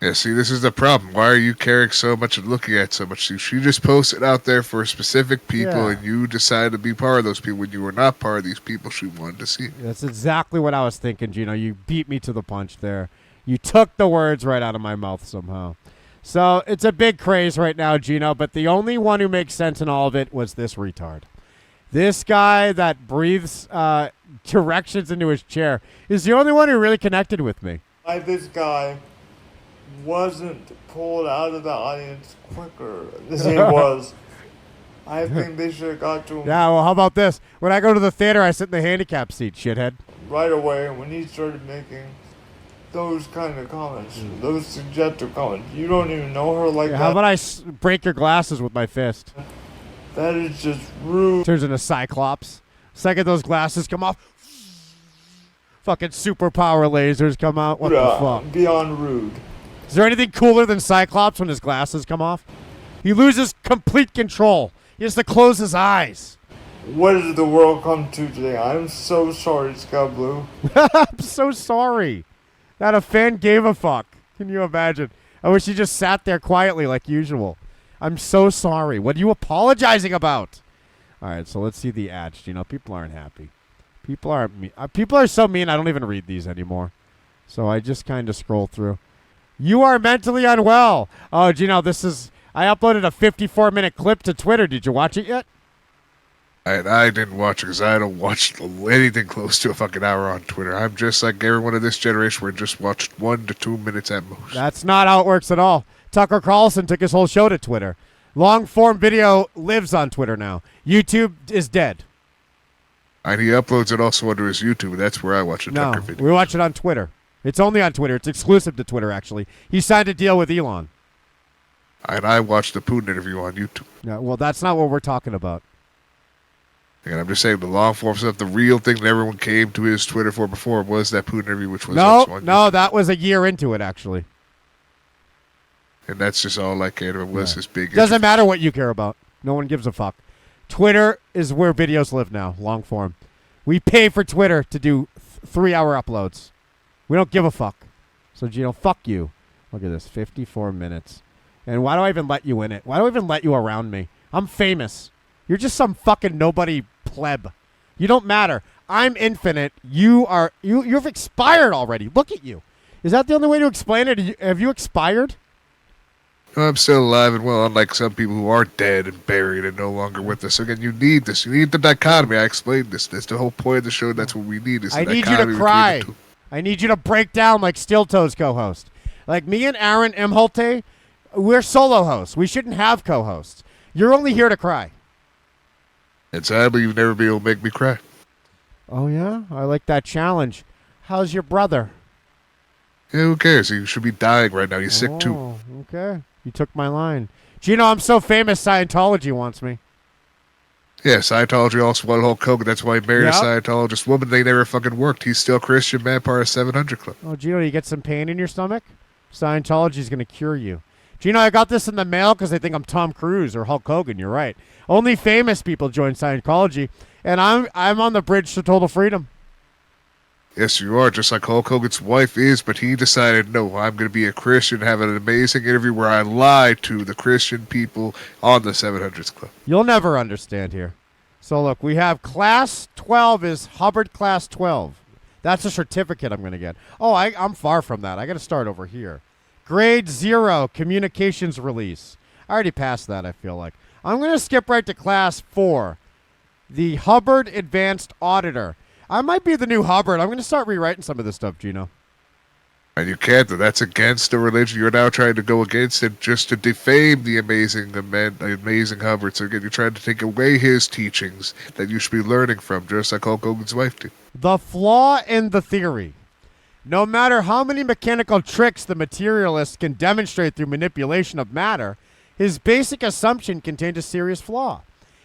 Yeah, see, this is the problem. Why are you caring so much and looking at so much? See, she just posted out there for specific people, and you decided to be part of those people when you were not part of these people she wanted to see. That's exactly what I was thinking, Gino. You beat me to the punch there. You took the words right out of my mouth somehow. So it's a big craze right now, Gino, but the only one who makes sense in all of it was this retard. This guy that breathes directions into his chair is the only one who really connected with me. This guy wasn't pulled out of the audience quicker than he was. I think they should have got to him Yeah, well, how about this? When I go to the theater, I sit in the handicap seat, shithead. right away when he started making those kind of comments, those suggestive comments. You don't even know her like that. How about I break your glasses with my fist? That is just rude. Turns into Cyclops. Second those glasses come off, fucking superpower lasers come out. What the fuck? Beyond rude. Is there anything cooler than Cyclops when his glasses come off? He loses complete control. He has to close his eyes. What did the world come to today? I'm so sorry, Scott Blue. I'm so sorry. Not a fan gave a fuck. Can you imagine? I wish he just sat there quietly like usual. I'm so sorry. What are you apologizing about? All right, so let's see the ads. You know, people aren't happy. People aren't mean. People are so mean I don't even read these anymore. So I just kind of scroll through. You are mentally unwell. Oh, Gino, I uploaded a 54-minute clip to Twitter. Did you watch it yet? I didn't watch it because I don't watch anything close to a fucking hour on Twitter. I'm just like everyone of this generation where I just watched 1 to 2 minutes at most. That's not how it works at all. Tucker Carlson took his whole show to Twitter. Long-form video lives on Twitter now. YouTube is dead. And he uploads it also onto his YouTube. That's where I watch the Tucker video. We watch it on Twitter. It's only on Twitter. It's exclusive to Twitter, actually. He signed a deal with Elon. And I watched the Putin interview on YouTube. Yeah, well, that's not what we're talking about. And I'm just saying the long form stuff, the real thing that everyone came to his Twitter for before was that Putin interview, which was also on YouTube. That was a year into it, actually. And that's just all I cared about was his big... Doesn't matter what you care about. No one gives a fuck. Twitter is where videos live now, long form. We pay for Twitter to do 3-hour uploads. We don't give a fuck. So, Gino, fuck you. Look at this, 54 minutes. And why do I even let you in it? Why do I even let you around me? I'm famous. You're just some fucking nobody pleb. You don't matter. I'm infinite. You've expired already. Look at you. Is that the only way to explain it? Have you expired? I'm still alive and well, unlike some people who are dead and buried and no longer with us. Again, you need this. You need the dichotomy. I explained this. That's the whole point of the show. That's what we need. Is I need you to cry. I need you to break down like Steel Toes co-host. Like me and Aaron Imholte, we're solo hosts. We shouldn't have co-hosts. You're only here to cry. And sadly, you've never been able to make me cry. Oh, yeah? I like that challenge. How's your brother? Yeah, who cares? He should be dying right now. He's sick, too. Oh, okay. You took my line. Gino, I'm so famous, Scientology wants me. Yeah, Scientology also wanted Hulk Hogan. That's why he married a Scientologist woman. They never fucking worked. He's still Christian man, part of 700 Club. Oh, Gino, you get some pain in your stomach? Scientology's going to cure you. Gino, I got this in the mail because they think I'm Tom Cruise or Hulk Hogan. You're right. Only famous people join Scientology, and I'm on the bridge to total freedom. Yes, you are, just like Hulk Hogan's wife is, but he decided, no, I'm going to be a Christian, have an amazing interview where I lie to the Christian people on the 700s Club. You'll never understand here. So, look, we have Class 12 is Hubbard Class 12. That's a certificate I'm going to get. Oh, I'm far from that. I got to start over here. Grade 0, communications release. I already passed that, I feel like. I'm going to skip right to Class 4, the Hubbard Advanced Auditor. I might be the new Hubbard. I'm going to start rewriting some of this stuff, Gino. And you can't, though. That's against the religion. You're now trying to go against it just to defame the amazing Hubbard. So again, you're trying to take away his teachings that you should be learning from, just like Hulk Hogan's wife did. The flaw in the theory. No matter how many mechanical tricks the materialist can demonstrate through manipulation of matter, his basic assumption contained a serious flaw.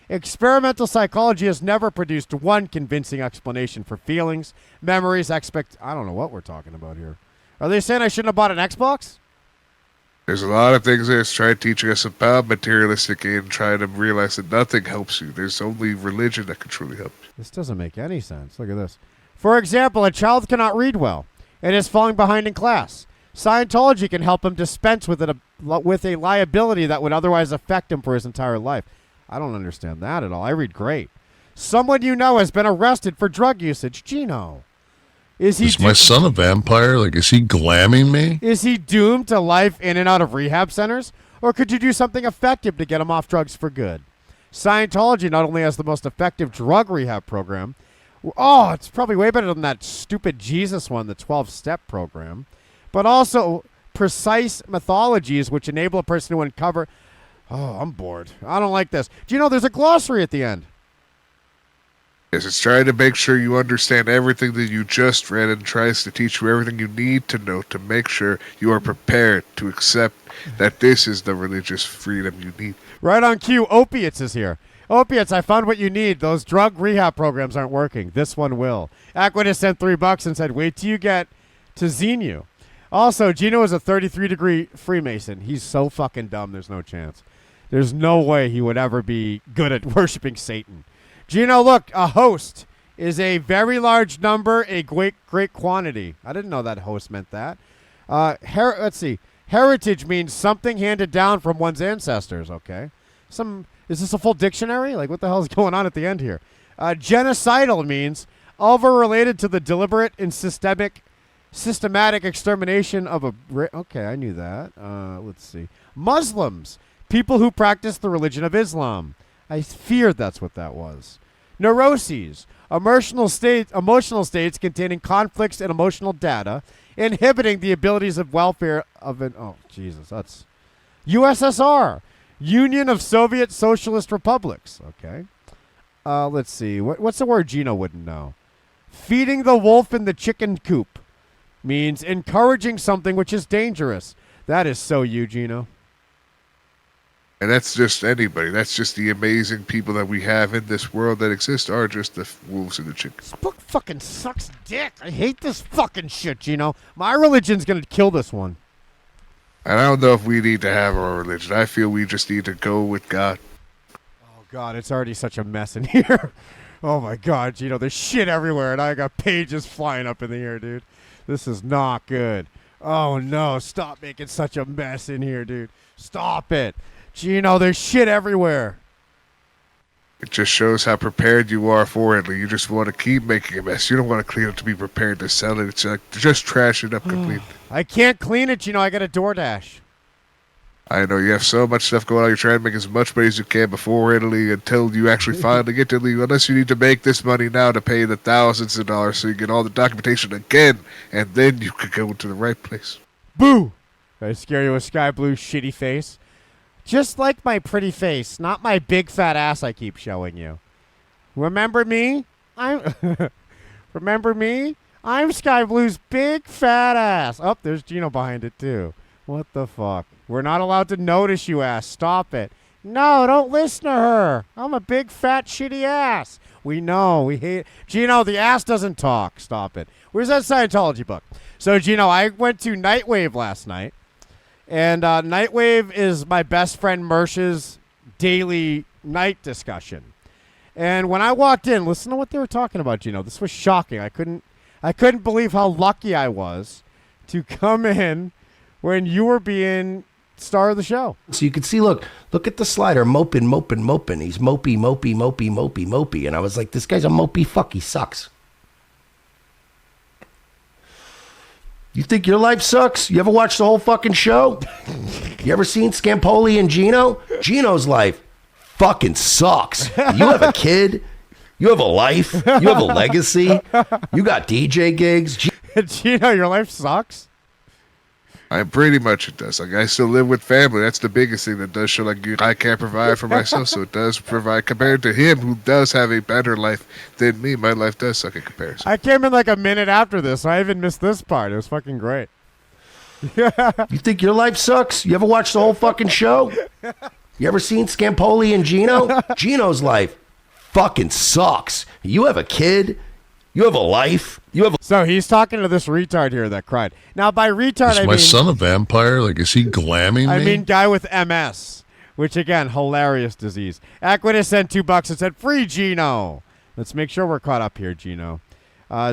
Experimental psychology has never produced one convincing explanation for feelings, memories, I don't know what we're talking about here. Are they saying I shouldn't have bought an Xbox? There's a lot of things there. It's trying teaching us about materialistic and trying to realize that nothing helps you. There's only religion that can truly help you. This doesn't make any sense. Look at this. For example, a child cannot read well and is falling behind in class. Scientology can help him dispense with a liability that would otherwise affect him for his entire life. I don't understand that at all. I read great. Someone you know has been arrested for drug usage. Gino. Is my son a vampire? Like, is he glamming me? Is he doomed to life in and out of rehab centers? Or could you do something effective to get him off drugs for good? Scientology not only has the most effective drug rehab program, oh, it's probably way better than that stupid Jesus one, the 12-step program, but also precise methodologies which enable a person to uncover... Oh, I'm bored. I don't like this. Do you know there's a glossary at the end? Yes, it's trying to make sure you understand everything that you just read and tries to teach you everything you need to know to make sure you are prepared to accept that this is the religious freedom you need. Right on cue, opiates is here. Opiates, I found what you need. Those drug rehab programs aren't working. This one will. Aquidus sent $3 and said, wait till you get to Xenu. Also, Gino is a 33-degree Freemason. He's so fucking dumb, there's no chance. There's no way he would ever be good at worshiping Satan. Gino, look, a host is a very large number, a great quantity. I didn't know that host meant that. Let's see. Heritage means something handed down from one's ancestors, okay? Is this a full dictionary? Like, what the hell is going on at the end here? Genocidal means over-related to the deliberate and systematic extermination of a... Okay, I knew that. Let's see. Muslims. People who practice the religion of Islam. I feared that's what that was. Neuroses. Emotional states containing conflicts and emotional data, inhibiting the abilities of welfare of an... Oh, Jesus, that's... USSR. Union of Soviet Socialist Republics. Okay. Let's see. What's the word Gino wouldn't know? Feeding the wolf in the chicken coop means encouraging something which is dangerous. That is so you, Gino. And that's just anybody. That's just the amazing people that we have in this world that exist are just the wolves and the chickens. This book fucking sucks dick. I hate this fucking shit, Gino. My religion's going to kill this one. And I don't know if we need to have our religion. I feel we just need to go with God. Oh, God, it's already such a mess in here. Oh, my God, Gino, there's shit everywhere, and I got pages flying up in the air, dude. This is not good. Oh, no, stop making such a mess in here, dude. Stop it. Gino, there's shit everywhere. It just shows how prepared you are for it. Like, you just want to keep making a mess. You don't want to clean up to be prepared to sell it. It's like just trash it up completely. I can't clean it, Gino. I got a DoorDash. I know you have so much stuff going on. You're trying to make as much money as you can before Italy until you actually finally get to Italy. Unless you need to make this money now to pay the thousands of dollars so you get all the documentation again, and then you could go to the right place. Boo! Did I scare you with sky blue shitty face? Just like my pretty face, not my big fat ass I keep showing you. Remember me? Remember me? I'm Sky Blue's big fat ass. Oh, there's Gino behind it too. What the fuck? We're not allowed to notice you ass. Stop it. No, don't listen to her. I'm a big fat shitty ass. We know. We hate Gino, the ass doesn't talk. Stop it. Where's that Scientology book? So Gino, I went to Nightwave last night. And Nightwave is my best friend Mersh's daily night discussion. And when I walked in, listen to what they were talking about, Gino. This was shocking. I couldn't believe how lucky I was to come in when you were being star of the show. So you could see, look at the slider, moping. He's mopey. And I was like, this guy's a mopey fuck. He sucks. You think your life sucks? You ever watched the whole fucking show? You ever seen Scampoli and Gino? Gino's life fucking sucks. You have a kid. You have a life. You have a legacy. You got DJ gigs. Gino, your life sucks? I pretty much it does. Like, I still live with family. That's the biggest thing that does show. Like, I can't provide for myself, so it does provide. Compared to him, who does have a better life than me, my life does suck in comparison. I came in like a minute after this, so I even missed this part. It was fucking great. You think your life sucks? You ever watched the whole fucking show? You ever seen Scampoli and Gino? Gino's life fucking sucks. You have a kid. You have a life. So he's talking to this retard here that cried. Now, by retard, Is I my mean... son a vampire? Like, is he glamming me? I mean guy with MS, which, again, hilarious disease. Aquinus sent $2 and said, free Gino. Let's make sure we're caught up here, Gino.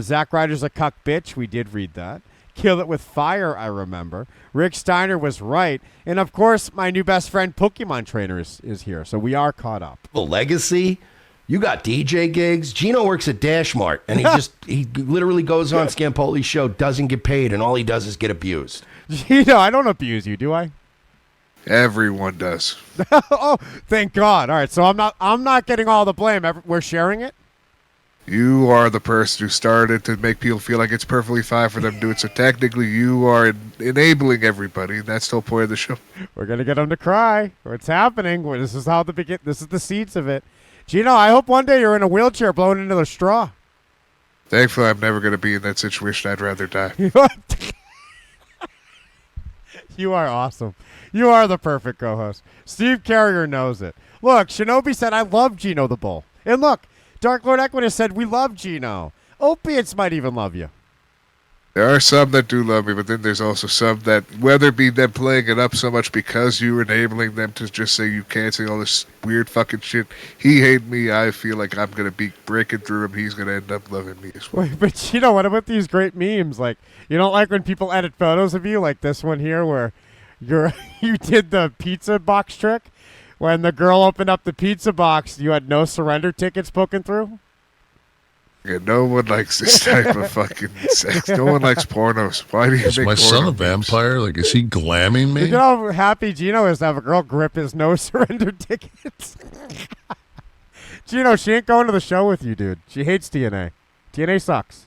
Zack Ryder's a cuck bitch. We did read that. Kill it with fire, I remember. Rick Steiner was right. And, of course, my new best friend, Pokemon Trainer, is here. So we are caught up. A legacy. You got DJ gigs. Gino works at Dash Mart, and he literally goes on Scampoli's show, doesn't get paid, and all he does is get abused. Gino, I don't abuse you, do I? Everyone does. Oh, thank God. All right, so I'm not getting all the blame. We're sharing it? You are the person who started to make people feel like it's perfectly fine for them to do it. So technically, you are enabling everybody. And that's the whole point of the show. We're gonna get them to cry. What's happening? This is This is the seeds of it. Gino, I hope one day you're in a wheelchair blown into the straw. Thankfully, I'm never going to be in that situation. I'd rather die. You are awesome. You are the perfect co-host. Steve Carrier knows it. Look, Shinobi said, I love Gino the Bull. And look, Dark Lord Equinus said, we love Gino. Opiates might even love you. There are some that do love me, but then there's also some that, whether it be them playing it up so much because you're enabling them to just say you can't say all this weird fucking shit. He hate me. I feel like I'm going to be breaking through him. He's going to end up loving me as well. Wait, but Gino, what about these great memes? Like, you don't like when people edit photos of you, like this one here where you did the pizza box trick? When the girl opened up the pizza box, you had no surrender tickets poking through? Yeah, no one likes this type of fucking sex. No one likes pornos. Why do you Is make my son a porno memes? vampire? Like, is he glamming me? You know how happy Gino is to have a girl grip his no surrender tickets? Gino, she ain't going to the show with you, dude. She hates TNA. TNA sucks.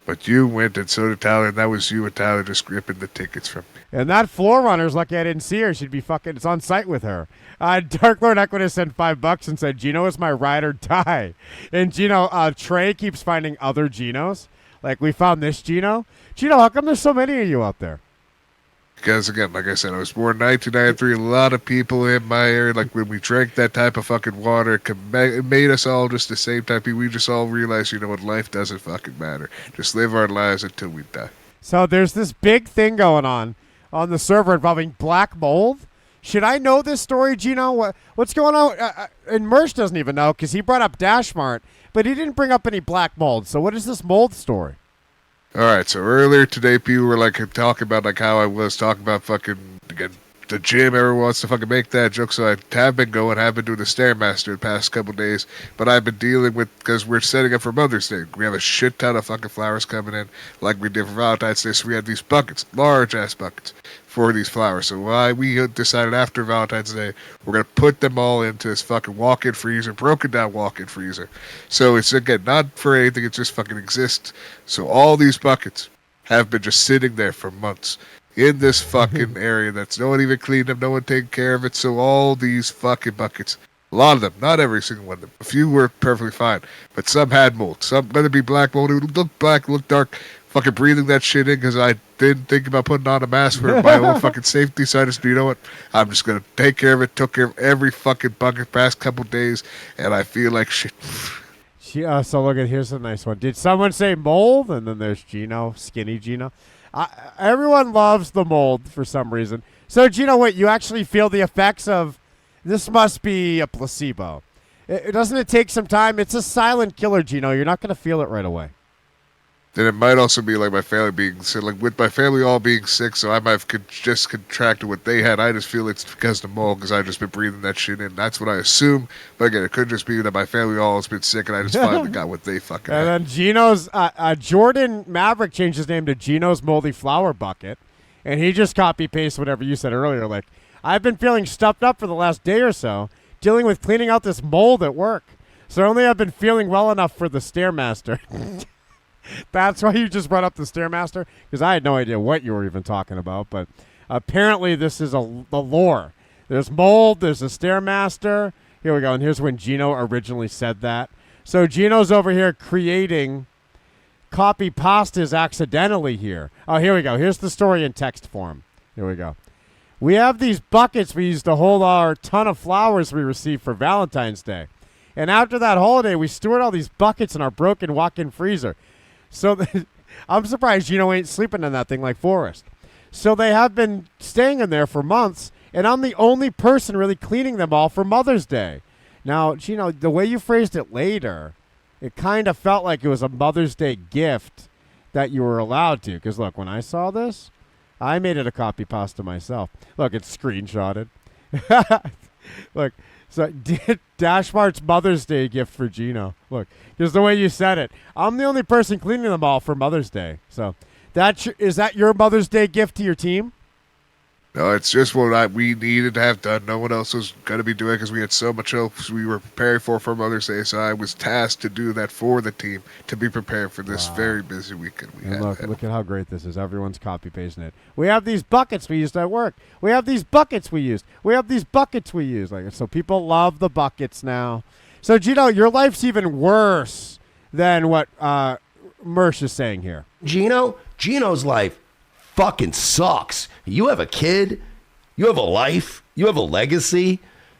But you went, and so did Tyler, and that was you and Tyler just gripping the tickets from me. And that floor runner's lucky I didn't see her. She'd be fucking, it's on site with her. Dark Lord Equinus sent $5 and said, Gino is my ride or die. And Gino, Trey keeps finding other Ginos. Like, we found this Gino. Gino, how come there's so many of you out there? Because, again, like I said, I was born in 1993. A lot of people in my area, like when we drank that type of fucking water, it made us all just the same type of people. We just all realized, you know what, life doesn't fucking matter. Just live our lives until we die. So there's this big thing going on the server involving black mold. Should I know this story, Gino? What's going on? And Mersh doesn't even know because he brought up Dash Mart, but he didn't bring up any black mold. So what is this mold story? All right, so earlier today, people were like talking about like how I was talking about fucking again, the gym. Everyone wants to fucking make that joke, so I have been doing the Stairmaster the past couple days. But I've been dealing with, because we're setting up for Mother's Day. We have a shit ton of fucking flowers coming in, like we did for Valentine's Day. So we had these buckets, large ass buckets, for these flowers. So we decided after Valentine's Day, we're going to put them all into this fucking walk-in freezer, broken down walk-in freezer. So it's, again, not for anything, it just fucking exists. So all these buckets have been just sitting there for months in this fucking area that's no one even cleaned them, no one taking care of it. So all these fucking buckets, a lot of them, not every single one of them, a few were perfectly fine, but some had mold. Some, whether it be black mold, it would look black, look dark, fucking breathing that shit in because I didn't think about putting on a mask for my own fucking safety. So I just, you know what? I'm just going to take care of it. Took care of every fucking bucket past couple days, and I feel like shit. So look at, here's a nice one. Did someone say mold? And then there's Gino, skinny Gino. Everyone loves the mold for some reason. So, Gino, wait, you actually feel the effects of this must be a placebo. Doesn't it take some time? It's a silent killer, Gino. You're not going to feel it right away. Then it might also be like my family being sick. Like with my family all being sick, so I might have just contracted what they had. I just feel it's because of the mold because I've just been breathing that shit in. That's what I assume. But again, it could just be that my family all has been sick and I just finally got what they fucking And had. then Gino's, Jordan Maverick changed his name to Gino's Moldy Flower Bucket. And he just copy-pasted whatever you said earlier. Like, I've been feeling stuffed up for the last day or so, dealing with cleaning out this mold at work. So only I've been feeling well enough for the Stairmaster. That's why you just brought up the Stairmaster? Because I had no idea what you were even talking about. But apparently this is the lore. There's mold. There's a Stairmaster. Here we go. And here's when Gino originally said that. So Gino's over here creating copy pastas accidentally here. Oh, here we go. Here's the story in text form. Here we go. We have these buckets we use to hold our ton of flowers we received for Valentine's Day. And after that holiday, we stored all these buckets in our broken walk-in freezer. So I'm surprised Gino ain't sleeping in that thing like Forrest. So they have been staying in there for months, and I'm the only person really cleaning them all for Mother's Day. Now, Gino, the way you phrased it later, it kind of felt like it was a Mother's Day gift that you were allowed to. Because, look, when I saw this, I made it a copy pasta myself. Look, it's screenshotted. Look. So, Dashmart's Mother's Day gift for Gino. Look, because the way you said it, I'm the only person cleaning them all for Mother's Day. So, is that your Mother's Day gift to your team? No, it's just what we needed to have done. No one else was going to be doing it because we had so much else we were preparing for Mother's Day. So I was tasked to do that for the team to be prepared for this very busy weekend we had. Look at how great this is. Everyone's copy-pasting it. We have these buckets we used at work. We have these buckets we used. We have these buckets we use. Like, so people love the buckets now. So, Gino, your life's even worse than what Mersh is saying here. Gino's life fucking sucks. You have a kid, you have a life, you have a legacy,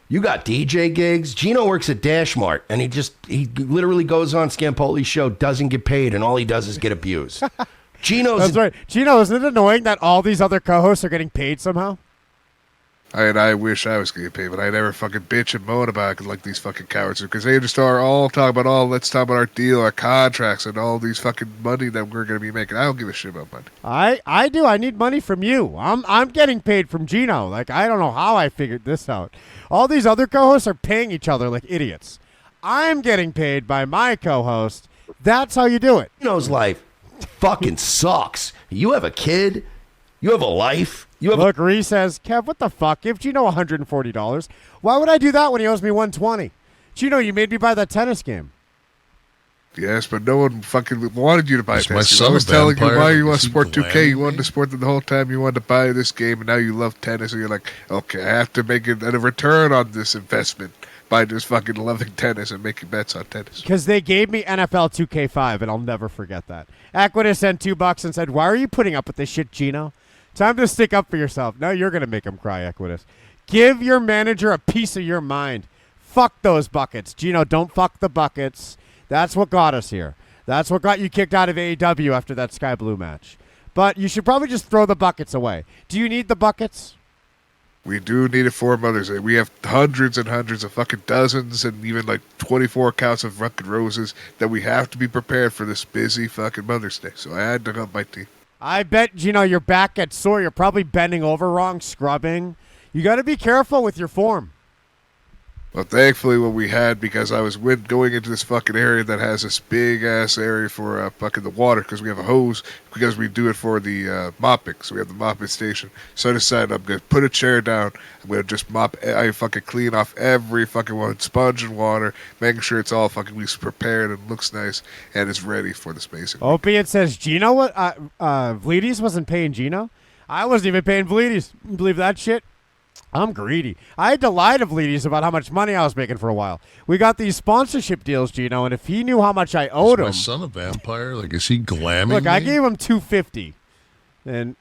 you got DJ gigs. Gino works at Dashmart, and he literally goes on Scampoli's show, doesn't get paid, and all he does is get abused. That's right. Gino, isn't it annoying that all these other co-hosts are getting paid somehow? I wish I was getting paid, but I never fucking bitch and moan about it like these fucking cowards do, because they just are all talking about, let's talk about our deal, our contracts, and all these fucking money that we're going to be making. I don't give a shit about money. I do. I need money from you. I'm getting paid from Gino. Like, I don't know how I figured this out. All these other co-hosts are paying each other like idiots. I'm getting paid by my co-host. That's how you do it. Gino's life fucking sucks. You have a kid, you have a life. Look, Reese says, Kev, what the fuck? Give Gino $140. Why would I do that when he owes me $120? Gino, you made me buy that tennis game. Yes, but no one fucking wanted you to buy Is my tennis. son I a was telling you vampire? why you Is want to he support 2K. You wanted glamming to support them the whole time. You wanted to buy this game, and now you love tennis, and you're like, okay, I have to make a return on this investment by just fucking loving tennis and making bets on tennis. Because they gave me NFL 2K5, and I'll never forget that. Equitas sent $2 and said, why are you putting up with this shit, Gino? Time to stick up for yourself. Now you're going to make him cry, Equitas. Give your manager a piece of your mind. Fuck those buckets. Gino, don't fuck the buckets. That's what got us here. That's what got you kicked out of AEW after that Sky Blue match. But you should probably just throw the buckets away. Do you need the buckets? We do need it for Mother's Day. We have hundreds and hundreds of fucking dozens and even like 24 counts of fucking roses that we have to be prepared for this busy fucking Mother's Day. So I had to help my team. I bet, Gino, your back gets sore. You're probably bending over wrong, scrubbing. You got to be careful with your form. Well, thankfully, what we had, because I was going into this fucking area that has this big-ass area for fucking the water, because we have a hose, because we do it for the mopping, so we have the mopping station. So I decided I'm going to put a chair down, I'm going to just I fucking clean off every fucking one, sponge and water, making sure it's all fucking prepared and looks nice, and is ready for this basic. Opiate says, Gino, Vlides wasn't paying Gino? I wasn't even paying Vlides. Believe that shit? I'm greedy. I had to lie to Vlides about how much money I was making for a while. We got these sponsorship deals, Gino, and if he knew how much I owed him... Is my son a vampire? Like, is he glamming Look, me? I gave him $250, and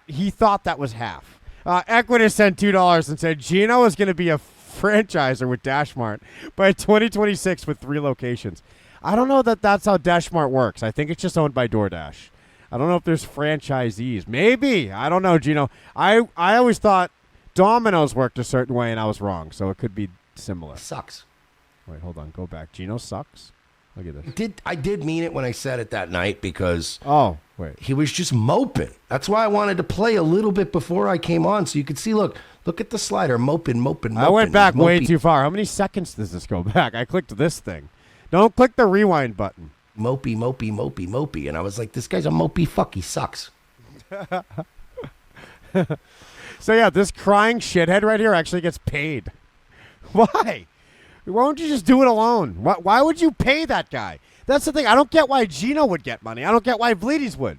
he thought that was half. Equitas sent $2 and said Gino is going to be a franchiser with Dashmart by 2026 with 3 locations. I don't know that that's how Dashmart works. I think it's just owned by DoorDash. I don't know if there's franchisees. Maybe. I don't know, Gino. I always thought Domino's worked a certain way, and I was wrong, so it could be similar. Sucks. Wait, hold on. Go back. Gino sucks? Look at this. I did mean it when I said it that night because wait. he was just moping. That's why I wanted to play a little bit before I came on so you could see, look at the slider, moping. I went back way too far. How many seconds does this go back? I clicked this thing. Don't click the rewind button. Mopey. And I was like, this guy's a mopey fuck. He sucks. So, yeah, this crying shithead right here actually gets paid. Why? Why don't you just do it alone? Why would you pay that guy? That's the thing. I don't get why Gino would get money. I don't get why Bleedies would.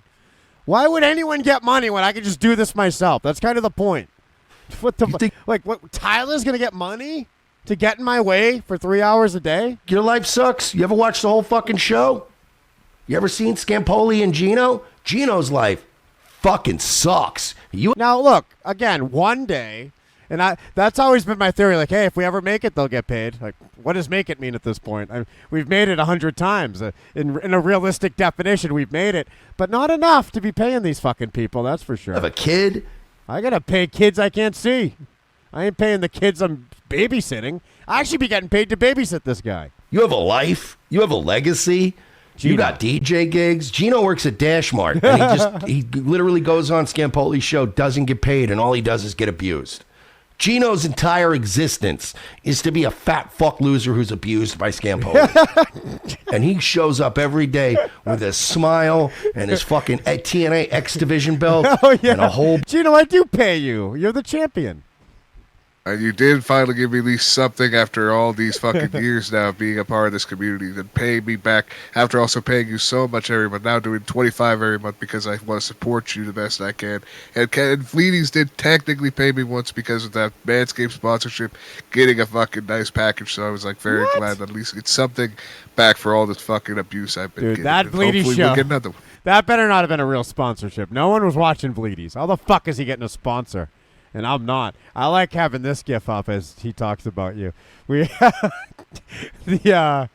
Why would anyone get money when I could just do this myself? That's kind of the point. What the what? Tyler's gonna get money to get in my way for 3 hours a day? Your life sucks. You ever watched the whole fucking show? You ever seen Scampoli and Gino? Gino's life fucking sucks. Now look again. One day. And that's always been my theory. Like, hey, if we ever make it, they'll get paid. Like, what does make it mean at this point? We've made it 100 times. In a realistic definition, we've made it. But not enough to be paying these fucking people, that's for sure. Have a kid? I got to pay kids I can't see. I ain't paying the kids I'm babysitting. I should be getting paid to babysit this guy. You have a life. You have a legacy. Gino. You got DJ gigs. Gino works at Dashmart. And he literally goes on Scampoli's show, doesn't get paid, and all he does is get abused. Gino's entire existence is to be a fat fuck loser who's abused by Scampoli. And he shows up every day with a smile and his fucking TNA X Division belt and a whole... Gino, I do pay you. You're the champion. And you did finally give me at least something after all these fucking years now of being a part of this community and paying me back after also paying you so much every month. Now doing $25 every month because I want to support you the best I can. And Fleeties did technically pay me once because of that Manscaped sponsorship, getting a fucking nice package. So I was like very glad that at least get something back for all this fucking abuse I've been getting. That Bleedy Hopefully show. We'll get another one. That better not have been a real sponsorship. No one was watching Bleedies. How the fuck is he getting a sponsor? And I'm not. I like having this gif up as he talks about you. We have the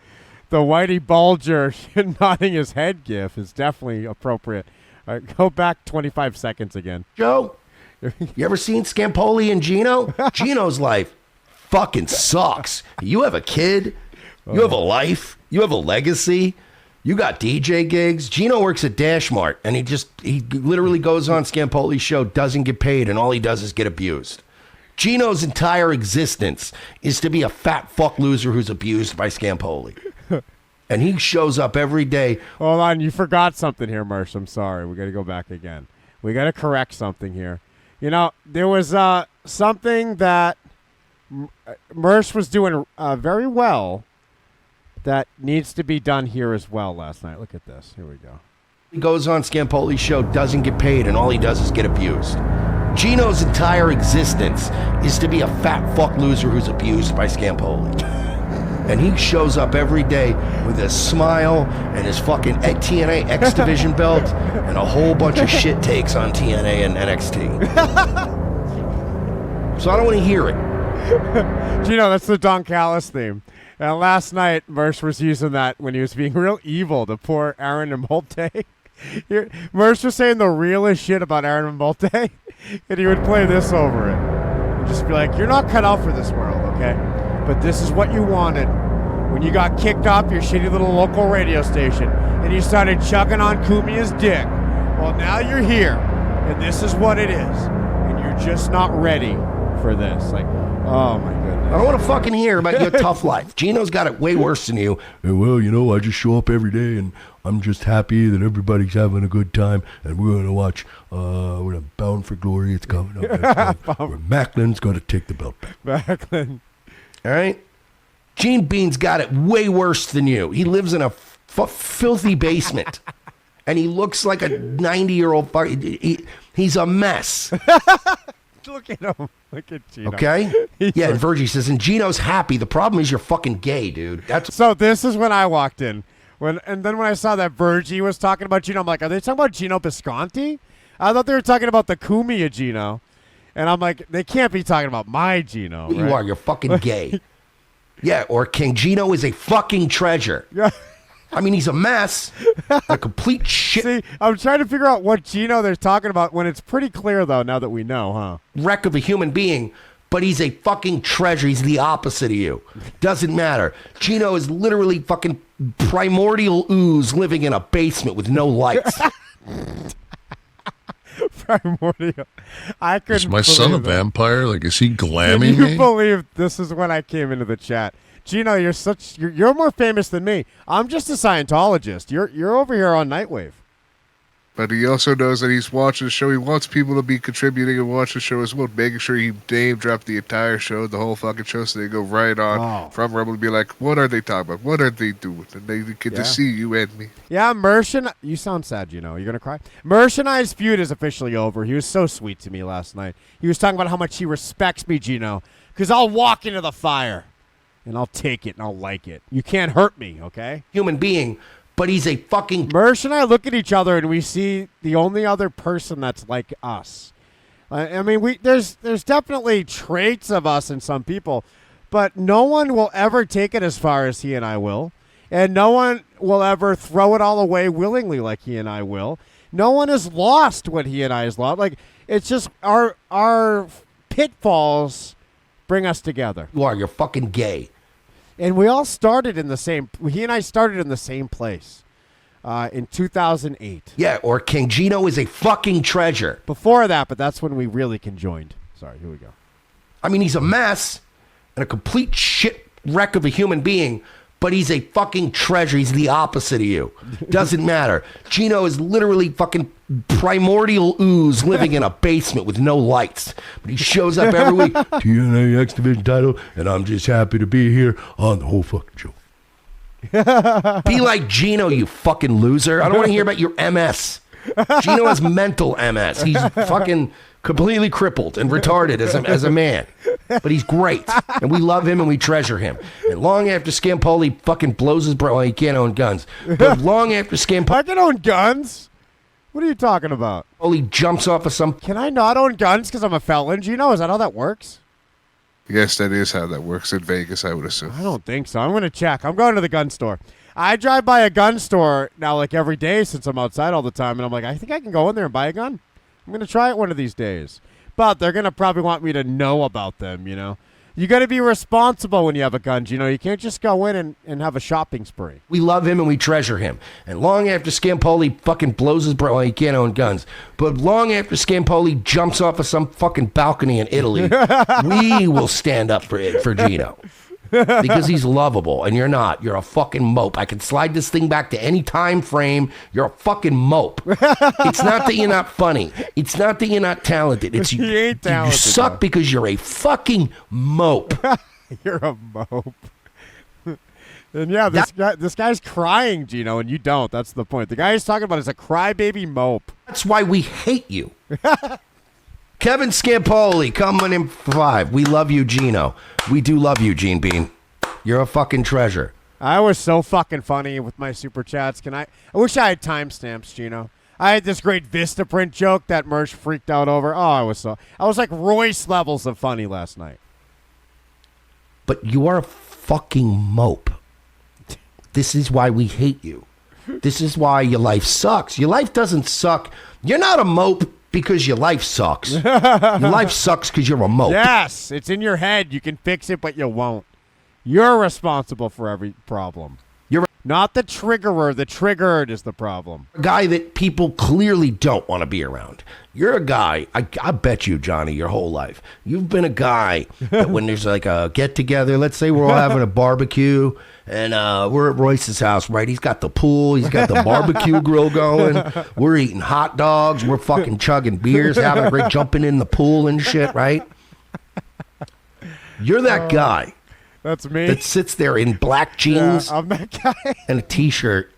Whitey Bulger nodding his head gif is definitely appropriate. All right, go back 25 seconds again. Joe, you ever seen Scampoli and Gino? Gino's life fucking sucks. You have a kid. You have a life. You have a legacy. You got DJ gigs. Gino works at Dashmart, and he literally goes on Scampoli's show, doesn't get paid, and all he does is get abused. Gino's entire existence is to be a fat fuck loser who's abused by Scampoli. And he shows up every day. Hold on, you forgot something here, Mersh. I'm sorry. We got to go back again. We got to correct something here. You know, there was something that Mersh was doing very well that needs to be done here as well last night. Look at this. Here we go. He goes on Scampoli's show, doesn't get paid, and all he does is get abused. Gino's entire existence is to be a fat fuck loser who's abused by Scampoli. And he shows up every day with a smile and his fucking TNA X Division belt and a whole bunch of shit takes on TNA and NXT. So I don't want to hear it. Gino, that's the Don Callis theme. And last night, Mersh was using that when he was being real evil to poor Aaron and Molte. Mersh was saying the realest shit about Aaron and Molte, and he would play this over it. And just be like, you're not cut out for this world, okay? But this is what you wanted. When you got kicked off your shitty little local radio station, and you started chugging on Kumia's dick. Well, now you're here, and this is what it is. And you're just not ready for this. Like, oh my goodness. I don't want to fucking hear about your tough life. Gino's got it way worse than you. And well, you know, I just show up every day and I'm just happy that everybody's having a good time. And we're going to watch we're Bound for Glory. It's coming up. Where Macklin's going to take the belt back. Macklin. All right? Gene Bean's got it way worse than you. He lives in a filthy basement. And he looks like a 90-year-old. He's a mess. Look at him. Look at Gino. Okay? Yeah, and Virgie says, and Gino's happy. The problem is you're fucking gay, dude. So this is when I walked in. And then when I saw that Virgie was talking about Gino, I'm like, are they talking about Gino Bisconti? I thought they were talking about the Kumia Gino. And I'm like, they can't be talking about my Gino. You right? are. You're fucking gay. Yeah, or King Gino is a fucking treasure. I mean, he's a mess. A complete shit See, I'm trying to figure out what Gino they're talking about when it's pretty clear, though, now that we know, huh? wreck of a human being, but he's a fucking treasure. He's the opposite of you. Doesn't matter. Gino is literally fucking primordial ooze living in a basement with no lights. Primordial. I couldn't Is my son a believe that. vampire? Like, is he Can glamming you me? believe this is when I came into the chat? Gino, you're more famous than me. I'm just a Scientologist. You're over here on Nightwave. But he also knows that he's watching the show. He wants people to be contributing and watch the show as well, making sure he name drop the entire show, the whole fucking show, so they go right on from Rebel to be like, what are they talking about? What are they doing? And they get to see you and me. Yeah, Mersh and you sound sad, Gino. You're gonna cry. Mersh and I's feud is officially over. He was so sweet to me last night. He was talking about how much he respects me, Gino, because I'll walk into the fire and I'll take it and I'll like it. You can't hurt me, okay? Human being, but he's a fucking... Mersh and I look at each other and we see the only other person that's like us. I mean, there's definitely traits of us in some people, but no one will ever take it as far as he and I will, and no one will ever throw it all away willingly like he and I will. No one is lost what he and I is lost. Like, it's just our pitfalls bring us together. You're fucking gay. And we all started in the same... He and I started in the same place in 2008. Yeah, or King Gino is a fucking treasure. Before that, but that's when we really conjoined. Sorry, here we go. I mean, he's a mess and a complete shit wreck of a human being, but he's a fucking treasure. He's the opposite of you. Doesn't matter. Gino is literally fucking primordial ooze living in a basement with no lights. But he shows up every week. TNA X Division title, and I'm just happy to be here on the whole fucking show. Be like Gino, you fucking loser. I don't want to hear about your MS. Gino has mental MS. He's fucking completely crippled and retarded as a man. But he's great. And we love him and we treasure him. And long after Scampoli fucking blows his brain, well, he can't own guns. But long after Scampoli... I can own guns? What are you talking about? He jumps off of some... Can I not own guns because I'm a felon? Gino, is that how that works? Yes, that is how that works in Vegas, I would assume. I don't think so. I'm going to check. I'm going to the gun store. I drive by a gun store now like every day since I'm outside all the time, and I'm like, I think I can go in there and buy a gun. I'm going to try it one of these days. But they're going to probably want me to know about them, you know? You got to be responsible when you have a gun, Gino. You can't just go in and have a shopping spree. We love him and we treasure him. And long after Scampoli fucking blows his brain, well, he can't own guns. But long after Scampoli jumps off of some fucking balcony in Italy, we will stand up for Gino. Because he's lovable, and you're not. You're a fucking mope. I can slide this thing back to any time frame. You're a fucking mope. It's not that you're not funny. It's not that you're not talented. It's He ain't talented, you suck though. because you're a fucking mope. You're a mope. And yeah, this guy's crying, Gino, and you don't. That's the point. The guy he's talking about is a crybaby mope. That's why we hate you. Kevin Scampoli coming in 5. We love you, Gino. We do love you, Gene Bean. You're a fucking treasure. I was so fucking funny with my super chats. I wish I had timestamps, Gino. I had this great Vistaprint joke that Mersh freaked out over. Oh, I was like Royce levels of funny last night. But you are a fucking mope. This is why we hate you. This is why your life sucks. Your life doesn't suck. You're not a mope because your life sucks. Your life sucks because you're a mope. Yes, it's in your head. You can fix it, but you won't. You're responsible for every problem. You're not the triggerer. The triggered is the problem. a guy that people clearly don't want to be around. You're a guy, I bet you, Johnny, your whole life. You've been a guy that when there's like a get-together, let's say we're all having a barbecue, and we're at Royce's house, right? He's got the pool. He's got the barbecue grill going. We're eating hot dogs. We're fucking chugging beers, having a great jumping in the pool and shit, right? You're that guy. That's me. That sits there in black jeans I'm that guy. and a T-shirt,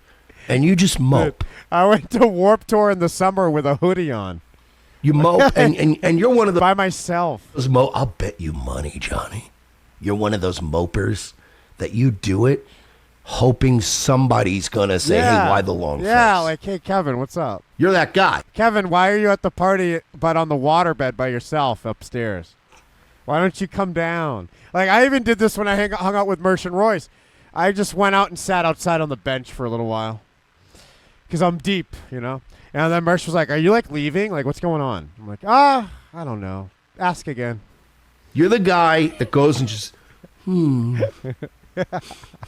and you just mope. I went to Warped Tour in the summer with a hoodie on. You mope, and you're one of by myself. those I'll bet you money, Johnny. You're one of those mopers that you do it hoping somebody's going to say, hey, why the long face? Yeah, like, hey, Kevin, what's up? You're that guy. Kevin, why are you at the party but on the waterbed by yourself upstairs? Why don't you come down? Like, I even did this when I hung out with Mersh and Royce. I just went out and sat outside on the bench for a little while. Because I'm deep, you know? And then Mersh was like, are you, like, leaving? Like, what's going on? I'm like, I don't know. Ask again. You're the guy that goes and just, I'm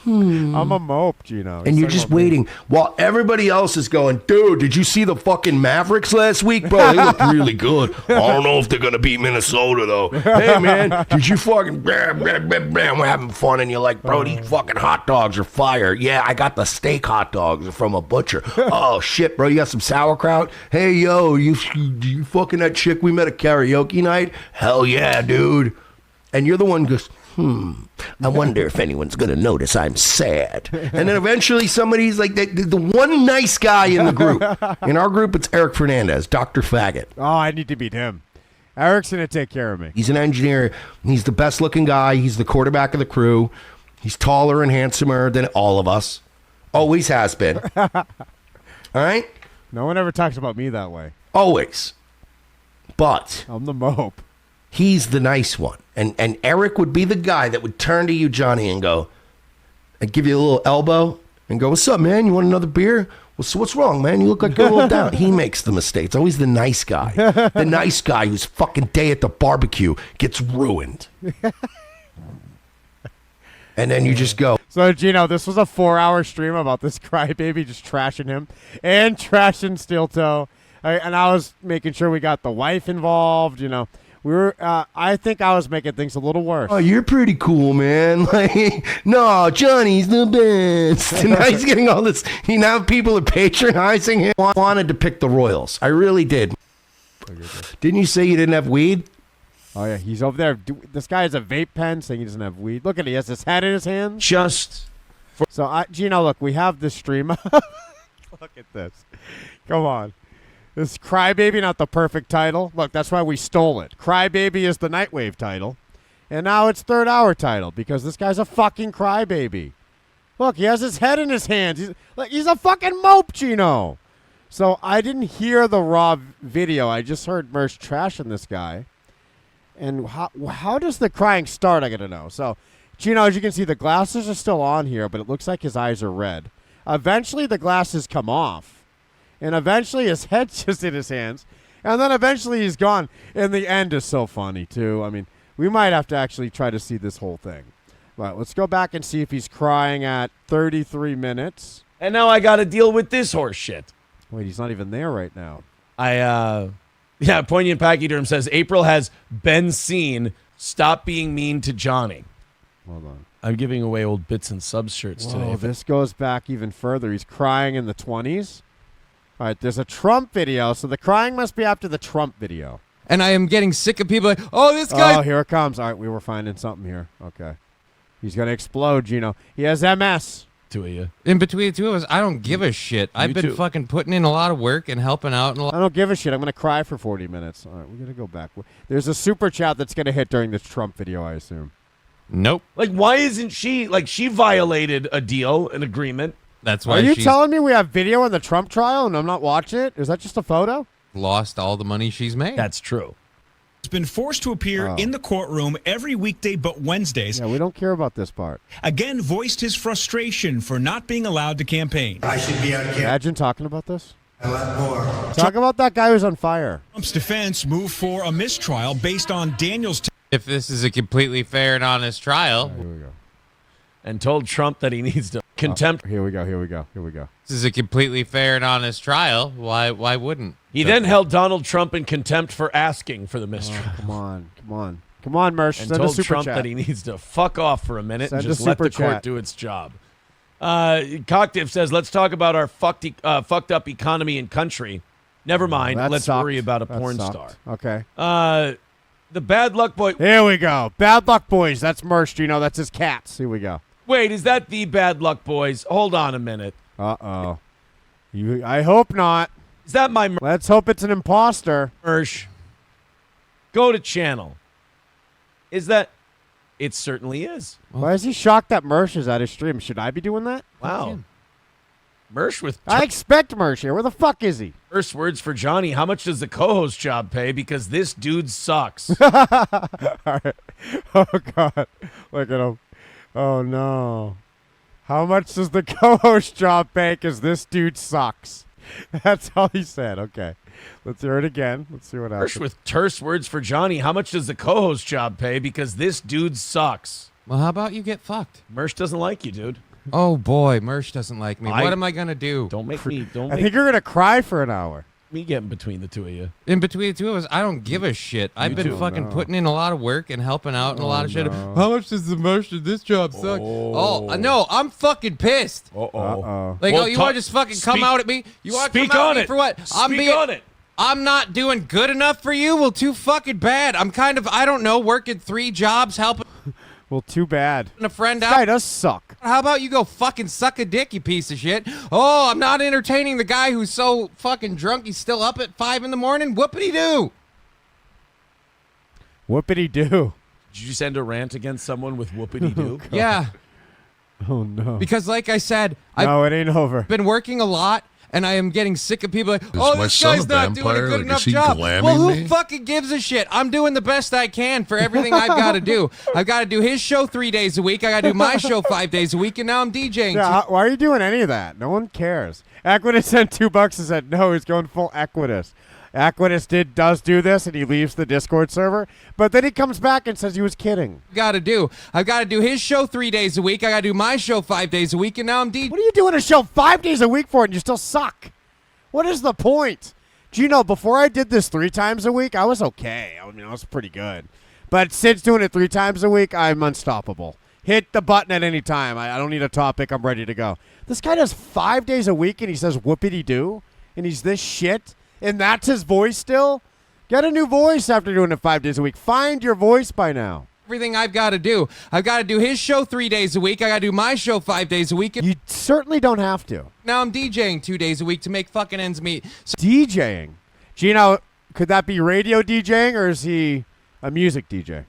a mope, Gino. and you're just waiting while everybody else is going, dude, did you see the fucking Mavericks last week, bro? They look really good. I don't know if they're going to beat Minnesota, though. Hey, man, did you fucking, we're having fun. And you're like, bro, these fucking hot dogs are fire. Yeah, I got the steak hot dogs from a butcher. Oh, shit, bro, you got some sauerkraut? Hey, yo, you fucking that chick we met at karaoke night? Hell yeah, dude. And you're the one who goes, I wonder if anyone's going to notice I'm sad. And then eventually somebody's like, the one nice guy in the group. In our group, it's Eric Fernandez, Dr. Faggot. Oh, I need to meet him. Eric's going to take care of me. He's an engineer. He's the best looking guy. He's the quarterback of the crew. He's taller and handsomer than all of us. Always has been. All right? No one ever talks about me that way. Always. But I'm the mope. he's the nice one. And Eric would be the guy that would turn to you, Johnny, and go, and give you a little elbow and go, what's up, man? You want another beer? Well, so what's wrong, man? You look like you're a little down. He makes the mistake. It's always the nice guy. The nice guy whose fucking day at the barbecue gets ruined. And then you just go. So, Gino, this was a 4-hour stream about this crybaby just trashing him and trashing Steel Toe. And I was making sure we got the wife involved, you know. We were. I think I was making things a little worse. Oh, you're pretty cool, man. Like, no, Johnny's the best. And now he's getting all this. Now people are patronizing him. I wanted to pick the Royals. I really did. Didn't you say you didn't have weed? Oh, yeah. He's over there. This guy has a vape pen saying he doesn't have weed. Look at it. He has his head in his hands. So, Gino, look, we have this stream. Look at this. Come on. This Crybaby, not the perfect title. Look, that's why we stole it. Crybaby is the Nightwave title. And now it's third hour title because this guy's a fucking crybaby. Look, he has his head in his hands. He's a fucking mope, Gino. So I didn't hear the raw video. I just heard Mersh trashing this guy. And how does the crying start, I got to know. So, Gino, as you can see, the glasses are still on here, but it looks like his eyes are red. Eventually, the glasses come off. And eventually his head's just in his hands. And then eventually he's gone. And the end is so funny, too. I mean, we might have to actually try to see this whole thing. But let's go back and see if he's crying at 33 minutes. And now I got to deal with this horse shit. Wait, he's not even there right now. Yeah, Poignant Pachyderm says, April has been seen. Stop being mean to Johnny. Hold on. I'm giving away old bits and subs shirts today. Oh, this goes back even further. He's crying in the 20s. All right, there's a Trump video, so the crying must be after the Trump video. And I am getting sick of people like, oh, this guy. Oh, here it comes. All right, we were finding something here. Okay. He's going to explode, Gino. He has MS. Two of you. In between the two of us, I don't give a shit. I've been fucking putting in a lot of work and helping out. And I don't give a shit. I'm going to cry for 40 minutes. All right, we're going to go back. There's a super chat that's going to hit during this Trump video, I assume. Nope. Like, why isn't she, like, she violated a deal, an agreement. That's why Are you telling me we have video on the Trump trial and I'm not watching it? Is that just a photo? Lost all the money she's made. That's true. Has been forced to appear in the courtroom every weekday but Wednesdays. Yeah, we don't care about this part. Again, voiced his frustration for not being allowed to campaign. I should be on camera. Imagine talking about this. A lot more. Talk about that guy who's on fire. Trump's defense moved for a mistrial based on Daniels' If this is a completely fair and honest trial. Here we go. And told Trump that he needs to contempt. Here we go. This is a completely fair and honest trial. Why wouldn't? He then held Donald Trump in contempt for asking for the mistrial. Oh, come on, Mersh. And Send told a super Trump chat. that he needs to fuck off for a minute Send and a just let super the court chat. do its job. Cocktiff says, let's talk about our fucked up economy and country. Never mind. That Let's sucked. worry about a That porn sucked. star. Okay. The Bad Luck Boy. Here we go. Bad Luck Boys. That's Mersh, Gino. That's his cats. Here we go. Wait, is that the Bad Luck Boys? Hold on a minute. Uh-oh. I hope not. Is that my Let's hope it's an imposter. Mersh? Go to channel. Is that? It certainly is. Why is he shocked that Mersh is at his stream? Should I be doing that? Wow. Mersh with I expect Mersh here. Where the fuck is he? first words for Johnny. How much does the co-host job pay? Because this dude sucks. All right. Oh, God. Look at him. Oh, no. How much does the co-host job pay? Because this dude sucks. That's all he said. Okay. Let's hear it again. Let's see what happens. Hirsch with terse words for Johnny. How much does the co-host job pay? Because this dude sucks. Well, how about you get fucked? Mersh doesn't like you, dude. Oh, boy. Mersh doesn't like me. What am I going to do? Don't make me. Don't I make think you're going to cry for an hour. me get in between the two of you. In between the two of us, I don't give a shit. I've been fucking putting in a lot of work and helping out and a lot of shit. How much does the Mersh of this job suck? Oh, no. I'm fucking pissed. Uh-oh. Like, you want to just fucking come out at me? You want to come out at me for what? Speak on it. I'm not doing good enough for you? Well, too fucking bad. I'm kind of, I don't know, working 3 jobs, helping Well, too bad. a friend This out. guy does suck. How about you go fucking suck a dick, you piece of shit? Oh, I'm not entertaining the guy who's so fucking drunk he's still up at 5 in the morning? Whoopity-doo. Whoopity-doo. Did you send a rant against someone with whoopity-doo? Yeah. Oh, no. Because like I said, No, it ain't over. I've been working a lot. And I am getting sick of people like, Is oh, my this son guy's a not doing a vampire? good Like, enough is he job. glamming Well, who me? fucking gives a shit? I'm doing the best I can for everything I've got to do. I've got to do his show 3 days a week. I got to do my show 5 days a week, and now I'm DJing. Yeah, why are you doing any of that? No one cares. Equitas sent $2 and said, no, he's going full Equitas. Equitas does do this, and he leaves the Discord server, but then he comes back and says he was kidding. I've got to do his show 3 days a week. I got to do my show 5 days a week, and now I'm DJing. What are you doing a show 5 days a week for and you still suck? What is the point? Gino, before I did this 3 times a week, I was okay. I mean, I was pretty good. But since doing it 3 times a week, I'm unstoppable. Hit the button at any time. I don't need a topic. I'm ready to go. This guy does 5 days a week and he says whoopity-doo, and he's this shit, and that's his voice still? Get a new voice after doing it 5 days a week. Find your voice by now. Everything I've got to do. I've got to do his show 3 days a week. I got to do my show 5 days a week. And You certainly don't have to. now I'm DJing 2 days a week to make fucking ends meet. So DJing. Gino, could that be radio DJing or is he a music DJ?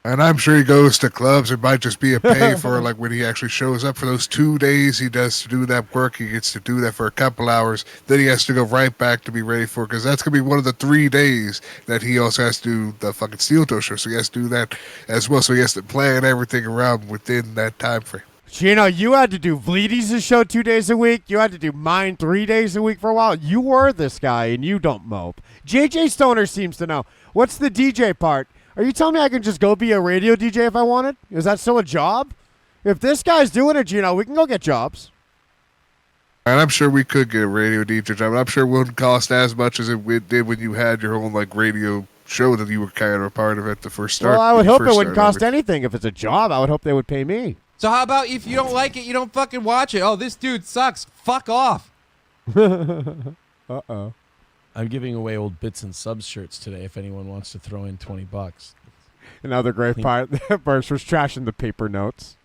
And I'm sure he goes to clubs. It might just be a pay for like when he actually shows up for those 2 days he does to do that work. He gets to do that for a couple hours. Then he has to go right back to be ready for it because that's going to be one of the 3 days that he also has to do the fucking Steel Toe show. So he has to do that as well. So he has to plan everything around within that time frame. Gino, you had to do Vleeties' show 2 days a week. You had to do mine 3 days a week for a while. You were this guy and you don't mope. JJ Stoner seems to know. What's the DJ part? Are you telling me I can just go be a radio DJ if I wanted? Is that still a job? If this guy's doing it, Gino, we can go get jobs. And I'm sure we could get a radio DJ job. I'm sure it wouldn't cost as much as it did when you had your own like radio show that you were kind of a part of at the first start. Well, I would hope it first wouldn't started cost anything. If it's a job, I would hope they would pay me. So how about if you don't like it, you don't fucking watch it? Oh, this dude sucks. Fuck off. Uh-oh. I'm giving away old bits and subs shirts today if anyone wants to throw in $20. Another great part. Burst was trashing the paper notes.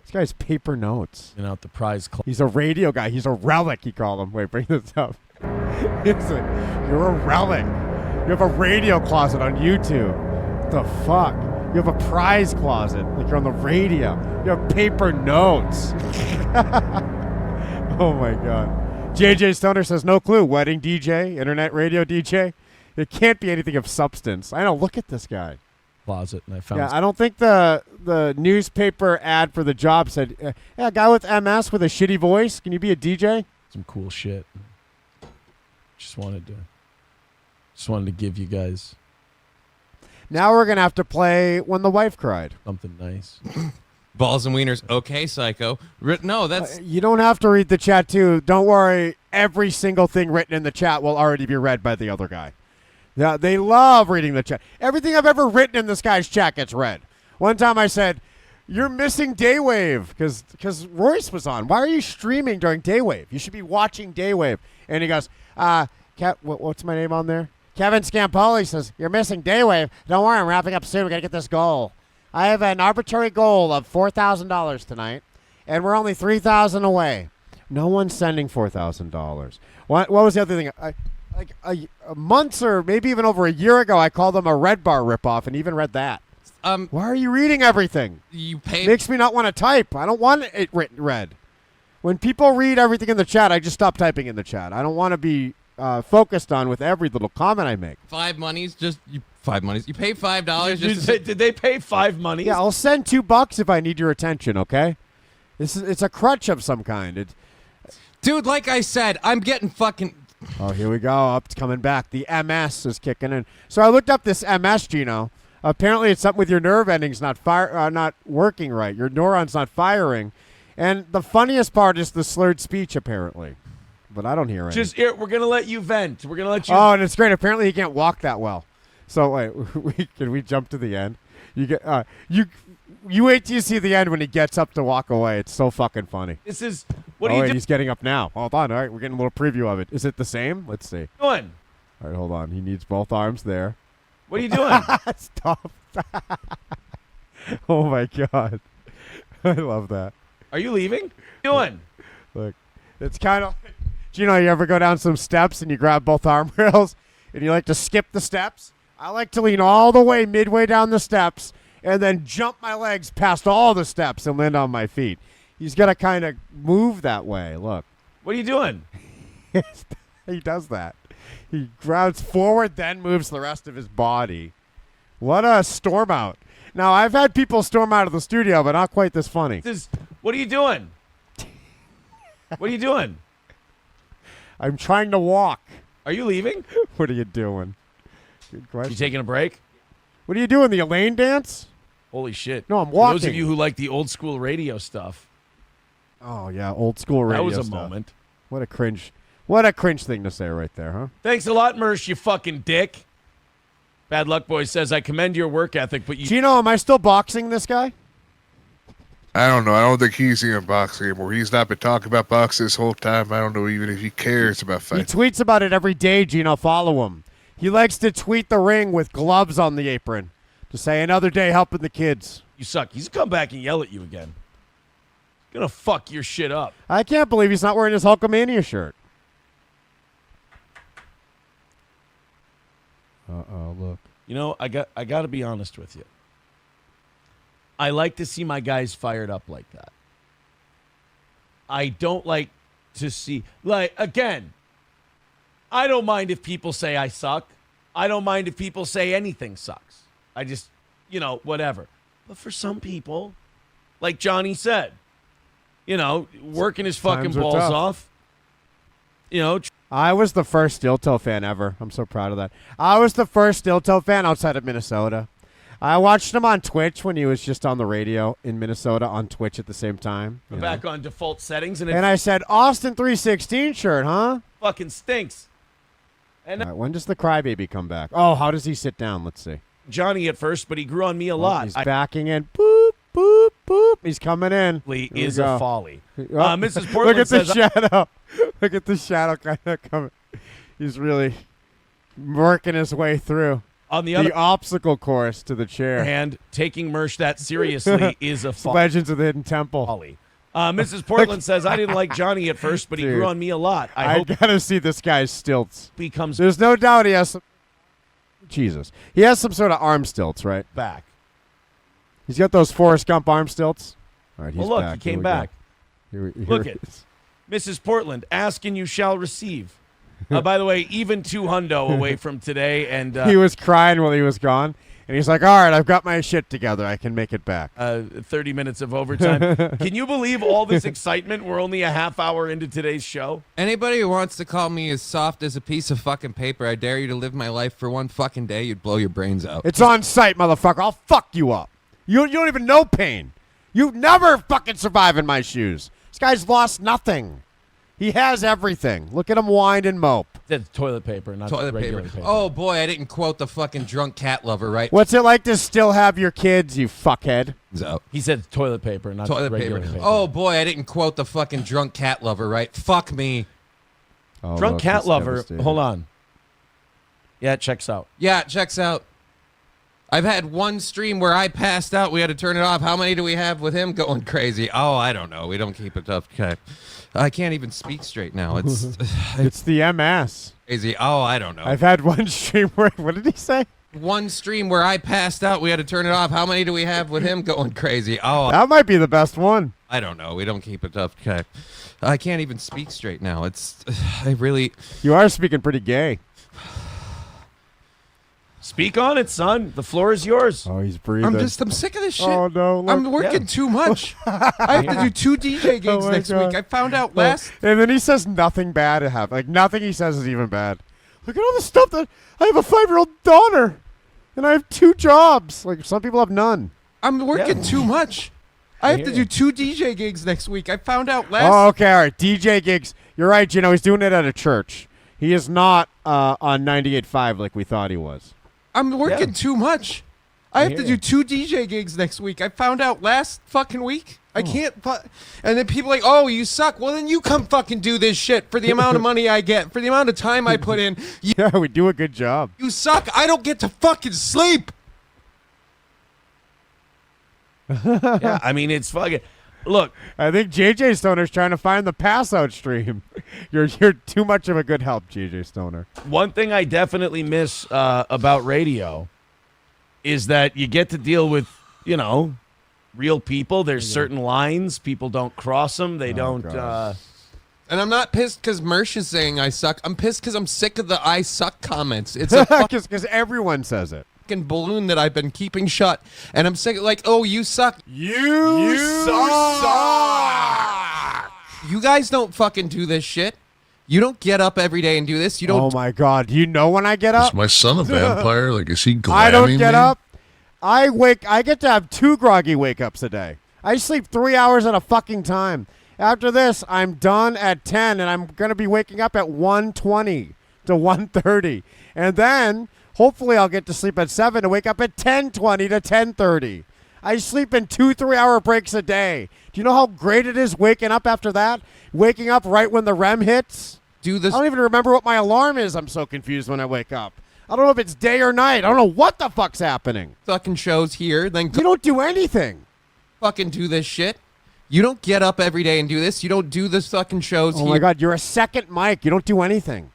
This guy's paper notes. And out the prize club. He's a radio guy. He's a relic, he called him. Wait, bring this up. You're a relic. You have a radio closet on YouTube. What the fuck? You have a prize closet. Like you're on the radio. You have paper notes. Oh, my God. JJ Stoner says, no clue. Wedding DJ, internet radio DJ. It can't be anything of substance. I know. Look at this guy. Closet, and I found. Yeah, I don't think the newspaper ad for the job said, yeah, a guy with MS with a shitty voice. Can you be a DJ? some cool shit. Just wanted to give you guys Now we're going to have to play When the Wife Cried. something nice. Balls and wieners. Okay, psycho. No, that's... You don't have to read the chat, too. Don't worry. Every single thing written in the chat will already be read by the other guy. Yeah, they love reading the chat. Everything I've ever written in this guy's chat gets read. One time I said, you're missing Daywave because Royce was on. Why are you streaming during Daywave? You should be watching Daywave. And he goes, what's my name on there? Kevin Scampoli says, you're missing Daywave. Don't worry, I'm wrapping up soon. We got to get this goal. I have an arbitrary goal of $4,000 tonight, and we're only $3,000 away. No one's sending $4,000. What was the other thing? Months or maybe even over a year ago, I called them a Red Bar ripoff and even read that. Why are you reading everything? You pay. Makes me not want to type. I don't want it read. When people read everything in the chat, I just stop typing in the chat. I don't want to be focused on with every little comment I make. $5 monies, $5 monies. You pay $5 just Did they pay $5 money? Yeah, I'll send $2 if I need your attention, okay? It's a crutch of some kind. Dude, like I said, I'm getting fucking... Oh, here we go. Up, it's coming back. The MS is kicking in. So I looked up this MS, Gino. Apparently, it's something with your nerve endings not working right. Your neurons not firing. And the funniest part is the slurred speech, apparently. But I don't hear it. Just we're gonna let you vent. We're gonna let you. Oh, and it's great. Apparently, he can't walk that well. So wait, can we jump to the end? You get you wait till you see the end when he gets up to walk away. It's so fucking funny. This is what are you wait, doing? he's getting up now. Hold on. All right, we're getting a little preview of it. Is it the same? Let's see. Doing? All right, hold on. He needs both arms there. What are you doing? Stop. Oh my god, I love that. Are you leaving? Doing? Look, it's kind of. You ever go down some steps and you grab both arm rails and you like to skip the steps? I like to lean all the way midway down the steps and then jump my legs past all the steps and land on my feet. He's got to kind of move that way. Look. What are you doing? He does that. He grabs forward, then moves the rest of his body. What a storm out. Now, I've had people storm out of the studio, but not quite this funny. What are you doing? What are you doing? I'm trying to walk. Are you leaving? What are you doing? Good question. You taking a break? What are you doing, the Elaine dance? Holy shit. No, I'm For walking. those of you who like the old school radio stuff. Oh, yeah, old school radio That was a stuff. moment. What a cringe thing to say right there, huh? Thanks a lot, Mersh, you fucking dick. Bad Luck Boy says, I commend your work ethic, but you... Gino, am I still boxing this guy? I don't know. I don't think he's even boxing anymore. He's not been talking about boxing this whole time. I don't know even if he cares about fighting. He tweets about it every day, Gino. Follow him. He likes to tweet the ring with gloves on the apron to say, another day helping the kids. You suck. He's going to come back and yell at you again. He's going to fuck your shit up. I can't believe he's not wearing his Hulkamania shirt. Uh-oh, look. You know, I got to be honest with you. I like to see my guys fired up like that. I don't like to see, again, I don't mind if people say I suck. I don't mind if people say anything sucks. I just, whatever. But for some people, like Johnny said, working his fucking Times are balls tough. off. I was the first Steel Toe fan ever. I'm so proud of that. I was the first Steel Toe fan outside of Minnesota. I watched him on Twitch when he was just on the radio in Minnesota on Twitch at the same time. Back on default settings. And I said, Austin 316 shirt, huh? Fucking stinks. And All right, when does the crybaby come back? Oh, how does he sit down? Let's see. Johnny at first, but he grew on me a lot. He's backing in. Boop, boop, boop. He's coming in. Is a folly. Mrs. Look Portland at the says, shadow. Look at the shadow kind of coming. He's really working his way through. On the other obstacle course to the chair. And taking Mersh that seriously is a folly. Legends of the Hidden Temple. Folly. Mrs. Portland says, I didn't like Johnny at first, but he grew on me a lot. I hope gotta see this guy's stilts. Becomes There's no doubt he has some. Jesus. He has some sort of arm stilts, right? back. He's got those Forrest Gump arm stilts. All right, he's Well, look, back. he came back. Look at Mrs. Portland, ask and you shall receive. By the way, even 2 hundo away from today. And he was crying while he was gone. And he's like, all right, I've got my shit together. I can make it back. 30 minutes of overtime. Can you believe all this excitement? We're only a half hour into today's show. Anybody who wants to call me as soft as a piece of fucking paper, I dare you to live my life for one fucking day, you'd blow your brains out. It's on site, motherfucker. I'll fuck you up. You don't even know pain. You've never fucking survived in my shoes. This guy's lost nothing. He has everything. Look at him whine and mope. That's toilet paper, not Toilet regular paper. paper. Oh, boy, I didn't quote the fucking drunk cat lover, right? What's it like to still have your kids, you fuckhead? He said toilet paper, not Toilet regular paper. paper. Oh, boy, I didn't quote the fucking drunk cat lover, right? Fuck me. Oh, Drunk look, cat he's lover. devastated. Hold on. Yeah, it checks out. Yeah, it checks out. I've had one stream where I passed out. We had to turn it off. How many do we have with him going crazy? Oh, I don't know. We don't keep it up. Okay. I can't even speak straight now. It's the MS. Crazy. Oh, I don't know. I've had one stream where, what did he say? One stream where I passed out. We had to turn it off. How many do we have with him going crazy? Oh, That might be the best one. I don't know. We don't keep it up. Okay. I can't even speak straight now. You are speaking pretty gay. Speak on it, son. The floor is yours. Oh, he's breathing. I'm sick of this shit. Oh, no. Look. I'm working too much. I have to do 2 DJ gigs next week. I found out last. And then he says nothing bad happened. Like, nothing he says is even bad. Look at all the stuff that I have a 5-year-old daughter, and I have 2 jobs. Like, some people have none. I'm working too much. I have to do 2 DJ gigs next week. I found out last. Oh, okay, all right. DJ gigs. You're right, Gino. He's doing it at a church. He is not on 98.5 like we thought he was. I'm working too much. I have to do 2 DJ gigs next week. I found out last fucking week. I can't. And then people are like, oh, you suck. Well, then you come fucking do this shit for the amount of money I get, for the amount of time I put in. Yeah, we do a good job. You suck. I don't get to fucking sleep. Yeah, I mean, it's fucking. Look, I think JJ Stoner's trying to find the pass out stream. You're too much of a good help, JJ Stoner. one thing I definitely miss about radio is that you get to deal with, real people. There's certain lines. People don't cross them. They don't. And I'm not pissed because Mersh is saying I suck. I'm pissed because I'm sick of the I suck comments. It's a because everyone says it. fucking balloon that I've been keeping shut. And I'm sick. Like, oh, you suck. You suck. You guys don't fucking do this shit. You don't get up every day and do this. You don't. Oh my God! You know when I get up? Is my son a vampire? Like, is he glamming I don't get me? up. I get to have 2 groggy wake ups a day. I sleep 3 hours at a fucking time. After this, I'm done at 10, and I'm gonna be waking up at 1:20 to 1:30, and then hopefully I'll get to sleep at 7 to wake up at 10:20 to 10:30. I sleep in 2 3-hour breaks a day. Do you know how great it is waking up after that? Waking up right when the REM hits? Do this. I don't even remember what my alarm is. I'm so confused when I wake up. I don't know if it's day or night. I don't know what the fuck's happening. Fucking shows here. Then You don't do anything. fucking do this shit. You don't get up every day and do this. You don't do this fucking shows Oh here. my God, you're a second mic. You don't do anything.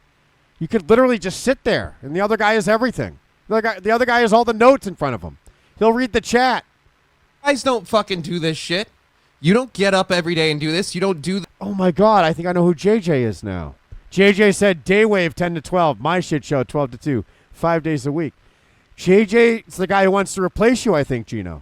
You could literally just sit there, and the other guy has everything. The other guy has all the notes in front of him. He'll read the chat. Guys don't fucking do this shit. You don't get up every day and do this. You don't do. Oh my God, I think I know who JJ is now. JJ said Daywave 10 to 12, my shit show 12 to 2, 5 days a week. JJ is the guy who wants to replace you, I think, Gino.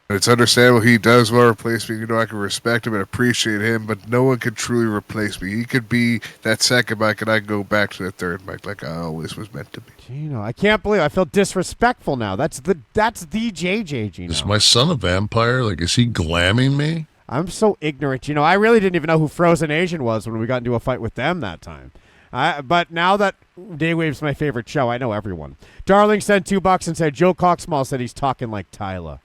It's understandable he does want to replace me. I can respect him and appreciate him, but no one can truly replace me. He could be that second mic, and I can go back to the third mic like I always was meant to be. Gino, I can't believe I feel disrespectful now. That's the JJ, Gino. Is my son a vampire? Like, is he glamming me? I'm so ignorant. Gino, I really didn't even know who Frozen Asian was when we got into a fight with them that time. But now that Daywave's my favorite show, I know everyone. Darling sent $2 and said Joe Coxmall said he's talking like Tyler.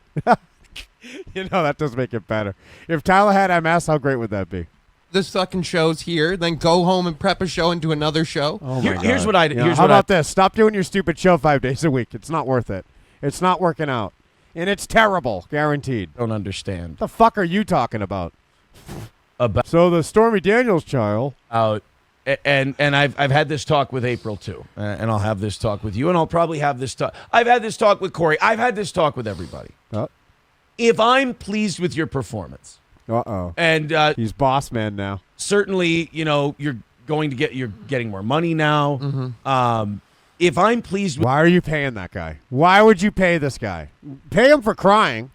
That does make it better. If Tyler had MS, how great would that be? This fucking shows here. Then go home and prep a show and do another show. Oh my God. Here's what I do. How about this? Stop doing your stupid show 5 days a week. It's not worth it. It's not working out. And it's terrible, guaranteed. Don't understand. What the fuck are you talking about? About So the Stormy Daniels child. and I've had this talk with April too, and I'll have this talk with you, and I'll probably have this talk. I've had this talk with Corey. I've had this talk with everybody. If I'm pleased with your performance, and and he's boss man now. certainly, you're getting more money now. Mm-hmm. If I'm pleased with Why are you paying that guy? Why would you pay this guy? Pay him for crying.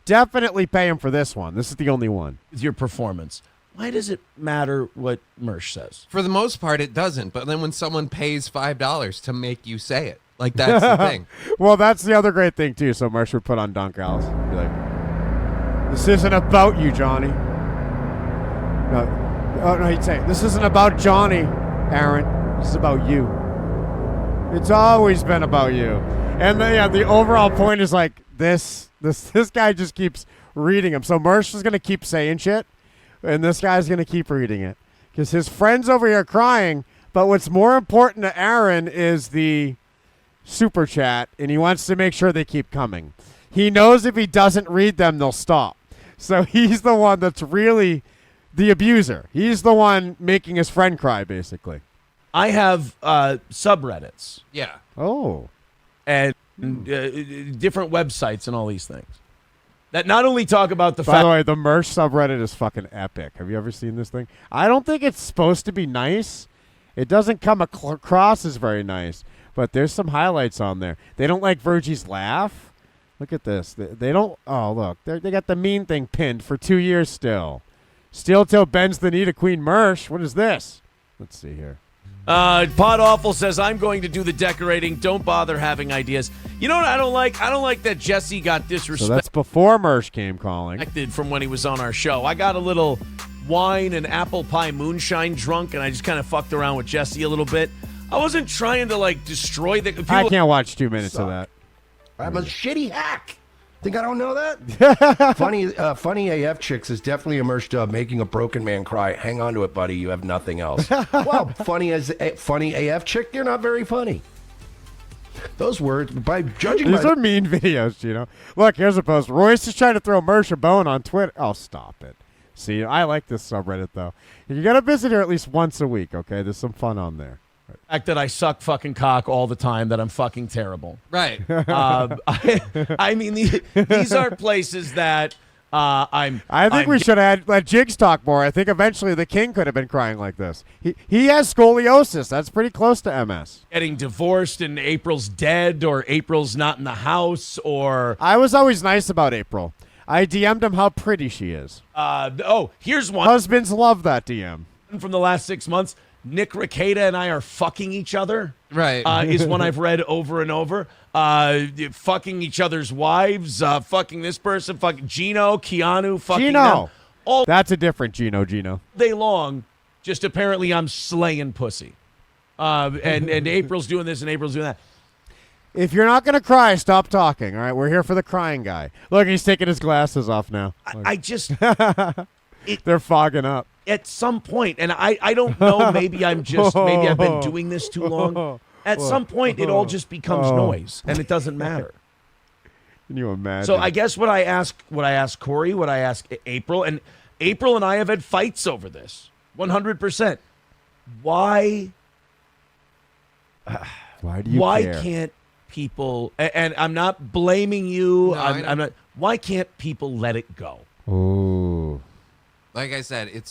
Definitely pay him for this one. This is the only one. your performance, why does it matter what Mersh says? For the most part, it doesn't. But then when someone pays $5 to make you say it, like that's the thing. Well, that's the other great thing, too. So Mersh would put on Dunk Alice. Be like, this isn't about you, Johnny. No, he'd say, this isn't about Johnny, Aaron. This is about you. It's always been about you. And the overall point is like, this guy just keeps reading him. So Mersh is going to keep saying shit, and this guy's going to keep reading it. Because his friend's over here crying, but what's more important to Aaron is the super chat, and he wants to make sure they keep coming. He knows if he doesn't read them, they'll stop. So he's the one that's really the abuser. He's the one making his friend cry, basically. I have subreddits. Yeah. Oh. And different websites and all these things that not only talk about the By fact. the way, the Mersh subreddit is fucking epic. Have you ever seen this thing? I don't think it's supposed to be nice. It doesn't come across as very nice. but there's some highlights on there. They don't like Virgie's laugh. Look at this. They don't. Oh, look. They got the mean thing pinned for 2 years still. Steel Toe bends the knee to Queen Mersh. What is this? Let's see here. Pod Awful says, I'm going to do the decorating. Don't bother having ideas. You know what I don't like? I don't like that Jesse got disrespected. So that's before Mersh came calling. From when he was on our show. I got a little wine and apple pie moonshine drunk, and I just kind of fucked around with Jesse a little bit. I wasn't trying to, like, destroy the... I can't watch 2 minutes of that. I'm a shitty hack. Think I don't know that? Funny AF Chicks is definitely immersed making a broken man cry. Hang on to it, buddy. You have nothing else. Well, funny AF Chick, you're not very funny. Those words, by judging These are mean videos, you know. Look, here's a post. Royce is trying to throw Mersh a bone on Twitter. Oh, stop it. See, I like this subreddit, though. You got to visit here at least once a week, okay? There's some fun on there. The fact that I suck fucking cock all the time, that I'm fucking terrible. Right. I mean, these are places that I think we should let Jigs talk more. I think eventually the king could have been crying like this. He has scoliosis. That's pretty close to MS. Getting divorced and April's dead or April's not in the house or... I was always nice about April. I DM'd him how pretty she is. Here's one. Husbands love that DM. From the last 6 months. Nick Rekieta and I are fucking each other. Right. Is one I've read over and over. Fucking each other's wives. Fucking this person. Fucking Gino, Keanu. Fucking Gino. them. All That's a different Gino. day long. Just apparently I'm slaying pussy. And April's doing this and April's doing that. If you're not going to cry, stop talking. All right, we're here for the crying guy. Look, he's taking his glasses off now. I just... They're fogging up. At some point, and I don't know, maybe I've been doing this too long. At some point, it all just becomes noise, and it doesn't matter. Can you imagine? So I guess what I ask Corey, what I ask April, and April and I have had fights over this, 100%. Why do you care? Can't people? And I'm not blaming you. No, I'm not. Why can't people let it go? Ooh. Like I said, it's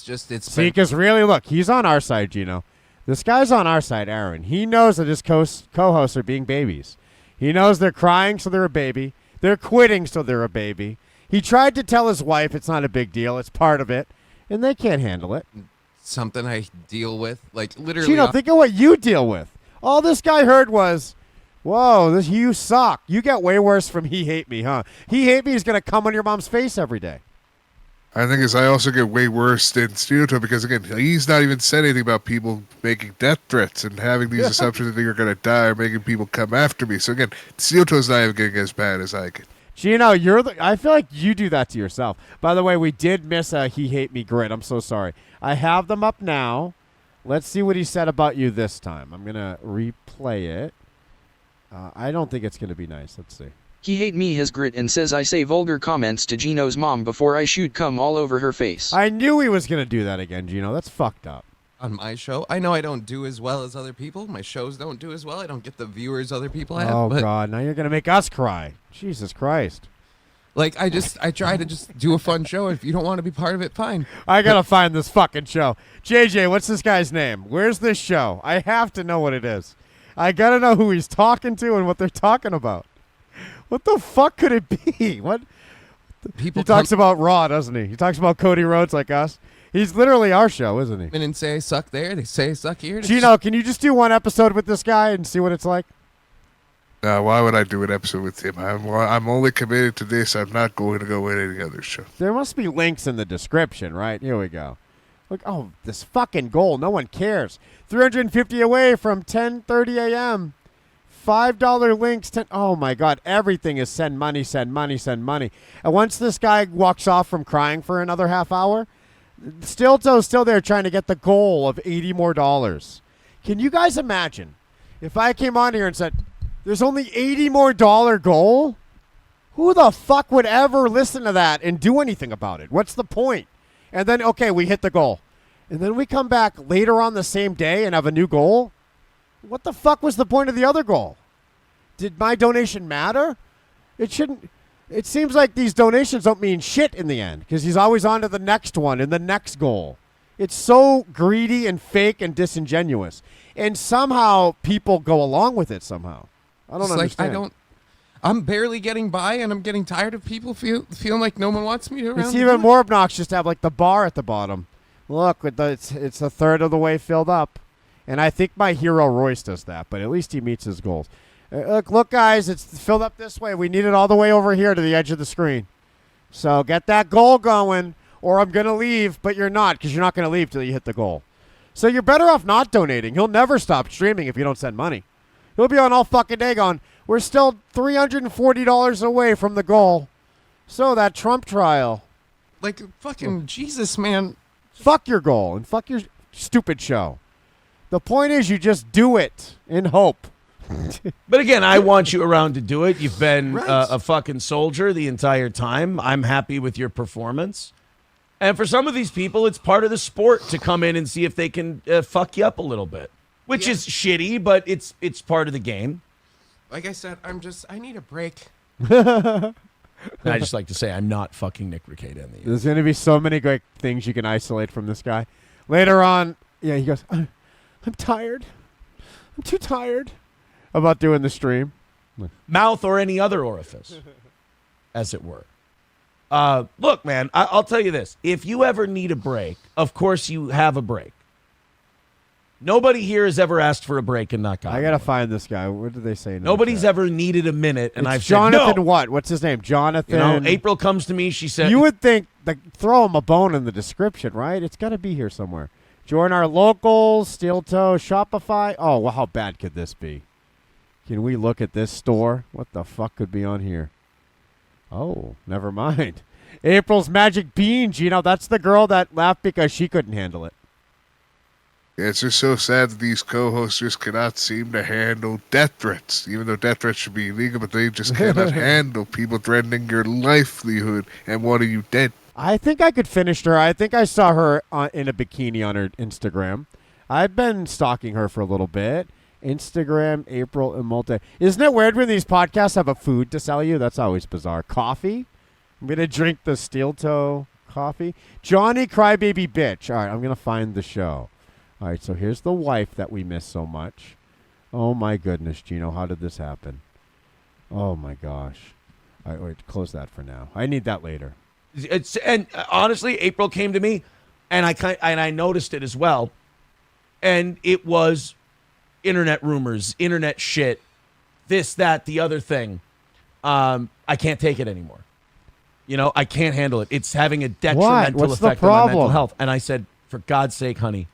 See, because really, look, he's on our side, Gino. This guy's on our side, Aaron. He knows that his co-hosts are being babies. He knows they're crying, so they're a baby. They're quitting, so they're a baby. He tried to tell his wife it's not a big deal. It's part of it, and they can't handle it. something I deal with, like literally. Gino, think of what you deal with. All this guy heard was, "Whoa, you suck. You get way worse from He Hate Me, huh? He Hate Me is gonna come on your mom's face every day." I think I also get way worse than Steeltoe because, again, he's not even said anything about people making death threats and having these assumptions that you're going to die or making people come after me. So, again, Steeltoe's not even getting as bad as I get. Gino, I feel like you do that to yourself. By the way, we did miss a He Hate Me grid. I'm so sorry. I have them up now. Let's see what he said about you this time. I'm going to replay it. I don't think it's going to be nice. Let's see. He hate me his grit and says I say vulgar comments to Gino's mom before I shoot cum all over her face. I knew he was going to do that again, Gino. That's fucked up. On my show, I know I don't do as well as other people. My shows don't do as well. I don't get the viewers other people have. Oh, God. Now you're going to make us cry. Jesus Christ. Like, I try to just do a fun show. If you don't want to be part of it, fine. I got to find this fucking show. JJ, what's this guy's name? Where's this show? I have to know what it is. I got to know who he's talking to and what they're talking about. What the fuck could it be? What? He talks about Raw, doesn't he? He talks about Cody Rhodes like us. He's literally our show, isn't he? And say I suck there. They say I suck here. Gino, can you just do one episode with this guy and see what it's like? Why would I do an episode with him? I'm only committed to this. I'm not going to go with any other show. There must be links in the description, right? Here we go. Look, oh, this fucking goal. No one cares. 350 away from 10:30 a.m. $5 links. Oh, my God. Everything is send money, send money, send money. And once this guy walks off from crying for another half hour, Steeltoe's still there trying to get the goal of $80 more. Can you guys imagine if I came on here and said, there's only $80 more goal? Who the fuck would ever listen to that and do anything about it? What's the point? And then, okay, we hit the goal. And then we come back later on the same day and have a new goal? What the fuck was the point of the other goal? Did my donation matter? It shouldn't. It seems like these donations don't mean shit in the end because he's always on to the next one and the next goal. It's so greedy and fake and disingenuous. And somehow people go along with it somehow. I don't understand. I'm barely getting by, and I'm getting tired of people feeling like no one wants me around. It's even more obnoxious to have like the bar at the bottom. Look, it's a third of the way filled up. And I think my hero Royce does that, but at least he meets his goals. Look, guys, it's filled up this way. We need it all the way over here to the edge of the screen. So get that goal going, or I'm going to leave, but you're not, because you're not going to leave till you hit the goal. So you're better off not donating. He'll never stop streaming if you don't send money. He'll be on all fucking day going, we're still $340 away from the goal. So that Trump trial. Like, fucking Jesus, man. Fuck your goal and fuck your stupid show. The point is you just do it in hope. But again, I want you around to do it. You've been a fucking soldier the entire time. I'm happy with your performance. And for some of these people, it's part of the sport to come in and see if they can fuck you up a little bit, which is shitty, but it's part of the game. Like I said, I need a break. I just like to say I'm not fucking Nick Ricada. There's going to be so many great things you can isolate from this guy. Later on, he goes, I'm tired. I'm too tired about doing the stream. Mouth or any other orifice, as it were. Look, man, I'll tell you this. If you ever need a break, of course you have a break. Nobody here has ever asked for a break and not gotten I got to find this guy. What did they say? Nobody's ever needed a minute, and I've Jonathan said no. what? What's his name? Jonathan. April comes to me. She said, you would think, throw him a bone in the description, right? It's got to be here somewhere. Join our locals, Steel Toe, Shopify. Oh, well, how bad could this be? Can we look at this store? What the fuck could be on here? Oh, never mind. April's Magic Bean, Gino. That's the girl that laughed because she couldn't handle it. Yeah, it's just so sad that these co-hosts just cannot seem to handle death threats, even though death threats should be illegal, but they just cannot handle people threatening your livelihood and wanting you dead. I think I could finish her. I think I saw her in a bikini on her Instagram. I've been stalking her for a little bit. Instagram, April Imulte. Isn't it weird when these podcasts have a food to sell you? That's always bizarre. Coffee? I'm going to drink the Steel Toe coffee. Johnny Crybaby Bitch. All right, I'm going to find the show. All right, so here's the wife that we miss so much. Oh, my goodness, Gino. How did this happen? Oh, my gosh. All right, wait, close that for now. I need that later. And honestly, April came to me, and I noticed it as well. And it was internet rumors, internet shit, this, that, the other thing. I can't take it anymore. I can't handle it. It's having a detrimental effect on my mental health. And I said, for God's sake, honey,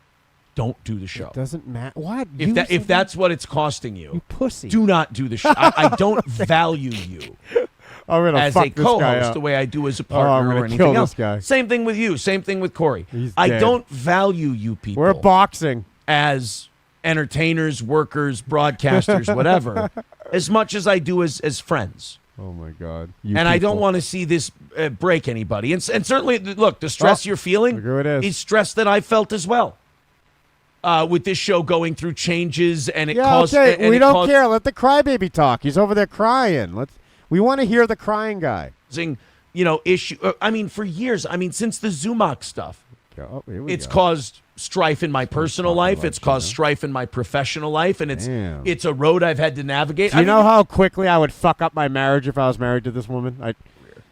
don't do the show. It doesn't matter. What? If that's what it's costing you, pussy, do not do the show. I don't value you as a co-host the way I do as a partner or anything else. Same thing with you. Same thing with Corey. I don't value you people. We're boxing as entertainers, workers, broadcasters, whatever, as much as I do as friends. Oh, my God. I don't want to see this break anybody. And certainly, look, the stress you're feeling is stress that I felt as well. With this show going through changes, and it caused... Okay. We don't care. Let the crybaby talk. He's over there crying. We want to hear the crying guy. Issue. For years. Since the Zumach stuff, it's caused strife in my personal life. It's caused strife in my professional life, and it's a road I've had to navigate. Do you know how quickly I would fuck up my marriage if I was married to this woman?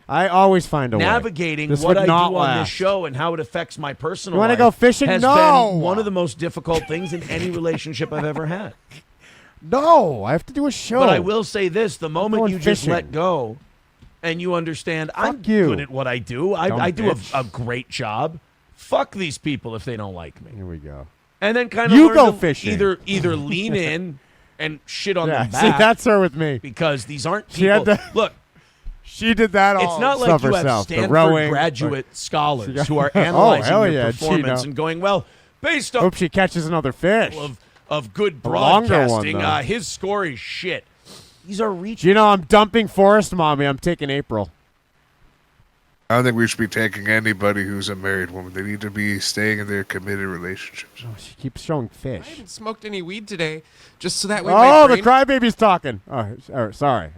I always find a way. Navigating what I do on this show and how it affects my personal life. You want to go fishing? Has been one of the most difficult things in any relationship I've ever had. No, I have to do a show. But I will say this: the moment you just let go, and you understand, I'm good at what I do. I do a great job. Fuck these people if they don't like me. Here we go. And then kind of you go fishing. Either lean in and shit on them back. See, that's her with me. Because these aren't people. Look. She did that all. It's not like you have Stanford graduate scholars who are analyzing your performance and going, well, based on... Hope she catches another fish. Of good broadcasting, his score is shit. These are reaching... I'm dumping Forrest Mommy. I'm taking April. I don't think we should be taking anybody who's a married woman. They need to be staying in their committed relationships. Oh, she keeps showing fish. I haven't smoked any weed today, just so that way the crybaby's talking. Oh, sorry.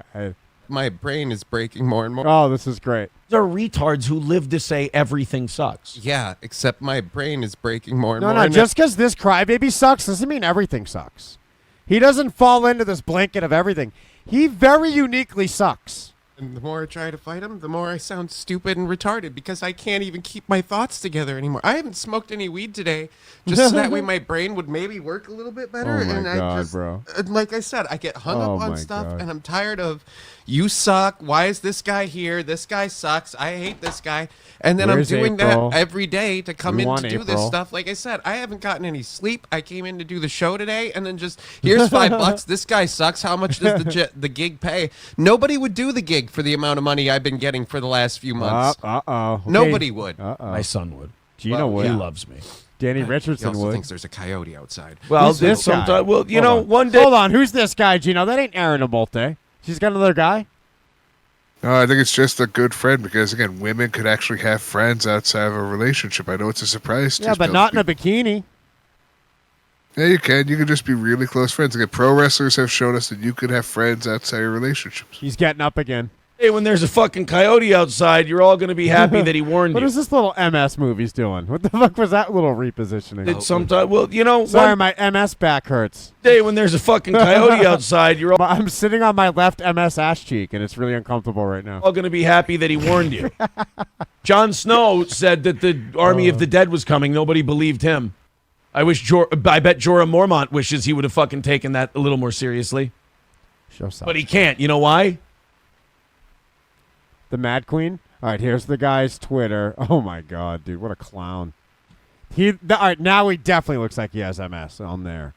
my brain is breaking more and more. Oh, this is great. There are retards who live to say everything sucks. Yeah, except my brain is breaking more and No, more. no, and just because this crybaby sucks doesn't mean everything sucks. He doesn't fall into this blanket of everything. He very uniquely sucks. And the more I try to fight him, the more I sound stupid and retarded because I can't even keep my thoughts together anymore. I haven't smoked any weed today, just so that way my brain would maybe work a little bit better. Oh my and God, I just, bro. and like I said, I get hung Oh up on my stuff, God. and I'm tired of, you suck. Why is this guy here? This guy sucks. I hate this guy. And then Where's I'm doing April? that every day to come We in want to do this April. stuff. Like I said, I haven't gotten any sleep. I came in to do the show today, and then just, here's $5. This guy sucks. How much does the gig pay? Nobody would do the gig for the amount of money I've been getting for the last few months. Uh-oh. Nobody would. Uh-oh. My son would. Gino Well, would. He yeah. loves me. Danny He Richardson also would. thinks there's a coyote outside. Well, Who's this guy? sometimes. Well, you Hold know, on. one day. Hold on. Who's this guy, Gino? That ain't Aaron Amolte. She's got another guy? No, I think it's just a good friend because, again, women could actually have friends outside of a relationship. I know it's a surprise. Yeah, but not in a bikini. Yeah, you can. You can just be really close friends. Again, pro wrestlers have shown us that you could have friends outside your relationships. He's getting up again. Hey, when there's a fucking coyote outside, you're all going to be happy that he warned What you. is this little MS movie's doing? What the fuck was that little repositioning? It's sometimes, well, you know, Sorry, one my MS back hurts. day when there's a fucking coyote outside, you're I'm sitting on my left MS ass cheek, and it's really uncomfortable right now. all going to be happy that he warned you. Jon Snow said that the army of the dead was coming. Nobody believed him. I bet Jorah Mormont wishes he would have fucking taken that a little more seriously. But he can't. You know why? The Mad Queen? All right, here's the guy's Twitter. Oh, my God, dude. What a clown. All right, now he definitely looks like he has MS on there.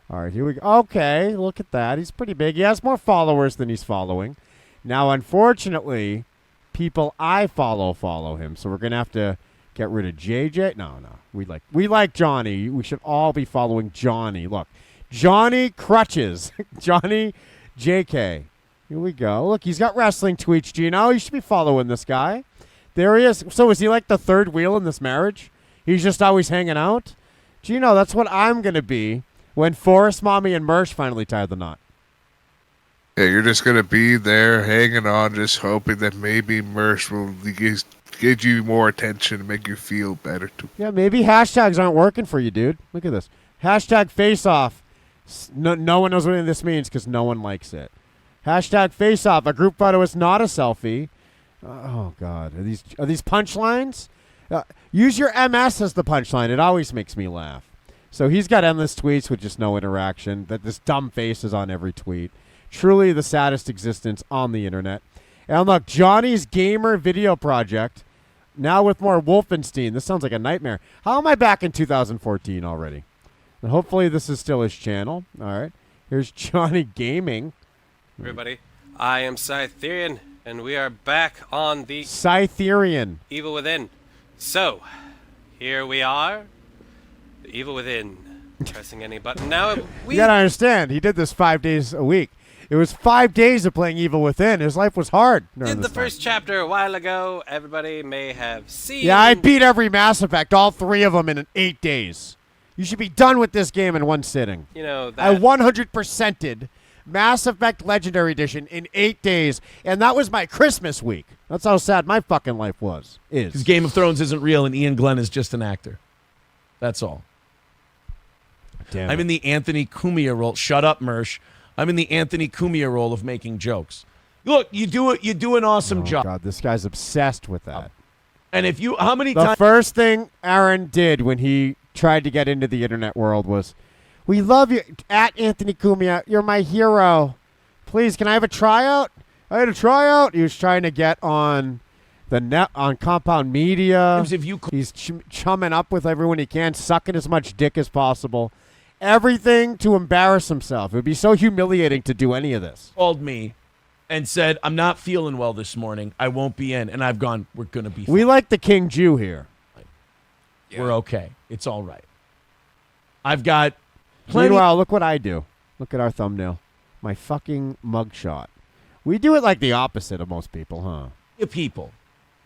All right, here we go. Okay, look at that. He's pretty big. He has more followers than he's following. Now, unfortunately, people I follow him. So we're going to have to get rid of JJ. No. We like Johnny. We should all be following Johnny. Look, Johnny Crutches. Johnny JK. Here we go. Look, he's got wrestling tweets, Gino. You should be following this guy. There he is. So is he like the third wheel in this marriage? He's just always hanging out? Gino, that's what I'm going to be when Forrest, Mommy, and Mersh finally tie the knot. Yeah, you're just going to be there hanging on, just hoping that maybe Mersh will give you more attention and make you feel better, too. Yeah, maybe hashtags aren't working for you, dude. Look at this. Hashtag face off. No one knows what this means because no one likes it. Hashtag face off. A group photo is not a selfie. Oh, God. Are these punchlines? Use your MS as the punchline. It always makes me laugh. So he's got endless tweets with just no interaction. That this dumb face is on every tweet. Truly the saddest existence on the internet. And look, Johnny's Gamer Video Project, now with more Wolfenstein. This sounds like a nightmare. How am I back in 2014 already? And hopefully this is still his channel. All right. Here's Johnny Gaming. Everybody, I am Scytherian, and we are back on the Scytherian. Evil Within. So, here we are, the Evil Within. Pressing any button now. You gotta understand, he did this 5 days a week. It was 5 days of playing Evil Within. His life was hard. Did the first chapter a while ago. Everybody may have seen. Yeah, I beat every Mass Effect, all 3 of them in 8 days. You should be done with this game in one sitting. You know that. I 100%ed Mass Effect Legendary Edition in 8 days, and that was my Christmas week. That's how sad my fucking life is. Because Game of Thrones isn't real and Ian Glenn is just an actor. That's all. Damn I'm in the Anthony Cumia role. Shut up, Mersh. I'm in the Anthony Cumia role of making jokes. Look, you do it. You do an awesome job. God, this guy's obsessed with that. And if you, how many The times? first thing Aaron did when he tried to get into the internet world was, "We love you, at Anthony Cumia. You're my hero. Please, can I have a tryout?" I had a tryout. He was trying to get on the net on Compound Media. He's chumming up with everyone he can, sucking as much dick as possible. Everything to embarrass himself. It would be so humiliating to do any of this. Called me and said, "I'm not feeling well this morning. I won't be in." And I've gone, "We're going to be fine. We like the King Jew here. We're okay. It's all right." I've got plenty. Meanwhile, look what I do. Look at our thumbnail. My fucking mugshot. We do it like the opposite of most people, huh? People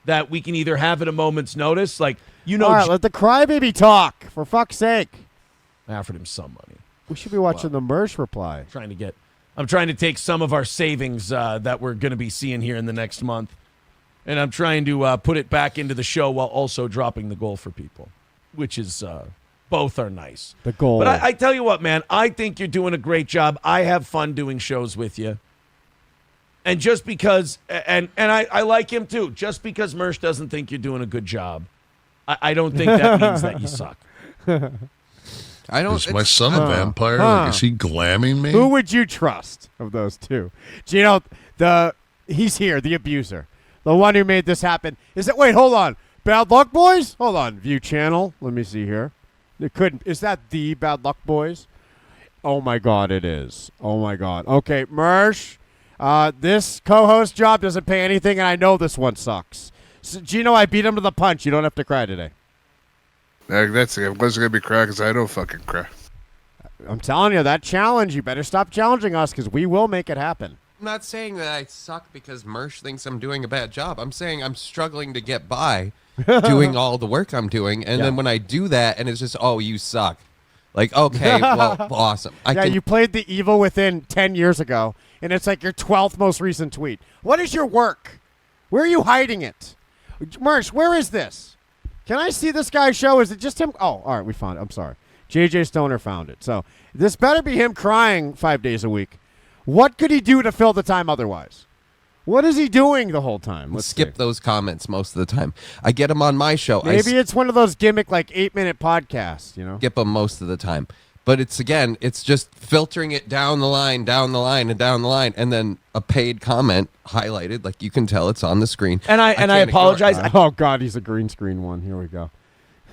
that we can either have at a moment's notice, like, you know. All right, let the crybaby talk, for fuck's sake. I offered him some money. We should be watching the Mersh reply. Trying to get I'm trying to take some of our savings that we're going to be seeing here in the next month, and I'm trying to put it back into the show while also dropping the goal for people, which is both are nice. The goal. But I tell you what, man, I think you're doing a great job. I have fun doing shows with you. And just because, and I like him too, just because Mersh doesn't think you're doing a good job, I don't think that means that you suck. I don't. Is my son a vampire? Like, is he glamming me? Who would you trust of those two? Gino, he's here, the abuser. The one who made this happen. Wait, hold on. Bad Luck Boys? Hold on. View channel. Let me see here. It couldn't. Is that the Bad Luck Boys? Oh, my God, it is. Oh, my God. Okay, Mersh, this co-host job doesn't pay anything, and I know this one sucks. So, Gino, I beat him to the punch. You don't have to cry today. That's it. I wasn't going to be crying because I don't fucking cry. I'm telling you, that challenge, you better stop challenging us because we will make it happen. I'm not saying that I suck because Mersh thinks I'm doing a bad job. I'm saying I'm struggling to get by doing all the work I'm doing. And then when I do that and it's just, oh, you suck. Like, okay, well, awesome. You played the Evil Within 10 years ago, and it's like your 12th most recent tweet. What is your work? Where are you hiding it? Mersh, where is this? Can I see this guy's show? Is it just him? Oh, all right, we found it. I'm sorry. JJ Stoner found it. So this better be him crying 5 days a week. What could he do to fill the time otherwise? What is he doing the whole time? Let's skip those comments most of the time. I get them on my show. Maybe it's one of those gimmick like 8-minute podcasts, you know? Skip them most of the time. But it's just filtering it down the line, and then a paid comment highlighted, like you can tell it's on the screen. And I apologize. Oh God, he's a green screen one. Here we go.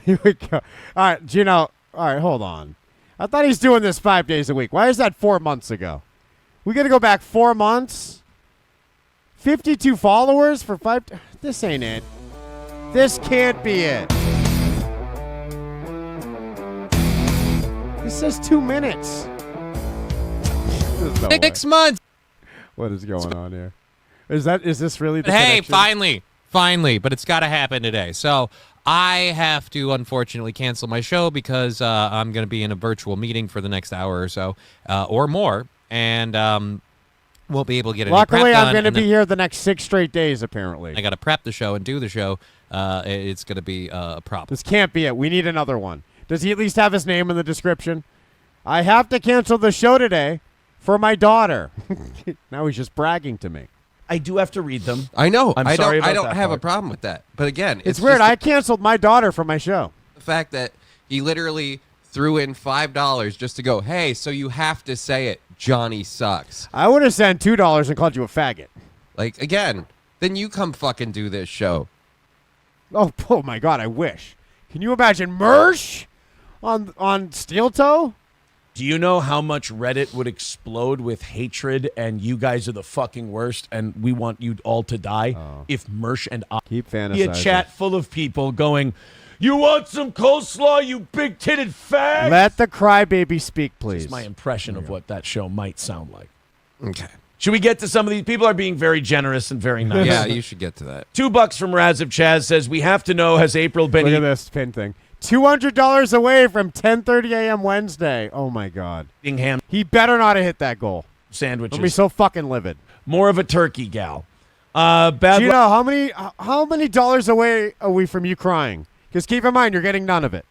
Here we go. All right, Gino. All right, hold on. I thought he's doing this 5 days a week. Why is that 4 months ago? We got to go back 4 months. 52 followers for 5. This ain't it. This can't be it. It says 2 minutes. 6 months. What is going on here? Is this really the Hey, connection? finally, but it's got to happen today. So I have to unfortunately cancel my show because I'm going to be in a virtual meeting for the next hour or so, or more, and won't be able to get any prep done. Luckily, I'm going to be here the next 6 straight days, apparently. I got to prep the show and do the show. It's going to be a problem. This can't be it. We need another one. Does he at least have his name in the description? I have to cancel the show today for my daughter. Now he's just bragging to me. I do have to read them. I know. I'm sorry about I don't that have part. a problem with that. But again, it's weird. I canceled my daughter for my show. The fact that he literally threw in $5 just to go, hey, so you have to say it, Johnny sucks. I would have sent $2 and called you a faggot. Like, again, then you come fucking do this show. Oh my God, I wish. Can you imagine Mersh on Steel Toe? Do you know how much Reddit would explode with hatred and you guys are the fucking worst and we want you all to die if Mersh and I keep be a fantasizing. chat full of people going, you want some coleslaw, you big-titted fag? Let the crybaby speak, please. This is my impression of what that show might sound like. Okay. Should we get to some of these? People are being very generous and very nice. Yeah, you should get to that. $2 from Raziv Chaz says, we have to know, has April been... Look at this pin thing. $200 away from 10:30 a.m. Wednesday. Oh, my God. Ham He better not have hit that goal. Sandwiches. I'll be so fucking livid. More of a turkey gal. Gino, how many dollars away are we from you crying? Because keep in mind, you're getting none of it.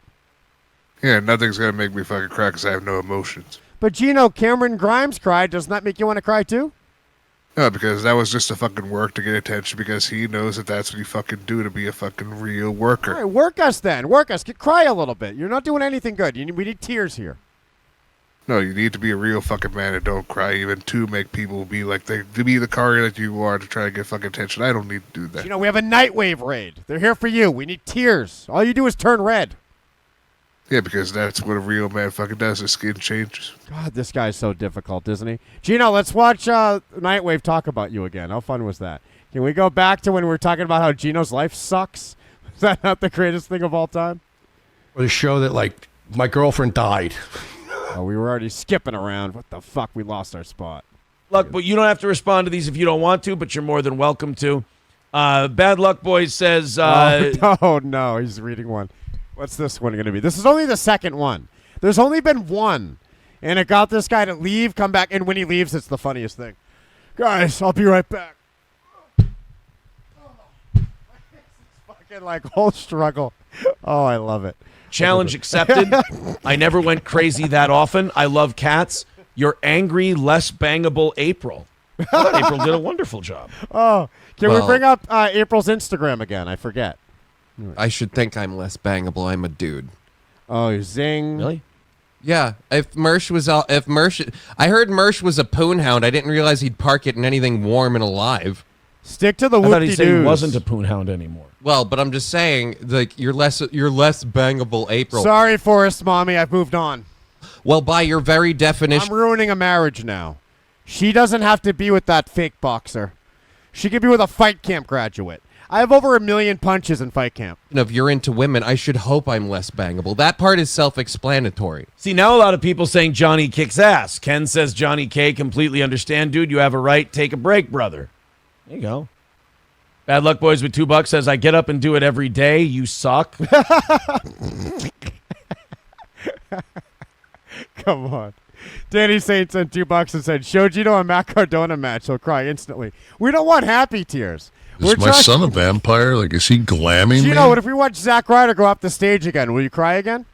Yeah, nothing's going to make me fucking cry because I have no emotions. But, Gino, Cameron Grimes cried. Doesn't that make you want to cry, too? No, because that was just a fucking work to get attention because he knows that that's what you fucking do to be a fucking real worker. All right, work us then. Work us. Cry a little bit. You're not doing anything good. We need tears here. No, you need to be a real fucking man and don't cry even to make people be like to be the car that you are to try to get fucking attention. I don't need to do that. You know, we have a Nightwave raid. They're here for you. We need tears. All you do is turn red. Yeah, because that's what a real man fucking does. His skin changes. God, this guy's so difficult, isn't he? Gino, let's watch Nightwave talk about you again. How fun was that? Can we go back to when we were talking about how Gino's life sucks? Is that not the greatest thing of all time? Or the show that, like, my girlfriend died. Oh, we were already skipping around. What the fuck? We lost our spot. Look, but you don't have to respond to these if you don't want to, but you're more than welcome to. Bad Luck Boys says... oh, no, he's reading one. What's this one going to be? This is only the second one. There's only been one And it got this guy to leave, come back, and when he leaves, it's the funniest thing. Guys, I'll be right back. Fucking like whole struggle. Oh, I love it. Challenge accepted. I never went crazy that often. I love cats. You're angry, less bangable April. I thought April did a wonderful job. Oh, can we bring up April's Instagram again? I forget. I should think I'm less bangable. I'm a dude. Oh, zing. Really? Yeah. If Mersh was I heard Mersh was a poonhound. I didn't realize he'd park it in anything warm and alive. Stick to the I thought he said he whoop-de-doos. wasn't a poonhound anymore. Well, but I'm just saying, like, you're less bangable April. Sorry, Forrest Mommy, I've moved on. Well, by your very definition, I'm ruining a marriage now. She doesn't have to be with that fake boxer. She could be with a fight camp graduate. I have over 1 million punches in fight camp. if you're into women, I should hope I'm less bangable. That part is self-explanatory. See, now a lot of people saying Johnny kicks ass. Ken says Johnny K, completely understand, dude. You have a right. Take a break, brother. There you go. Bad Luck Boys with $2 says, I get up and do it every day. You suck. Come on. Danny Saint sent $2 and said, show Gino a Matt Cardona match. He'll cry instantly. We don't want happy tears. Is my son a vampire? Like, is he glamming me? Gino, what if we watch Zack Ryder go off the stage again? Will you cry again?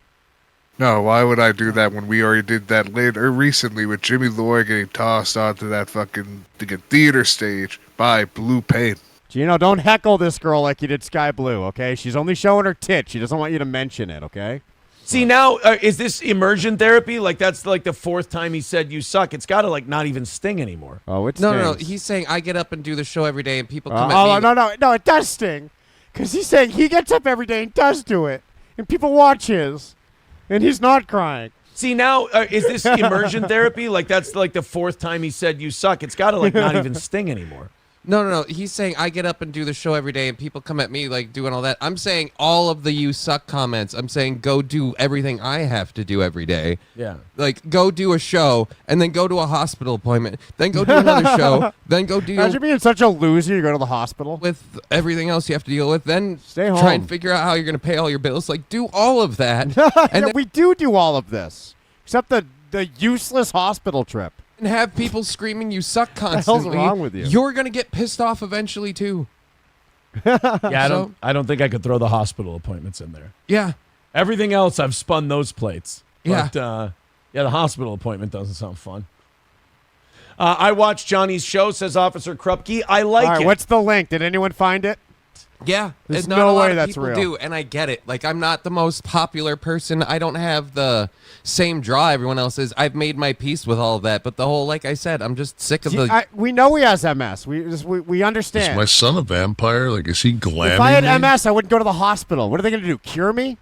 No, why would I do that when we already did that recently with Jimmy Lloyd getting tossed onto that fucking theater stage by Blue Paint? Gino, don't heckle this girl like you did Sky Blue, okay? She's only showing her tit. She doesn't want you to mention it, okay? See, now, is this immersion therapy? Like, that's like the fourth time he said you suck. It's got to, like, not even sting anymore. Oh, it No, stings. He's saying I get up and do the show every day, and people come at me. No, it does sting. Because he's saying he gets up every day and does do it. And people watch his. And he's not crying. See, now, is this immersion therapy? Like, that's like the fourth time he said you suck. It's got to, like, not even sting anymore. No. He's saying I get up and do the show every day, and people come at me like doing all that. I'm saying all of the "you suck" comments. I'm saying go do everything I have to do every day. Yeah. Like go do a show, and then go to a hospital appointment, then go do another show, then go do. Imagine being such a loser, you go to the hospital. With everything else you have to deal with, then stay home. Try and figure out how you're going to pay all your bills. Like do all of that. And yeah, we do all of this, except the useless hospital trip. And have people screaming you suck constantly. What the hell's wrong with you? You're going to get pissed off eventually too. Yeah, I don't think I could throw the hospital appointments in there. Yeah. Everything else, I've spun those plates. Yeah. But, the hospital appointment doesn't sound fun. I watched Johnny's show, says Officer Krupke. I like All right, it. what's the link? Did anyone find it? Yeah, There's not no a lot way of that's people real. do, and I get it. Like, I'm not the most popular person. I don't have the same draw everyone else is. I've made my peace with all of that, but the whole, like I said, I'm just sick of the. We know he has MS. We understand. Is my son a vampire? Like, is he glamming If I had me? MS, I wouldn't go to the hospital. What are they going to do? Cure me?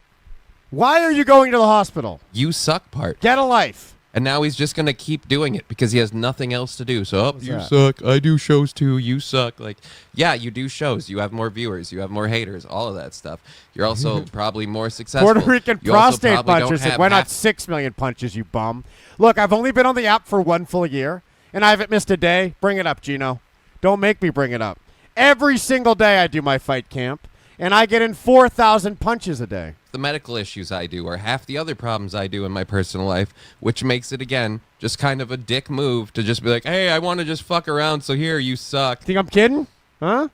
Why are you going to the hospital? You suck part. Get a life. And now he's just going to keep doing it because he has nothing else to do. So, you that? suck. I do shows too. You suck. Like, yeah, you do shows. You have more viewers. You have more haters. All of that stuff. You're also probably more successful. Puerto Rican You also prostate probably don't punches. have Why not half- 6 million punches, you bum? Look, I've only been on the app for 1 full year, and I haven't missed a day. Bring it up, Gino. Don't make me bring it up. Every single day I do my fight camp, and I get in 4,000 punches a day. The medical issues I do are half the other problems I do in my personal life, which makes it, again, just kind of a dick move to just be like, hey, I want to just fuck around, so here, you suck. Think I'm kidding? Huh?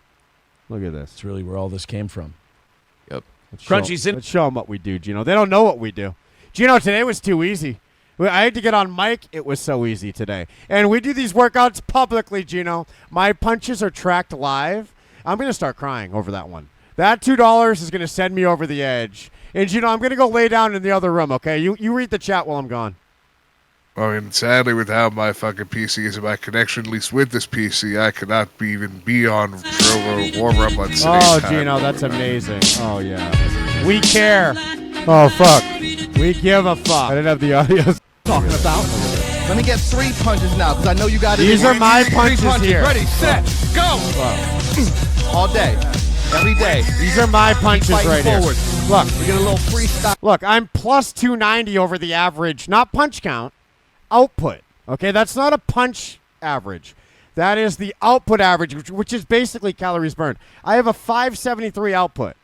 Look at this. That's really where all this came from. Yep. Let's show them what we do, Gino. They don't know what we do. Gino, today was too easy. I had to get on mic. It was so easy today. And we do these workouts publicly, Gino. My punches are tracked live. I'm going to start crying over that one. That $2 is going to send me over the edge. And, Gino, I'm going to go lay down in the other room, okay? You read the chat while I'm gone. I mean, sadly, with how my fucking PC is and my connection, at least with this PC, I cannot even be on warm-up on today's Oh, time. Gino, that's amazing. Oh, yeah. We care. Oh, fuck. We give a fuck. I didn't have the audio. Talking about. Let me get 3 punches now, because I know you got it. These are my punches here. Ready, set, go. All day, every day. These are my punches Keep right fighting forward. here. Look. We get a little freestyle. Look, I'm plus 290 over the average, not punch count, output. Okay, that's not a punch average. That is the output average, which is basically calories burned. I have a 573 output.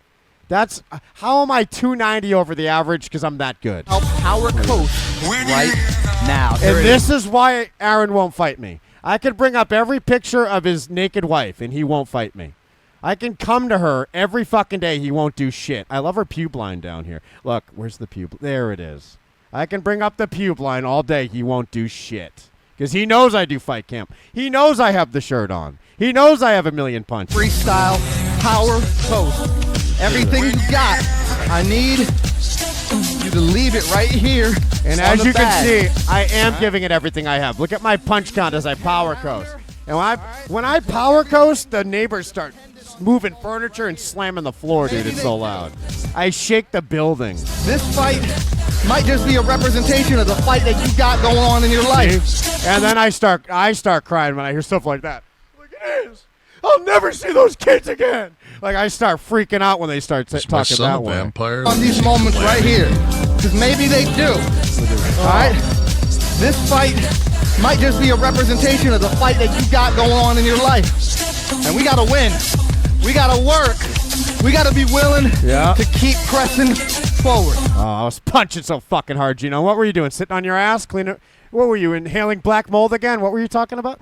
That's how am I 290 over the average? Because I'm that good. I'll power coach right now. And this is why Aaron won't fight me. I could bring up every picture of his naked wife, and he won't fight me. I can come to her every fucking day. He won't do shit. I love her pube line down here. Look, where's the pube? There it is. I can bring up the pube line all day. He won't do shit. Because he knows I do fight camp. He knows I have the shirt on. He knows I have a million punches. Freestyle, power, coast. Everything you got, I need you to leave it right here. And as you can see, I am giving it everything I have. Look at my punch count as I power coast. And when I power coast, the neighbors start moving furniture and slamming the floor, dude. It's so loud. I shake the building. This fight might just be a representation of the fight that you got going on in your life. See? And then I start crying when I hear stuff like that. Look, it is. I'll never see those kids again. Like, I start freaking out when they start talking that way. Vampire? On these moments right here, because maybe they do. All right? This fight might just be a representation of the fight that you got going on in your life. And we got to win. We got to work. We got to be willing to keep pressing forward. Oh, I was punching so fucking hard, Gino. What were you doing? Sitting on your ass? Cleaning? What were you, inhaling black mold again? What were you talking about?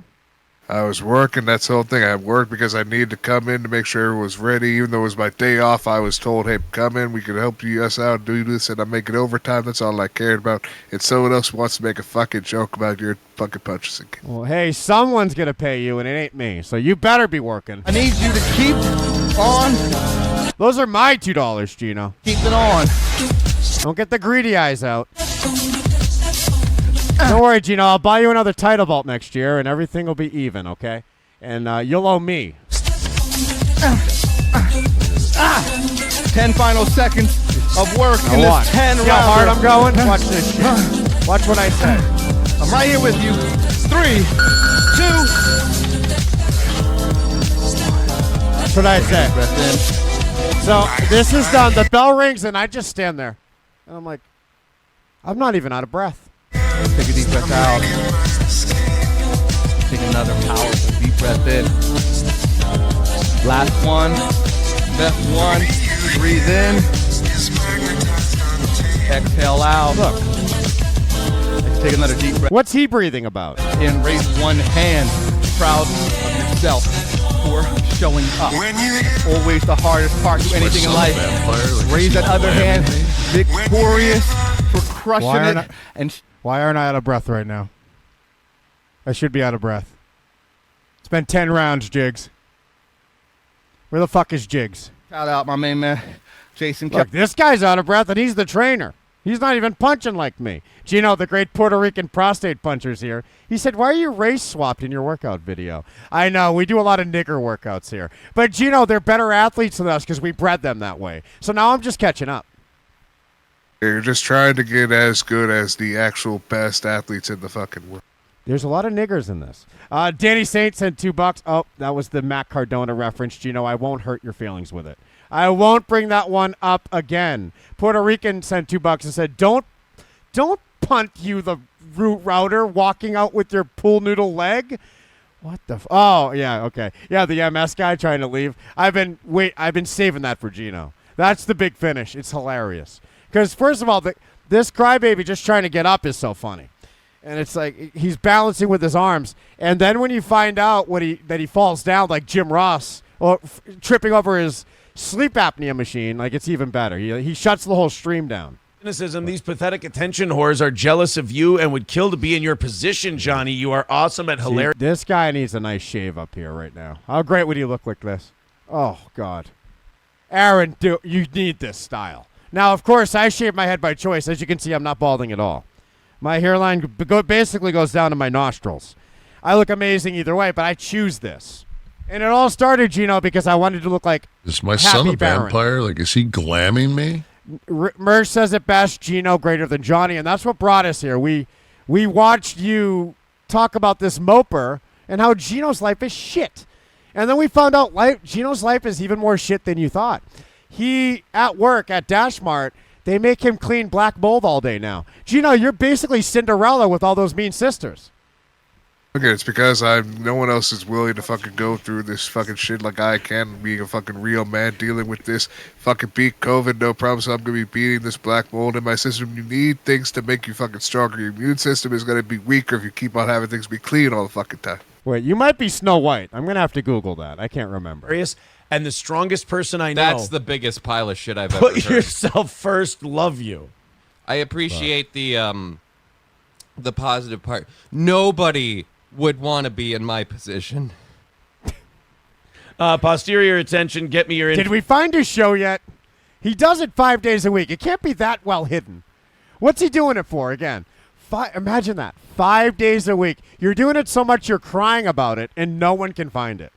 I was working. That's the whole thing. I worked because I needed to come in to make sure everyone was ready. Even though it was my day off, I was told, hey, come in. We can help you us out, do this, and I'm making overtime. That's all I cared about. And someone else wants to make a fucking joke about your fucking punches again. Well, hey, someone's going to pay you, and it ain't me. So you better be working. I need you to keep on. Those are my $2, Gino. Keep it on. Don't get the greedy eyes out. Don't worry, Gino. I'll buy you another title belt next year, and everything will be even, okay? And you'll owe me. 10 final seconds of work in Now this 10 round. See how hard I'm going? Watch this shit. Watch what I say. I'm right here with you. 3, 2. That's what I say. So this is done. The bell rings, and I just stand there. And I'm like, I'm not even out of breath. Take a deep breath out. Take another powerful deep breath in. Last one. Best one. Breathe in. Exhale out. Look. Let's take another deep breath. What's he breathing about? And raise one hand. Proud of yourself for showing up. Always the hardest part to anything in life. Raise that other hand. Victorious for crushing it. Why aren't I out of breath right now? I should be out of breath. It's been 10 rounds, Jigs. Where the fuck is Jigs? Shout out my main man, Jason. Look, this guy's out of breath, and he's the trainer. He's not even punching like me. Gino, the great Puerto Rican prostate puncher's here. He said, why are you race swapped in your workout video? I know, we do a lot of nigger workouts here. But, Gino, they're better athletes than us because we bred them that way. So now I'm just catching up. You're just trying to get as good as the actual best athletes in the fucking world. There's a lot of niggers in this. Danny Saint sent $2. Oh, that was the Matt Cardona reference. Gino, I won't hurt your feelings with it. I won't bring that one up again. Puerto Rican sent $2 and said, don't punt you the root router walking out with your pool noodle leg. What the oh, yeah, okay. Yeah, the MS guy trying to leave. I've been saving that for Gino. That's the big finish. It's hilarious. Because, first of all, this crybaby just trying to get up is so funny. And it's like he's balancing with his arms. And then when you find out that he falls down like Jim Ross or tripping over his sleep apnea machine, like it's even better. He shuts the whole stream down. Cynicism, these pathetic attention whores are jealous of you and would kill to be in your position, Johnny. You are awesome and hilarious. This guy needs a nice shave up here right now. How great would he look like this? Oh, God. Aaron, you need this style. Now, of course, I shave my head by choice. As you can see, I'm not balding at all. My hairline basically goes down to my nostrils. I look amazing either way, but I choose this. And it all started, Gino, because I wanted to look like Is my Happy son a Baron. vampire? Like, is he glamming me? Merge says it best, Gino greater than Johnny, and that's what brought us here. We watched you talk about this moper and how Gino's life is shit. And then we found out Gino's life is even more shit than you thought. He, at work, at Dash Mart, they make him clean black mold all day now. Gino, you're basically Cinderella with all those mean sisters. Okay, it's because no one else is willing to fucking go through this fucking shit like I can, being a fucking real man dealing with this. Fucking beat COVID, no problem, so I'm gonna be beating this black mold in my system. You need things to make you fucking stronger. Your immune system is gonna be weaker if you keep on having things be clean all the fucking time. Wait, you might be Snow White. I'm gonna have to Google that. I can't remember. And the strongest person I know. That's the biggest pile of shit I've ever Put heard. yourself first. Love you. I appreciate the positive part. Nobody would want to be in my position. Posterior attention. Get me your. Did we find his show yet? He does it 5 days a week. It can't be that well hidden. What's he doing it for again? Imagine that. 5 days a week. You're doing it so much you're crying about it, and no one can find it.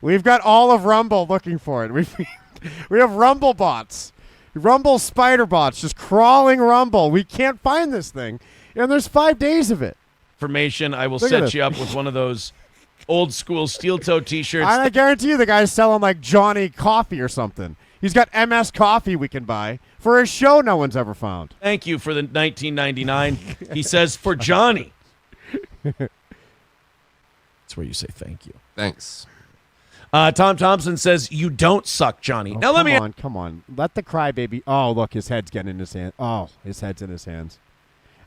We've got all of Rumble looking for it. We have Rumble bots. Rumble spider bots just crawling Rumble. We can't find this thing. And there's 5 days of it. Information. I will Look at set this. you up with one of those old school steel toe T-shirts. I guarantee you the guy's selling like Johnny Coffee or something. He's got MS Coffee we can buy for a show no one's ever found. Thank you for the 1999. He says for Johnny. That's where you say thank you. Thanks. Tom Thompson says you don't suck, Johnny. Now let me. Come on. Let the crybaby. Oh, look, his head's getting in his hand. Oh, his head's in his hands.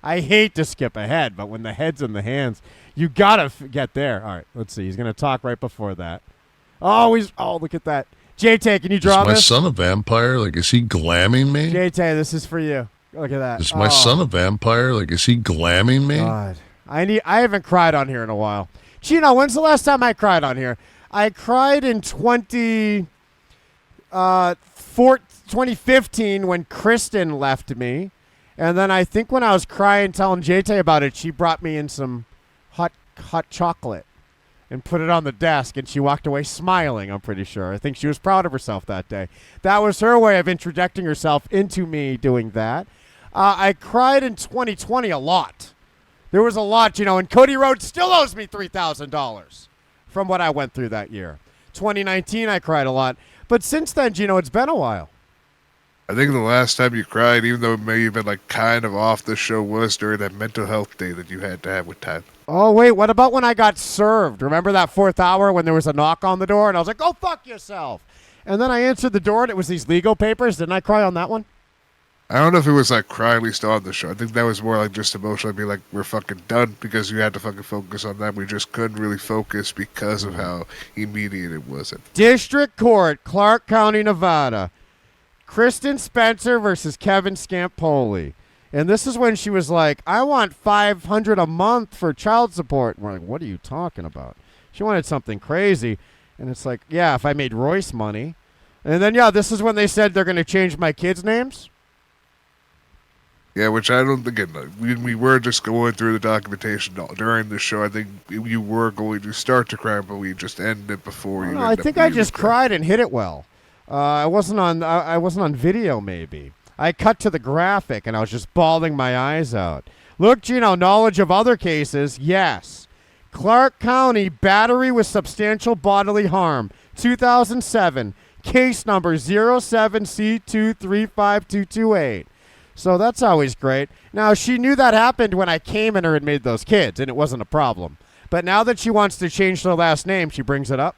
I hate to skip ahead, but when the head's in the hands, you gotta get there. All right, let's see. He's gonna talk right before that. Oh, look at that. JT, can you draw Is my this? son a vampire? Like, is he glamming me? JT, this is for you. Look at that. Is my son a vampire? Like, is he glamming me? God, I haven't cried on here in a while. Gino, when's the last time I cried on here? I cried in 2015 when Kristen left me. And then I think when I was crying telling JT about it, she brought me in some hot chocolate and put it on the desk, and she walked away smiling, I'm pretty sure. I think she was proud of herself that day. That was her way of introducing herself into me doing that. I cried in 2020 a lot. There was a lot, and Cody Rhodes still owes me $3,000 from what I went through that year. 2019, I cried a lot. But since then, Gino, it's been a while. I think the last time you cried, even though it may have been like kind of off the show, was during that mental health day that you had to have with Tyler. Oh, wait, what about when I got served? Remember that fourth hour when there was a knock on the door and I was like, go fuck yourself. And then I answered the door and it was these legal papers. Didn't I cry on that one? I don't know if it was like crying, at least on the show. I think that was more like just emotional. I'd be like, we're fucking done because you had to fucking focus on that. We just couldn't really focus because of how immediate it was. District Court, Clark County, Nevada. Kristen Spencer versus Kevin Scampoli. And this is when she was like, I want $500 a month for child support. And we're like, what are you talking about? She wanted something crazy. And it's like, yeah, if I made Royce money. And then, yeah, this is when they said they're going to change my kids' names. Yeah, which I don't think, we were just going through the documentation during the show. I think you were going to start to cry, but we just ended it before you. No, I think I just cried and hit it well. I wasn't on video, maybe. I cut to the graphic, and I was just bawling my eyes out. Look, Gino, knowledge of other cases, yes. Clark County, battery with substantial bodily harm, 2007, case number 07C235228. So that's always great. Now, she knew that happened when I came in her and made those kids, and it wasn't a problem. But now that she wants to change her last name, she brings it up.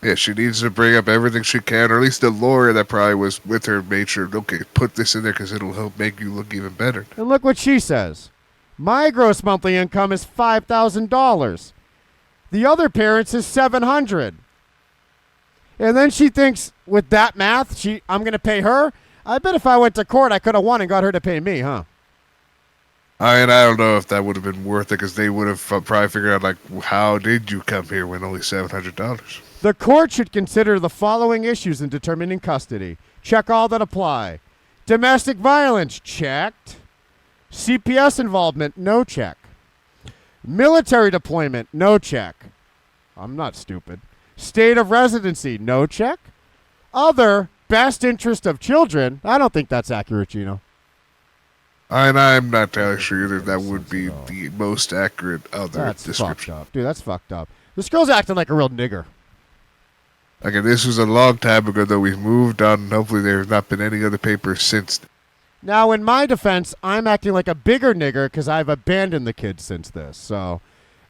Yeah, she needs to bring up everything she can, or at least the lawyer that probably was with her made sure, okay, put this in there because it'll help make you look even better. And look what she says. My gross monthly income is $5,000. The other parent's is $700. And then she thinks with that math, I'm going to pay her. I bet if I went to court, I could have won and got her to pay me, huh? I don't know if that would have been worth it because they would have probably figured out, like, how did you come here when only $700? The court should consider the following issues in determining custody. Check all that apply. Domestic violence, checked. CPS involvement, no check. Military deployment, no check. I'm not stupid. State of residency, no check. Other, best interest of children. I don't think that's accurate, Gino. And I'm not entirely sure either that would be the most accurate other description. Fucked up. Dude, that's fucked up. This girl's acting like a real nigger. Okay, this was a long time ago, though. We've moved on, and hopefully there have not been any other papers since. Now, in my defense, I'm acting like a bigger nigger because I've abandoned the kids since this. So,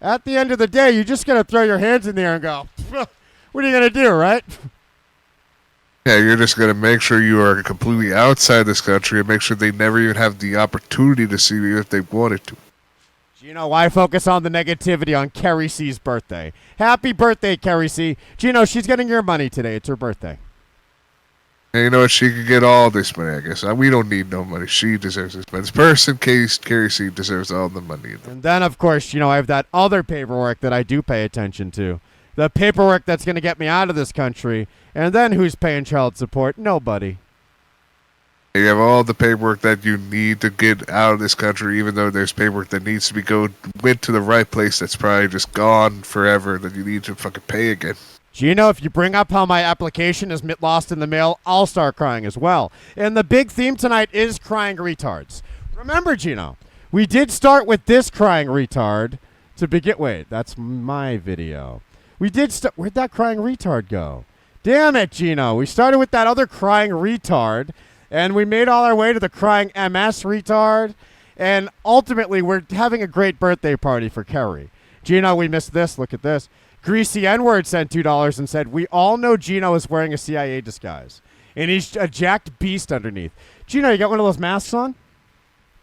At the end of the day, you just got to throw your hands in the air and go, what are you going to do, right? Yeah, you're just going to make sure you are completely outside this country and make sure they never even have the opportunity to see you if they wanted to. Gino, why focus on the negativity on Carrie C's birthday? Happy birthday, Carrie C. Gino, she's getting your money today. It's her birthday. And you know what? She could get all this money, I guess. We don't need no money. She deserves this money. This person, Carrie C, deserves all the money. And then, of course, I have that other paperwork that I do pay attention to. The paperwork that's going to get me out of this country. And then who's paying child support? Nobody. You have all the paperwork that you need to get out of this country, even though there's paperwork that needs to be went to the right place that's probably just gone forever that you need to fucking pay again. Gino, if you bring up how my application is lost in the mail, I'll start crying as well. And the big theme tonight is crying retards. Remember, Gino, we did start with this crying retard to begin. Wait, that's my video. We did start. Where'd that crying retard go? Damn it, Gino. We started with that other crying retard, and we made all our way to the crying MS retard, and ultimately we're having a great birthday party for Kerry. Gino, we missed this. Look at this. Greasy N-Word sent $2 and said, we all know Gino is wearing a CIA disguise, and he's a jacked beast underneath. Gino, you got one of those masks on?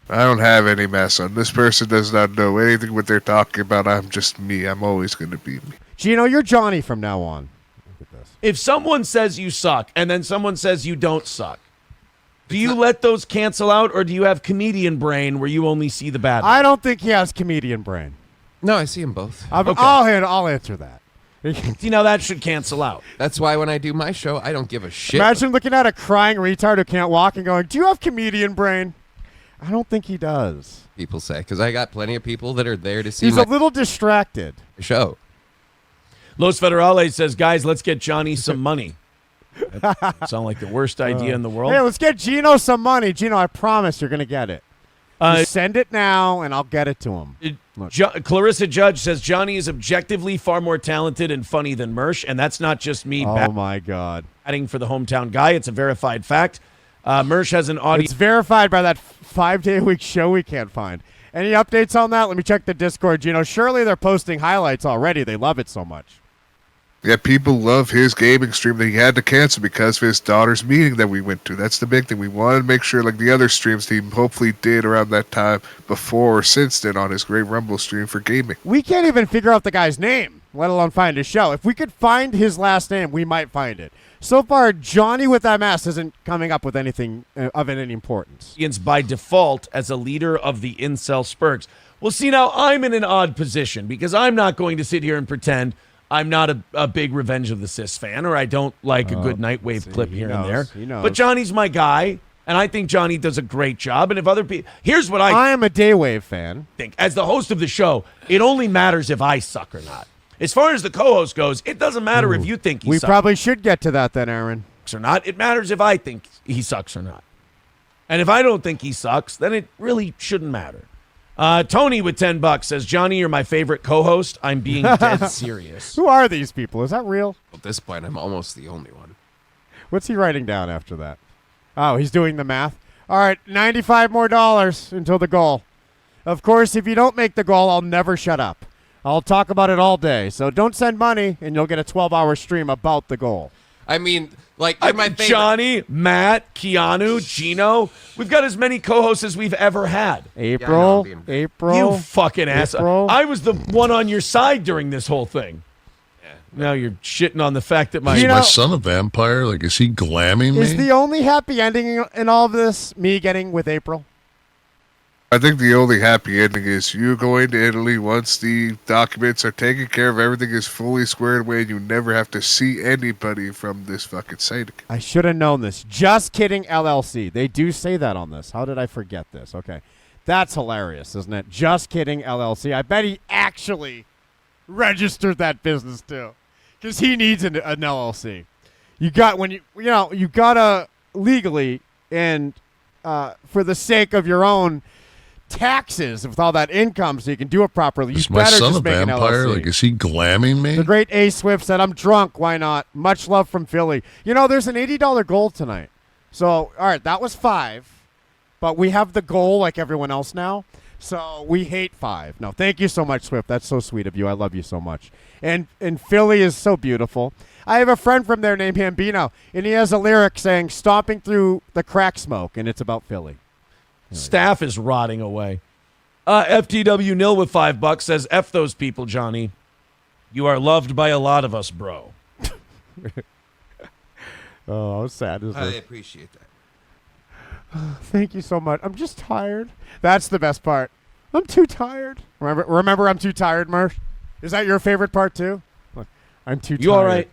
I don't have any mask on. This person does not know anything what they're talking about. I'm just me. I'm always going to be me. Gino, you're Johnny from now on. Look at this. If someone says you suck and then someone says you don't suck, do you let those cancel out, or do you have comedian brain where you only see the bad? I don't think he has comedian brain. No, I see them both. I'll answer that. That should cancel out. That's why when I do my show, I don't give a shit. Imagine looking at a crying retard who can't walk and going, do you have comedian brain? I don't think he does. People say, because I got plenty of people that are there to see He's a little distracted. Show. Los Federales says, guys, let's get Johnny some money. That sound like the worst idea in the world. Hey, let's get Gino some money. Gino, I promise you're going to get it. Just send it now, and I'll get it to him. Clarissa Judge says Johnny is objectively far more talented and funny than Mersh, and that's not just me. Oh, my God. Adding for the hometown guy. It's a verified fact. Mersh has an audience. It's verified by that 5-day-a-week show we can't find. Any updates on that? Let me check the Discord, Gino. Surely they're posting highlights already. They love it so much. Yeah, people love his gaming stream that he had to cancel because of his daughter's meeting that we went to. That's the big thing. We wanted to make sure, like the other streams he hopefully did around that time before or since then on his Great Rumble stream for gaming. We can't even figure out the guy's name, let alone find his show. If we could find his last name, we might find it. So far, Johnny with MS isn't coming up with anything of any importance. By default as a leader of the incel spurgs. Well, see, now I'm in an odd position because I'm not going to sit here and pretend I'm not a big Revenge of the Sis fan, or I don't like a good Nightwave clip here and there. He knows. But Johnny's my guy, and I think Johnny does a great job. And if other people, here's what I am a Daywave fan. Think as the host of the show, it only matters if I suck or not. As far as the co-host goes, it doesn't matter if you think he sucks. We probably should get to that then, Aaron. Or not. It matters if I think he sucks or not. And if I don't think he sucks, then it really shouldn't matter. Tony with $10 says, Johnny, you're my favorite co-host. I'm being dead serious. Who are these people? Is that real? At this point, I'm almost the only one. What's he writing down after that? Oh, he's doing the math. All right, $95 more until the goal. Of course, if you don't make the goal, I'll never shut up. I'll talk about it all day. So don't send money, and you'll get a 12-hour stream about the goal. I mean, like, you're my favorite. Johnny, Matt, Keanu, Gino. We've got as many co-hosts as we've ever had. April. You fucking asshole. I was the one on your side during this whole thing. Yeah. Now you're shitting on the fact that Is my son a vampire? Like, is he glamming me? Is the only happy ending in all of this me getting with April? I think the only happy ending is you going to Italy once the documents are taken care of, everything is fully squared away, and you never have to see anybody from this fucking site again. I should have known this. Just kidding, LLC. They do say that on this. How did I forget this? Okay. That's hilarious, isn't it? Just kidding, LLC. I bet he actually registered that business, too. Because he needs an LLC. You got, you gotta legally, and for the sake of your own taxes with all that income so you can do it properly. Is my son a vampire? Like, is he glamming me? The great A Swift said, I'm drunk. Why not? Much love from Philly. There's an $80 goal tonight. So, all right, that was $5. But we have the goal like everyone else now. So we hate 5. No, thank you so much, Swift. That's so sweet of you. I love you so much. And Philly is so beautiful. I have a friend from there named Hambino, and he has a lyric saying, stomping through the crack smoke, and it's about Philly. Staff is rotting away. FTW Nil with $5 says, F those people, Johnny. You are loved by a lot of us, bro. Oh, how sad is I this? appreciate that. Thank you so much. I'm just tired. That's the best part. I'm too tired. Remember I'm too tired, Murph? Is that your favorite part too? Look, I'm too tired. You all right?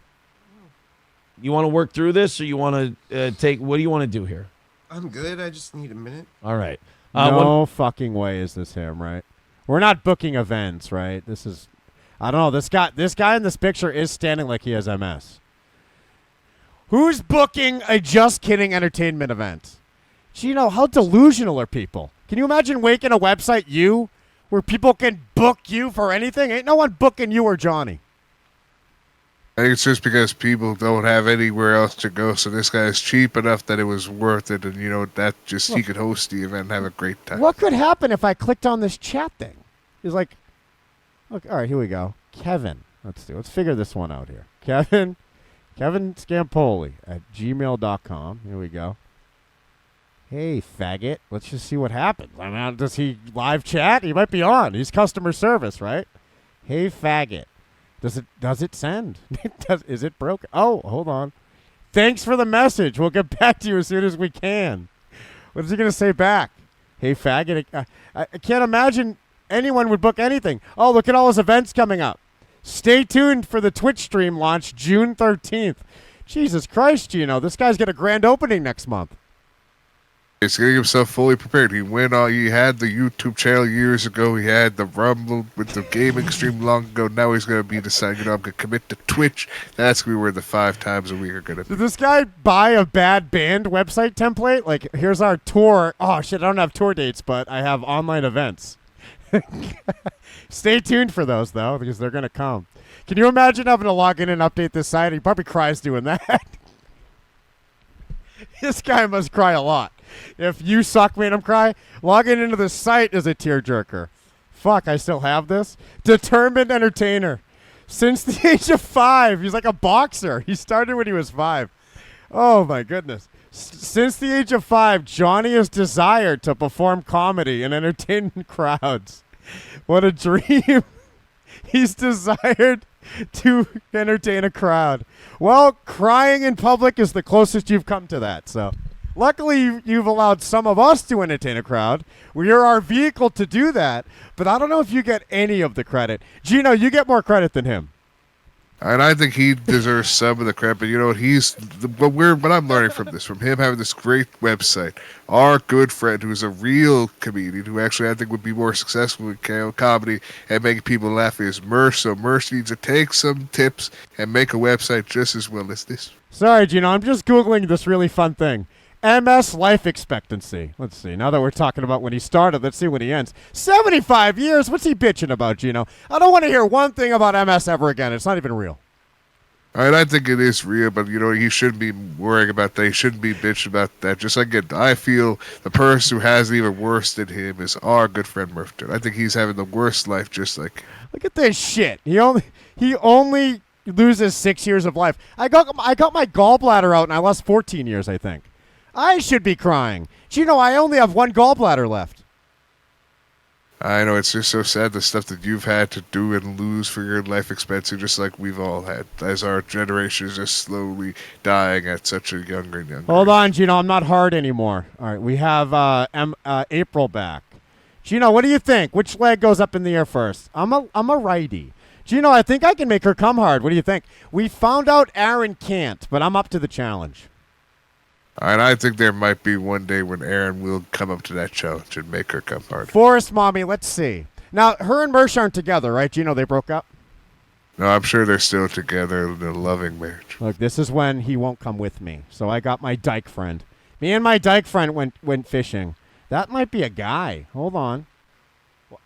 You want to work through this, or you want to take? What do you want to do here? I'm good. I just need a minute. All right. No fucking way is this him, right? We're not booking events, right? This is, I don't know. This guy in this picture is standing like he has MS. Who's booking a Just Kidding entertainment event? Gino, how delusional are people? Can you imagine making a website, where people can book you for anything? Ain't no one booking you or Johnny. I think it's just because people don't have anywhere else to go, so this guy is cheap enough that it was worth it, and he could host the event and have a great time. What could happen if I clicked on this chat thing? He's like, look, all right, here we go. Kevin, let's figure this one out here. Kevin Scampoli at gmail.com. Here we go. Hey, faggot. Let's just see what happens. I mean, does he live chat? He might be on. He's customer service, right? Hey, faggot. Does it send? Is it broken? Oh, hold on. Thanks for the message. We'll get back to you as soon as we can. What is he going to say back? Hey, faggot. I can't imagine anyone would book anything. Oh, look at all his events coming up. Stay tuned for the Twitch stream launch June 13th. Jesus Christ, Gino. This guy's got a grand opening next month. He's getting himself fully prepared. He had the YouTube channel years ago. He had the Rumble with the gaming stream long ago. Now he's going to be deciding, I'm going to commit to Twitch. That's going to be where the 5 times a week are going to be. Did this guy buy a bad band website template? Like, here's our tour. Oh, shit, I don't have tour dates, but I have online events. Stay tuned for those, though, because they're going to come. Can you imagine having to log in and update this site? He probably cries doing that. This guy must cry a lot. If you suck made him cry, logging into the site is a tearjerker. Fuck, I still have this. Determined entertainer. Since the age of 5. He's like a boxer. He started when he was 5. Oh, my goodness. Since the age of 5, Johnny has desired to perform comedy and entertain crowds. What a dream. He's desired to entertain a crowd. Well, crying in public is the closest you've come to that, so... Luckily, you've allowed some of us to entertain a crowd. We are our vehicle to do that, but I don't know if you get any of the credit. Gino, you get more credit than him. And I think he deserves some of the credit, but what I'm learning from him having this great website, our good friend who's a real comedian, who actually I think would be more successful in comedy and making people laugh, is Merce. So Merce needs to take some tips and make a website just as well as this. Sorry, Gino, I'm just Googling this really fun thing. MS life expectancy. Let's see. Now that we're talking about when he started, let's see when he ends. 75 years? What's he bitching about, Gino? I don't want to hear one thing about MS ever again. It's not even real. And I think it is real, but he shouldn't be worrying about that. He shouldn't be bitching about that. Just like I feel the person who has it even worse than him is our good friend Murphy. I think he's having the worst life, just like. Look at this shit. He only loses 6 years of life. I got my gallbladder out and I lost 14 years, I think. I should be crying. Gino, I only have one gallbladder left. I know, it's just so sad, the stuff that you've had to do and lose for your life expectancy, just like we've all had, as our generation is just slowly dying at such a younger and younger Hold on, Gino, I'm not hard anymore. All right, we have April back. Gino, what do you think? Which leg goes up in the air first? I'm a righty. Gino, I think I can make her come hard. What do you think? We found out Aaron can't, but I'm up to the challenge. And I think there might be one day when Aaron will come up to that challenge and make her come hard. Forrest, Mommy, let's see. Now, her and Mersh aren't together, right, Gino? They broke up? No, I'm sure they're still together in a loving marriage. Look, this is when he won't come with me. So I got my dyke friend. Me and my dyke friend went fishing. That might be a guy. Hold on.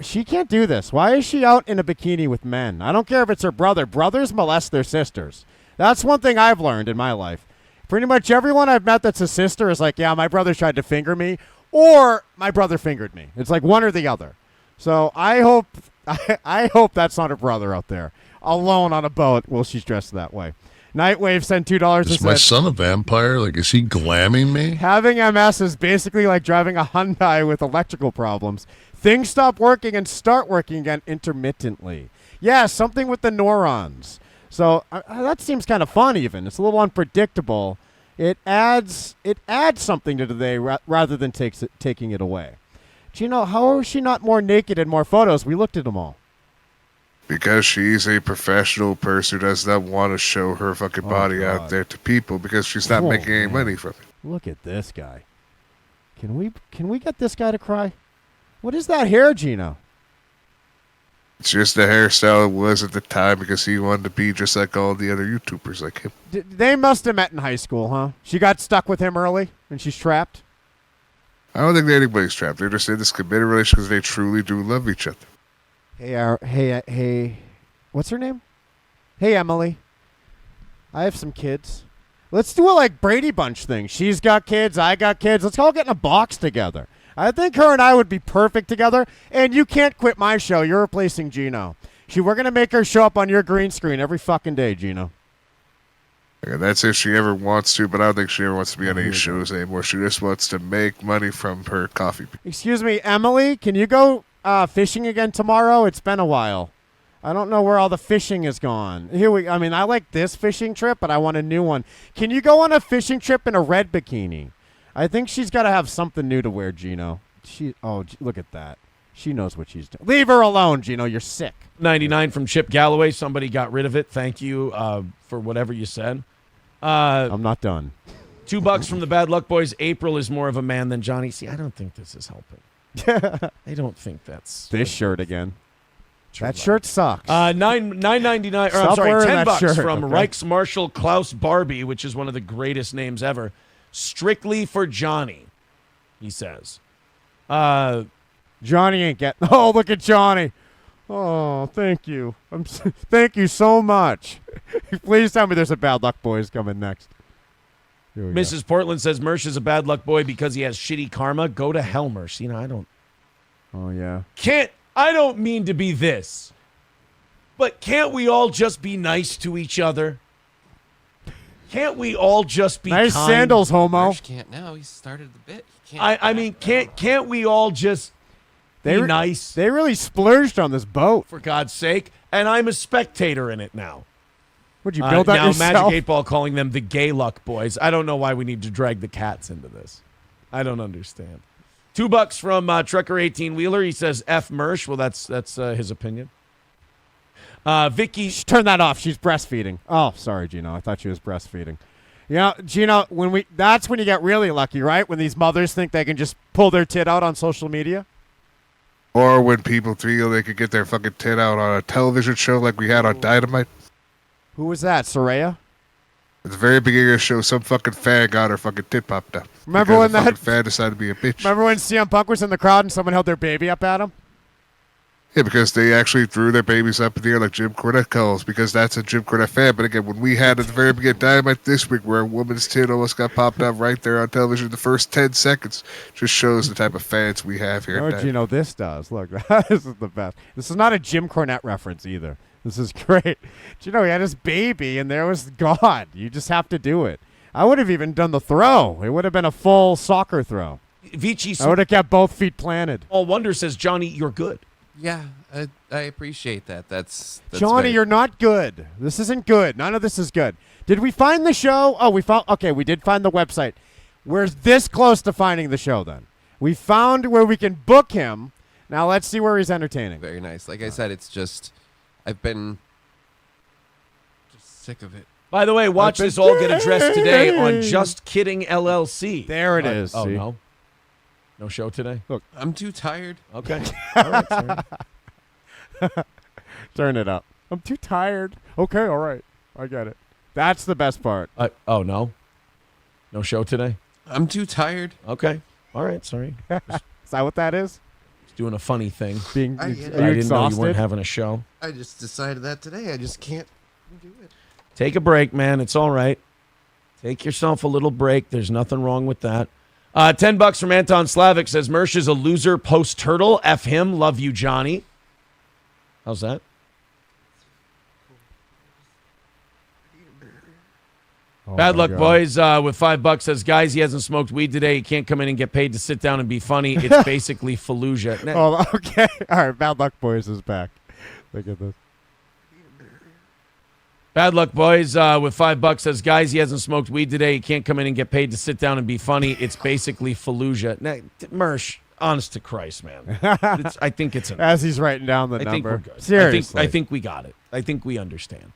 She can't do this. Why is she out in a bikini with men? I don't care if it's her brother. Brothers molest their sisters. That's one thing I've learned in my life. Pretty much everyone I've met that's a sister is like, yeah, my brother tried to finger me, or my brother fingered me. It's like one or the other. So I hope I hope that's not her brother out there alone on a boat while she's dressed that way. Nightwave sent $2 and Is my said, son a vampire? Like, is he glamming me? having MS is basically like driving a Hyundai with electrical problems. Things stop working and start working again intermittently. Yeah, something with the neurons. So that seems kind of fun even. It's a little unpredictable. It adds something to the day rather than taking it away. Gino, how is she not more naked in more photos? We looked at them all. Because she's a professional person who does not want to show her fucking body out there to people because she's not making any money from it. Look at this guy. Can we get this guy to cry? What is that hair, Gino? It's just the hairstyle it was at the time because he wanted to be just like all the other YouTubers like him. They must have met in high school, huh? She got stuck with him early and she's trapped? I don't think anybody's trapped. They're just in this committed relationship because they truly do love each other. Hey, what's her name? Hey, Emily. I have some kids. Let's do a like Brady Bunch thing. She's got kids, I got kids. Let's all get in a box together. I think her and I would be perfect together. And you can't quit my show. You're replacing Gino. We're going to make her show up on your green screen every fucking day, Gino. Yeah, that's if she ever wants to, but I don't think she ever wants to be on any shows anymore. She just wants to make money from her coffee. Excuse me, Emily, can you go fishing again tomorrow? It's been a while. I don't know where all the fishing is gone. I like this fishing trip, but I want a new one. Can you go on a fishing trip in a red bikini? I think she's got to have something new to wear, Gino. Look at that. She knows what she's doing. Leave her alone, Gino. You're sick. 99 from Chip Galloway. Somebody got rid of it. Thank you for whatever you said. I'm not done. $2 from the Bad Luck Boys. April is more of a man than Johnny. See, I don't think this is helping. I don't think that's this shirt again. That shirt sucks. $9.99. Or Stop I'm sorry, wearing $10 that shirt, from okay? Reichsmarshal Klaus Barbie, which is one of the greatest names ever. Strictly for Johnny, he says. Johnny ain't getting. Oh, look at Johnny. Oh, thank you. Thank you so much. Please tell me there's a Bad Luck Boys coming next. Mrs. Portland says Mersh is a bad luck boy because he has shitty karma. Go to hell, Mersh. I don't. Oh yeah. I don't mean to be this, but can't we all just be nice to each other? Can't we all just be nice kind? Sandals, homo? Mersh can't now. He started the bit. He can't. I mean, can't we all just be nice? They really splurged on this boat, for God's sake. And I'm a spectator in it now. Would you build that now yourself? Magic 8-Ball calling them the gay luck boys. I don't know why we need to drag the cats into this. I don't understand. $2 from Trucker 18 Wheeler. He says F Mersh. Well, that's his opinion. Vicky, turn that off. She's breastfeeding. Oh, sorry, Gino. I thought she was breastfeeding. Yeah, Gino. That's when you get really lucky, right? When these mothers think they can just pull their tit out on social media. Or when people feel they could get their fucking tit out on a television show like we had on Dynamite. Who was that, Soraya? At the very beginning of the show, some fucking fan got her fucking tit popped up. Remember when that fan decided to be a bitch? Remember when CM Punk was in the crowd and someone held their baby up at him? Yeah, because they actually threw their babies up in the air like Jim Cornette calls, because that's a Jim Cornette fan. But again, when we had at the very beginning of Dynamite this week where a woman's tit almost got popped up right there on television in the first 10 seconds, just shows the type of fans we have here. Oh, Gino, this does. Look, this is the best. This is not a Jim Cornette reference either. This is great. Gino, he had his baby, and there was God. You just have to do it. I would have even done the throw. It would have been a full soccer throw. Vici, I would have kept both feet planted. All Wonder says, Johnny, you're good. Yeah, I appreciate that. That's Johnny, very- you're not good. This isn't good. None of this is good. Did we find the show? Oh, we did find the website. We're this close to finding the show then. We found where we can book him. Now let's see where he's entertaining. Very nice. Like I said, it's just, I've been just sick of it. By the way, watch this all get addressed today on Just Kidding LLC. There it is. Oh, see? no? No show today? Look, I'm too tired. Okay. All right, sorry. Turn it up. I'm too tired. Okay, all right. I get it. That's the best part. Oh, no? No show today? I'm too tired. Okay. All right, sorry. Is that what that is? Just doing a funny thing. I get it. I Are you didn't know you exhausted? weren't having a show. I just decided that today. I just can't do it. Take a break, man. It's all right. Take yourself a little break. There's nothing wrong with that. $10 from Anton Slavic says Mersh is a loser post-turtle. F him. Love you, Johnny. How's that? Bad luck, boys. With $5 says, guys, he hasn't smoked weed today. He can't come in and get paid to sit down and be funny. It's basically Fallujah. Oh, okay. All right. Bad luck, boys is back. Look at this. Bad luck, boys. With $5 says, guys, he hasn't smoked weed today. He can't come in and get paid to sit down and be funny. It's basically Fallujah. Now, Mersh, honest to Christ, man. I think it's enough. As he's writing down the I number. think we're good. Seriously. I think we got it. I think we understand.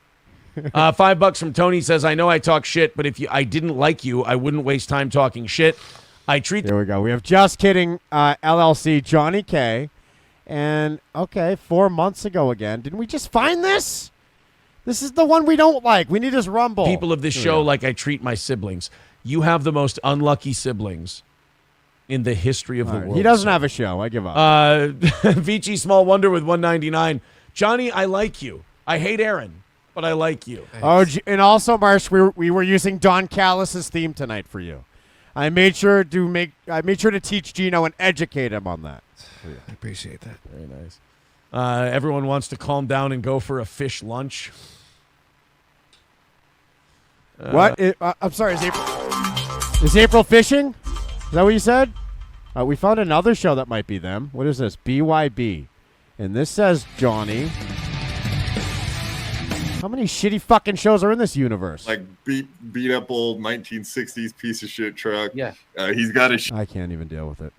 $5 from Tony says, I know I talk shit, but if I didn't like you, I wouldn't waste time talking shit. There we go. We have Just Kidding LLC, Johnny K. And, 4 months ago again. Didn't we just find this? This is the one we don't like. We need his rumble. People of this show like I treat my siblings. You have the most unlucky siblings in the history of the world. He doesn't have a show. I give up. Vici Small Wonder with 199. Johnny, I like you. I hate Aaron, but I like you. Oh, and also, Marsh, we were using Don Callis's theme tonight for you. I made sure to teach Gino and educate him on that. I appreciate that. Very nice. Everyone wants to calm down and go for a fish lunch. What? I'm sorry. Is April fishing? Is that what you said? We found another show that might be them. What is this? BYB. And this says Johnny. How many shitty fucking shows are in this universe? Like beat up old 1960s piece of shit truck. Yeah. He's got a. I can't even deal with it.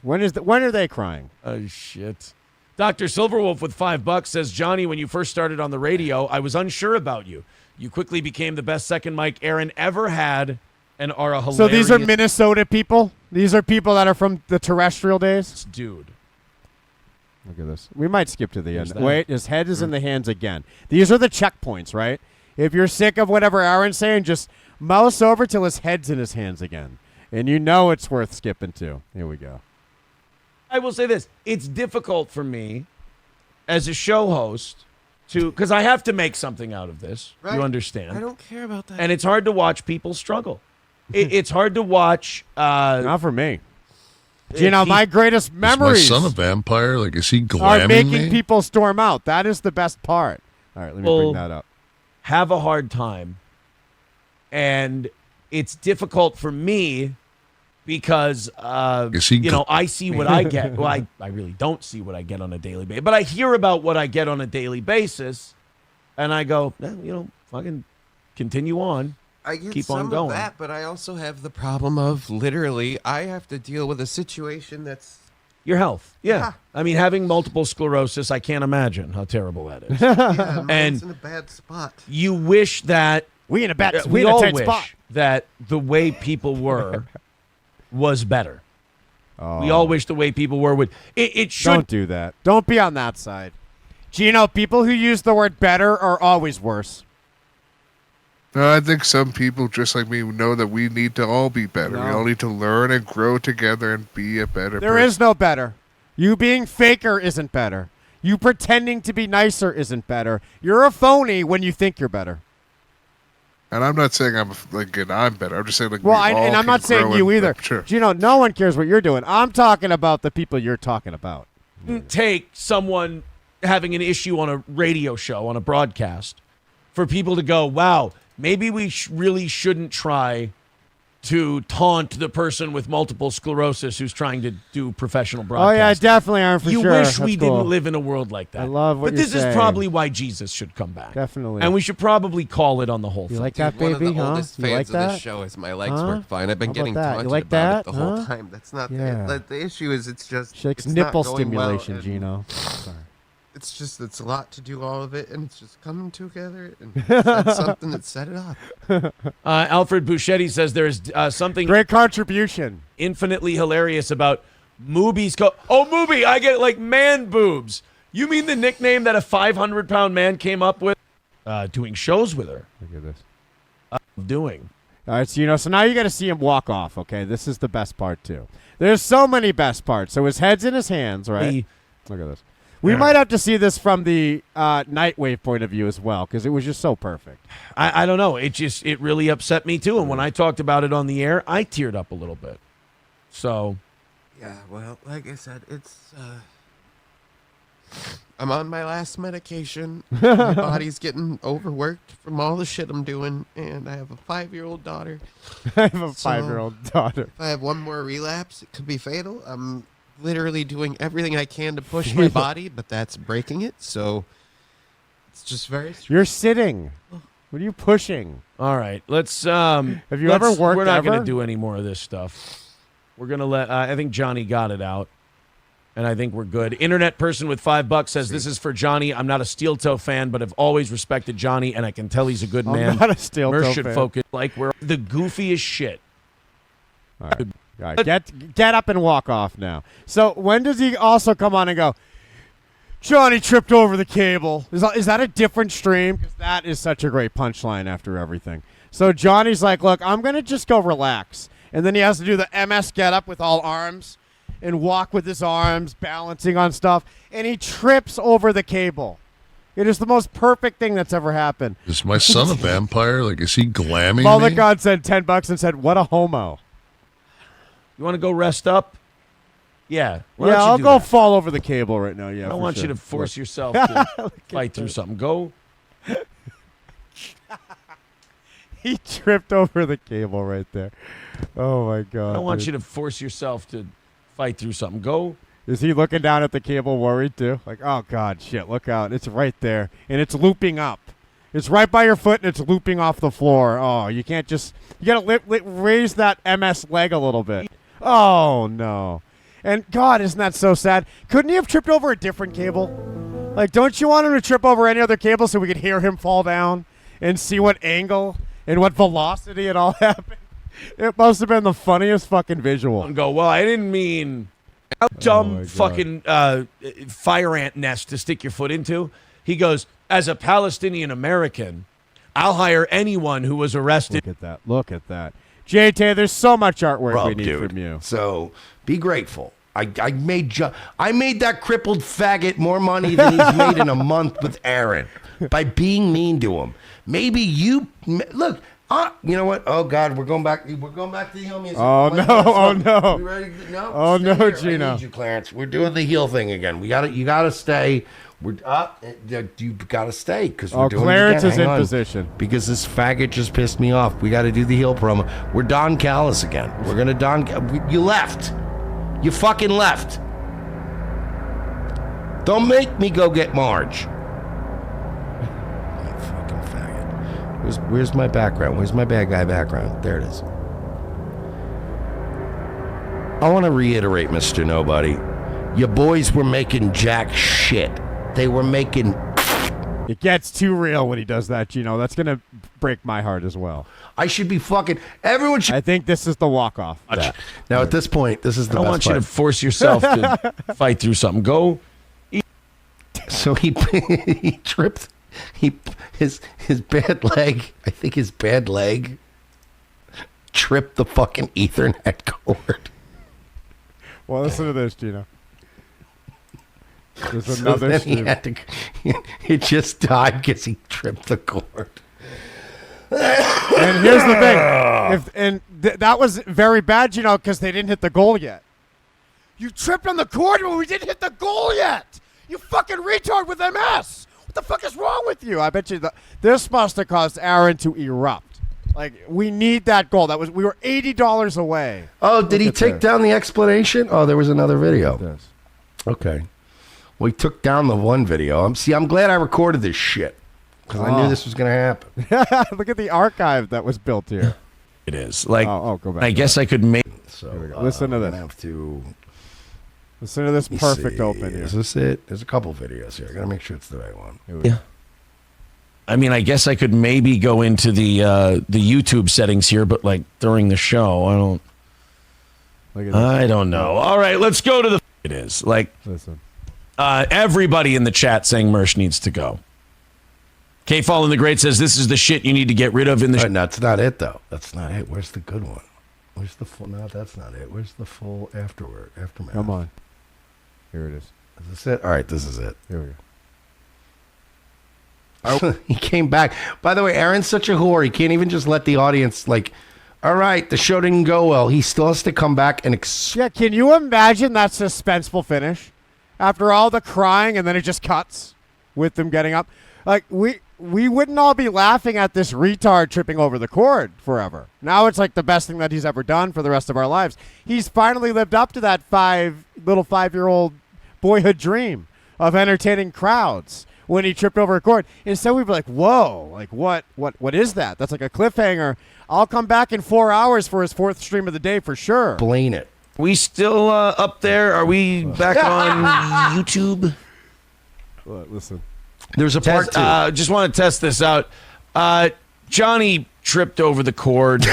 When are they crying? Oh shit. Dr. Silverwolf with $5 says, Johnny, when you first started on the radio, I was unsure about you. You quickly became the best second mic Aaron ever had and are a hilarious... So these are Minnesota people? These are people that are from the terrestrial days? Dude. Look at this. We might skip to the end. Who's that? Wait, his head is in the hands again. These are the checkpoints, right? If you're sick of whatever Aaron's saying, just mouse over till his head's in his hands again. And you know it's worth skipping to. Here we go. I will say this. It's difficult for me as a show host because I have to make something out of this. Right. You understand? I don't care about that. And it's hard to watch people struggle. It's hard to watch. Not for me. Gino, my greatest memories Is my son a vampire? Like, is he are glamming making me? people storm out. That is the best part. All right, let me bring that up. Have a hard time. And it's difficult for me because, I see what I get. Well, I really don't see what I get on a daily basis. But I hear about what I get on a daily basis. And I go, fucking continue on. I get Keep some on going. of that, but I also have the problem of literally I have to deal with a situation that's Your health. Yeah. I mean, having multiple sclerosis, I can't imagine how terrible that is. yeah, and it's in a bad spot. you wish that we in a bad we all tight wish spot. that the way people were was better. We all wish the way people were would it should Don't do that. Don't be on that side. Gino, people who use the word better are always worse. No, I think some people, just like me, know that we need to all be better. We all need to learn and grow together and be a better There person. is no better. You being faker isn't better. You pretending to be nicer isn't better. You're a phony when you think you're better. And I'm not saying I'm better. I'm just saying Well, we all and I'm can not saying grow you and either. mature. Gino, no one cares what you're doing. I'm talking about the people you're talking about. take someone having an issue on a radio show, on a broadcast, for people to go, wow, maybe we really shouldn't try to taunt the person with multiple sclerosis who's trying to do professional Oh, broadcasting. yeah, definitely aren't for you sure. wish we That's cool. didn't live in a world like that. I love what But you're this is saying. probably why Jesus should come back. Definitely. And we should probably call it on the whole You thing. like that, One of baby, the huh? oldest You fans like of that? this show is my legs Huh? work fine. I've been How getting about that? You taunted like about it that? the whole Huh? time. That's not Yeah. the issue. Is it's just Shakes it's nipple not going well, stimulation, and Gino. Sorry. It's a lot to do all of it, and it's just coming together. And that's something that set it up. Alfred Buschetti says there's something Great contribution. infinitely hilarious about Mooby's Mooby, I get like man boobs. You mean the nickname that a 500-pound man came up with? Doing shows with her. Look at this. Doing. All right, so now you got to see him walk off, okay? This is the best part, too. There's so many best parts. So his head's in his hands, right? Look at this. We might have to see this from the Nightwave point of view as well, because it was just so perfect. I don't know. It really upset me too. And when I talked about it on the air, I teared up a little bit. So, Yeah, well, like I said, it's I'm on my last medication. My body's getting overworked from all the shit I'm doing, and I have a 5-year-old daughter. I have a 5-year-old daughter. If I have one more relapse, it could be fatal. I'm literally doing everything I can to push my body, but that's breaking it. So it's just very. You're sitting. What are you pushing? all right, let's. Have you ever worked We're not going ever? to do any more of this stuff. We're going to let. I think Johnny got it out, and I think we're good. Internet person with $5 says this is for Johnny. I'm not a steel toe fan, but I've always respected Johnny, and I can tell he's a good man. I'm not a steel Merce toe should fan. focus. Like we're the goofiest shit. All right, get up and walk off now. So when does he also come on and go, Johnny tripped over the cable? Is that a different stream? Because that is such a great punchline after everything. So Johnny's like, look, I'm going to just go relax. And then he has to do the MS get up with all arms and walk with his arms, balancing on stuff. And he trips over the cable. It is the most perfect thing that's ever happened. Is my son a vampire? Like, is he glamming Mullet me? God said $10 and said, what a homo. You want to go rest up? Yeah. Why Yeah, don't you I'll do go that? fall over the cable right now. Yeah, I don't for want sure. you to force Look. yourself to Look fight at through that. something. Go. He tripped over the cable right there. Oh my god! I don't want dude. you to force yourself to fight through something. Go. Is he looking down at the cable, worried too? Like, oh god, shit! Look out! It's right there, and it's looping up. It's right by your foot, and it's looping off the floor. Oh, you can't just. You gotta raise that MS leg a little bit. Oh no! And God, isn't that so sad? Couldn't he have tripped over a different cable? Like, don't you want him to trip over any other cable so we could hear him fall down and see what angle and what velocity it all happened? It must have been the funniest fucking visual. And go. Well, I didn't mean a dumb fucking fire ant nest to stick your foot into. He goes, as a Palestinian American, I'll hire anyone who was arrested. Look at that. Look at that. JT, there's so much artwork Bro, we need dude. from you. So be grateful. I made that crippled faggot more money than he's made in a month with Aaron by being mean to him. Maybe you look. You know what? Oh God, we're going back. We're going back to the heel music. Oh no! Oh no! We ready? No. Oh Stay no, here. Gino! I need you, Clarence. We're doing the heel thing again. You gotta stay. We're up. You gotta stay because we're doing Clarence it again. is in Hang on. position Because this faggot just pissed me off. We got to do the heel promo. We're Don Callis again. We're gonna You left. You fucking left. Don't make me go get Marge. You fucking faggot. Where's my background? Where's my bad guy background? There it is. I want to reiterate, Mr. Nobody. Your boys were making jack shit. They were making... It gets too real when he does that, Gino. That's gonna break my heart as well. I should be fucking... Everyone should... I think this is the walk-off. Now, at this point, this is the I don't best want you part. to force yourself to fight through something. Go. So he tripped. His bad leg. I think his bad leg tripped the fucking Ethernet cord. Well, listen to this, Gino. There's So another then he stream. had to. It just died because he tripped the cord. And here's the thing. That was very bad, Gino, because they didn't hit the goal yet. You tripped on the cord when we didn't hit the goal yet. You fucking retard with MS. What the fuck is wrong with you? I bet you this must have caused Aaron to erupt. Like, we need that goal. We were $80 away. Oh, did he take down the explanation? Oh, there was another video. Yes. Okay. Well, he took down the one video. I'm glad I recorded this shit because I knew this was going to happen. Look at the archive that was built here. It is. Like, go back. I guess I could make... So, listen to this. I have to... Listen to this perfect open here. Is this it? There's a couple videos here. I got to make sure it's the right one. Yeah. I mean, I guess I could maybe go into the YouTube settings here, but like during the show, I don't. I don't know. All right, let's go to the. It is like. Listen. Everybody in the chat saying Mersh needs to go. K Fallen the Great says this is the shit you need to get rid of in the. That's not it though. That's not it. Where's the good one? Where's the full? No, that's not it. Where's the full aftermath? Come on. Here it is. Is this it? All right, this is it. Here we go. He came back. By the way, Aaron's such a whore. He can't even just let the audience, like, All right, the show didn't go well. He still has to come back and Yeah, can you imagine that suspenseful finish? After all the crying and then it just cuts with them getting up. Like, we wouldn't all be laughing at this retard tripping over the cord forever. Now it's like the best thing that he's ever done for the rest of our lives. He's finally lived up to that five-year-old boyhood dream of entertaining crowds when he tripped over a cord. Instead, we'd be like, whoa, like what is that? That's like a cliffhanger. I'll come back in 4 hours for his fourth stream of the day for sure. Explain it. We still up there? Are we back on YouTube? Listen. There's a part two. Just want to test this out. Johnny tripped over the cord.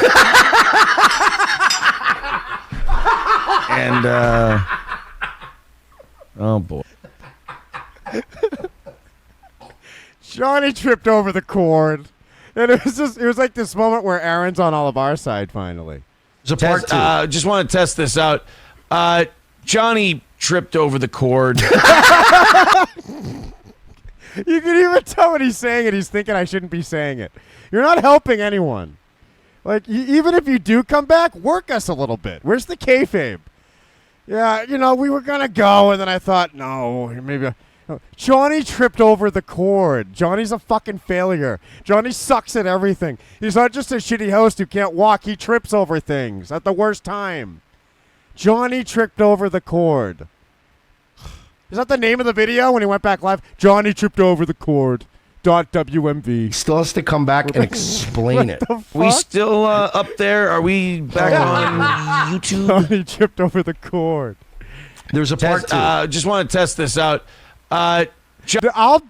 And, oh boy. Johnny tripped over the cord. And it was like this moment where Aaron's on all of our side finally. There's a part two. Just want to test this out. Johnny tripped over the cord. You can even tell when he's saying it, he's thinking I shouldn't be saying it. You're not helping anyone. Like, even if you do come back, work us a little bit. Where's the kayfabe? Yeah, we were going to go, and then I thought, no, maybe... Johnny tripped over the cord. Johnny's a fucking failure. Johnny sucks at everything. He's not just a shitty host who can't walk. He trips over things at the worst time. Johnny tripped over the cord. Is that the name of the video when he went back live? Johnny tripped over the cord. .wmv. He still has to come back and explain it. We still up there? Are we back on YouTube? Johnny tripped over the cord. There's a part two. Just want to test this out. I'll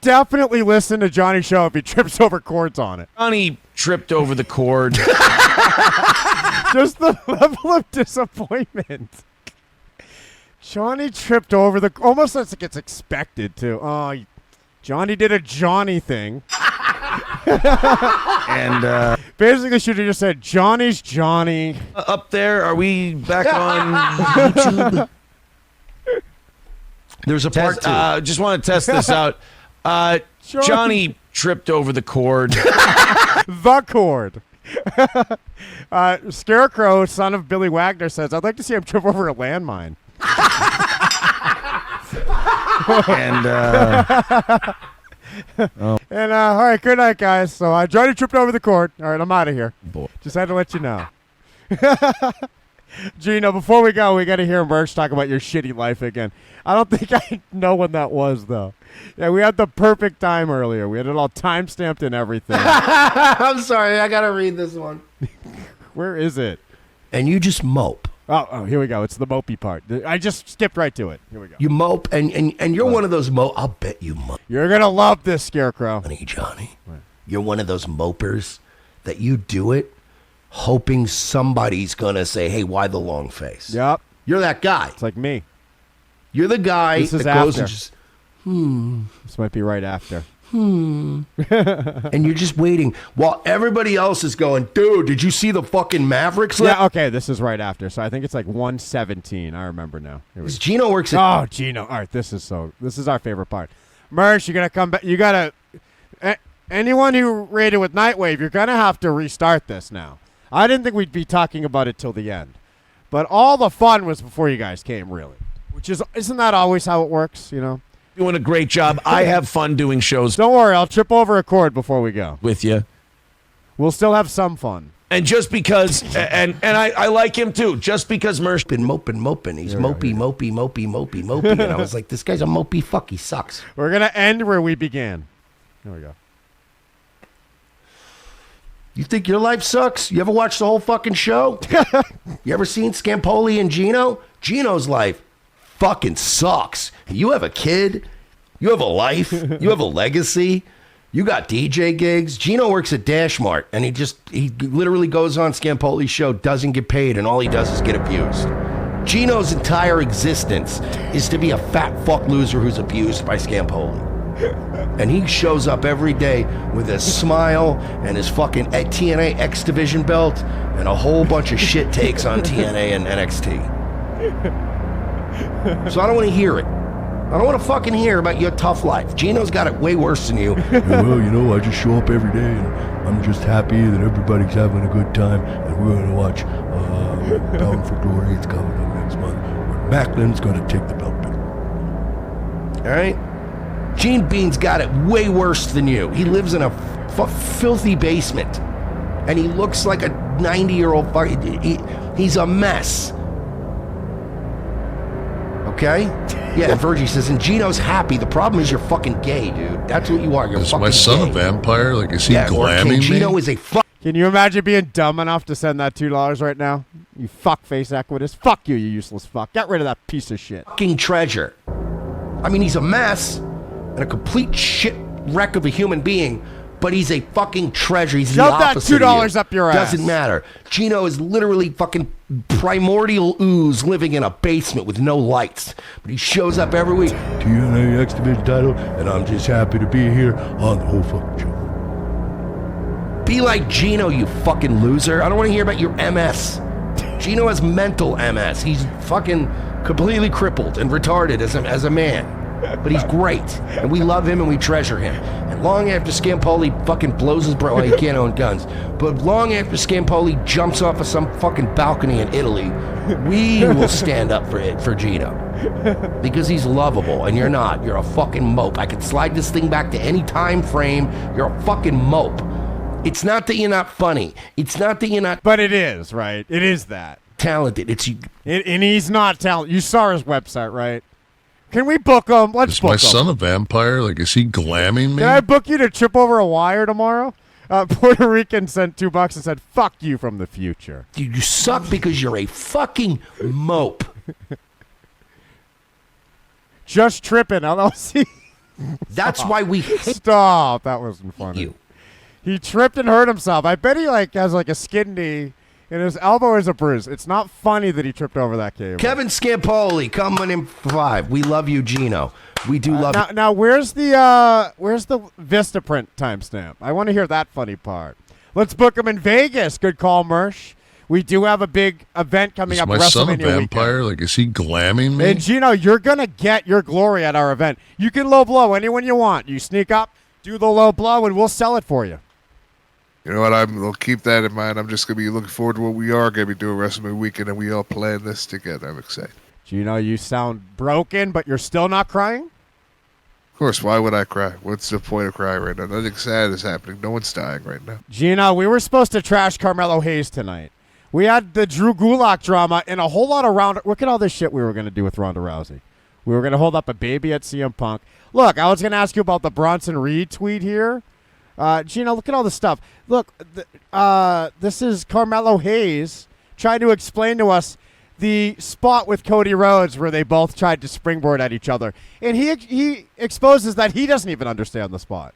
definitely listen to Johnny's show if he trips over cords on it. Johnny tripped over the cord. Just the level of disappointment. Johnny tripped over the... Almost like it's expected, too. Oh, Johnny did a Johnny thing. And basically should have just said, Johnny's Johnny. Up there, are we back on YouTube? There's a part two. Just want to test this out. Johnny tripped over the cord. The cord. Scarecrow, son of Billy Wagner, says, I'd like to see him trip over a landmine. And And all right, good night, guys. So Johnny tripped over the cord. All right, I'm out of here. Just had to let you know. Gino, before we go, we got to hear Merch talk about your shitty life again. I don't think I know when that was, though. Yeah, we had the perfect time earlier. We had it all time-stamped and everything. I'm sorry, I got to read this one. Where is it? And you just mope. Oh, here we go. It's the mopey part. I just skipped right to it. Here we go. You mope, and you're one of those I'll bet you mope. You're going to love this, Scarecrow. Johnny. What? You're one of those mopers that you do it hoping somebody's going to say, hey, why the long face? Yep. You're that guy. It's like me. You're the guy this is that goes after. and just, This might be right after. And you're just waiting while everybody else is going, dude, did you see the fucking Mavericks? Yeah, okay, this is right after. So I think it's like 1:17. I remember now. Gino works at... Oh, Gino. All right, this is our favorite part. Mersh, you're going to come back. You got to... Anyone who rated with Nightwave, you're going to have to restart this now. I didn't think we'd be talking about it till the end. But all the fun was before you guys came, really. Isn't that always how it works, you know? Doing a great job. I have fun doing shows. Don't worry, I'll trip over a cord before we go. With you. We'll still have some fun. And just because, and I like him too, just because Mersh been moping. He's mopey. And I was like, this guy's a mopey fuck. He sucks. We're going to end where we began. Here we go. You think your life sucks? You ever watch the whole fucking show? You ever seen Scampoli and Gino? Gino's life fucking sucks. You have a kid. You have a life. You have a legacy. You got DJ gigs. Gino works at Dash Mart, and he literally goes on Scampoli's show, doesn't get paid, and all he does is get abused. Gino's entire existence is to be a fat fuck loser who's abused by Scampoli. And he shows up every day with a smile and his fucking TNA X Division belt and a whole bunch of shit takes on TNA and NXT. So I don't want to hear it. I don't want to fucking hear about your tough life. Gino's got it way worse than you. Yeah, well, you know, I just show up every day and I'm just happy that everybody's having a good time, and we're going to watch Bound for Glory. It's coming up next month, where Macklin's going to take the belt back. All right? Gene Bean's got it way worse than you. He lives in a filthy basement, and he looks like a 90-year-old. He's a mess. Okay? Yeah, Virgie says, and Gino's happy. The problem is you're fucking gay, dude. That's what you are. You're Is fucking my son gay. a vampire? Like, is he glamming me? Gino is a Can you imagine being dumb enough to send that $2 right now? You fuckface Equitus. Fuck you, you useless fuck. Get rid of that piece of shit. Fucking treasure. I mean, he's a mess and a complete shit wreck of a human being, but he's a fucking treasure. He's Shove the that opposite $2 of you. up your ass. Doesn't matter. Gino is literally fucking primordial ooze living in a basement with no lights, but he shows up every week. TNA X Division title, and I'm just happy to be here on the whole fucking show. Be like Gino, you fucking loser. I don't want to hear about your MS. Gino has mental MS. He's fucking completely crippled and retarded as a man. But he's great, and we love him and we treasure him. And long after Scampoli fucking blows his brain, well, he can't own guns, but long after Scampoli jumps off of some fucking balcony in Italy, we will stand up for Gino. Because he's lovable, and you're not. You're a fucking mope. I could slide this thing back to any time frame. You're a fucking mope. It's not that you're not funny. It's not that you're not... But it is, right? It is that. Talented. And he's not talented. You saw his website, right? Can we book him? Let's Is book my him. son a vampire? Like, is he glamming me? Can I book you to trip over a wire tomorrow? Puerto Rican sent $2 and said, fuck you from the future. You suck because you're a fucking mope. Just tripping, LLC. That's why we Stop. That wasn't funny. You. He tripped and hurt himself. I bet he has a skin knee and his elbow is a bruise. It's not funny that he tripped over that cable. Kevin Scampoli, coming in 5. We love you, Gino. We do love you. Now where's the Vistaprint timestamp? I want to hear that funny part. Let's book him in Vegas. Good call, Mersh. We do have a big event coming Is up. my son a WrestleMania vampire? weekend. Like, is he glamming me? And Gino, you're gonna get your glory at our event. You can low blow anyone you want. You sneak up, do the low blow, and we'll sell it for you. You know what? I'll keep that in mind. I'm just going to be looking forward to what we are going to be doing WrestleMania weekend, and we all plan this together. I'm excited. Gino, you sound broken, but you're still not crying? Of course, why would I cry? What's the point of crying right now? Nothing sad is happening. No one's dying right now. Gino, we were supposed to trash Carmelo Hayes tonight. We had the Drew Gulak drama and a whole lot of look at all this shit we were going to do with Ronda Rousey. We were going to hold up a baby at CM Punk. Look, I was going to ask you about the Bronson Reed tweet here. Gino, look at all this stuff. Look, this is Carmelo Hayes trying to explain to us the spot with Cody Rhodes where they both tried to springboard at each other. And he exposes that he doesn't even understand the spot.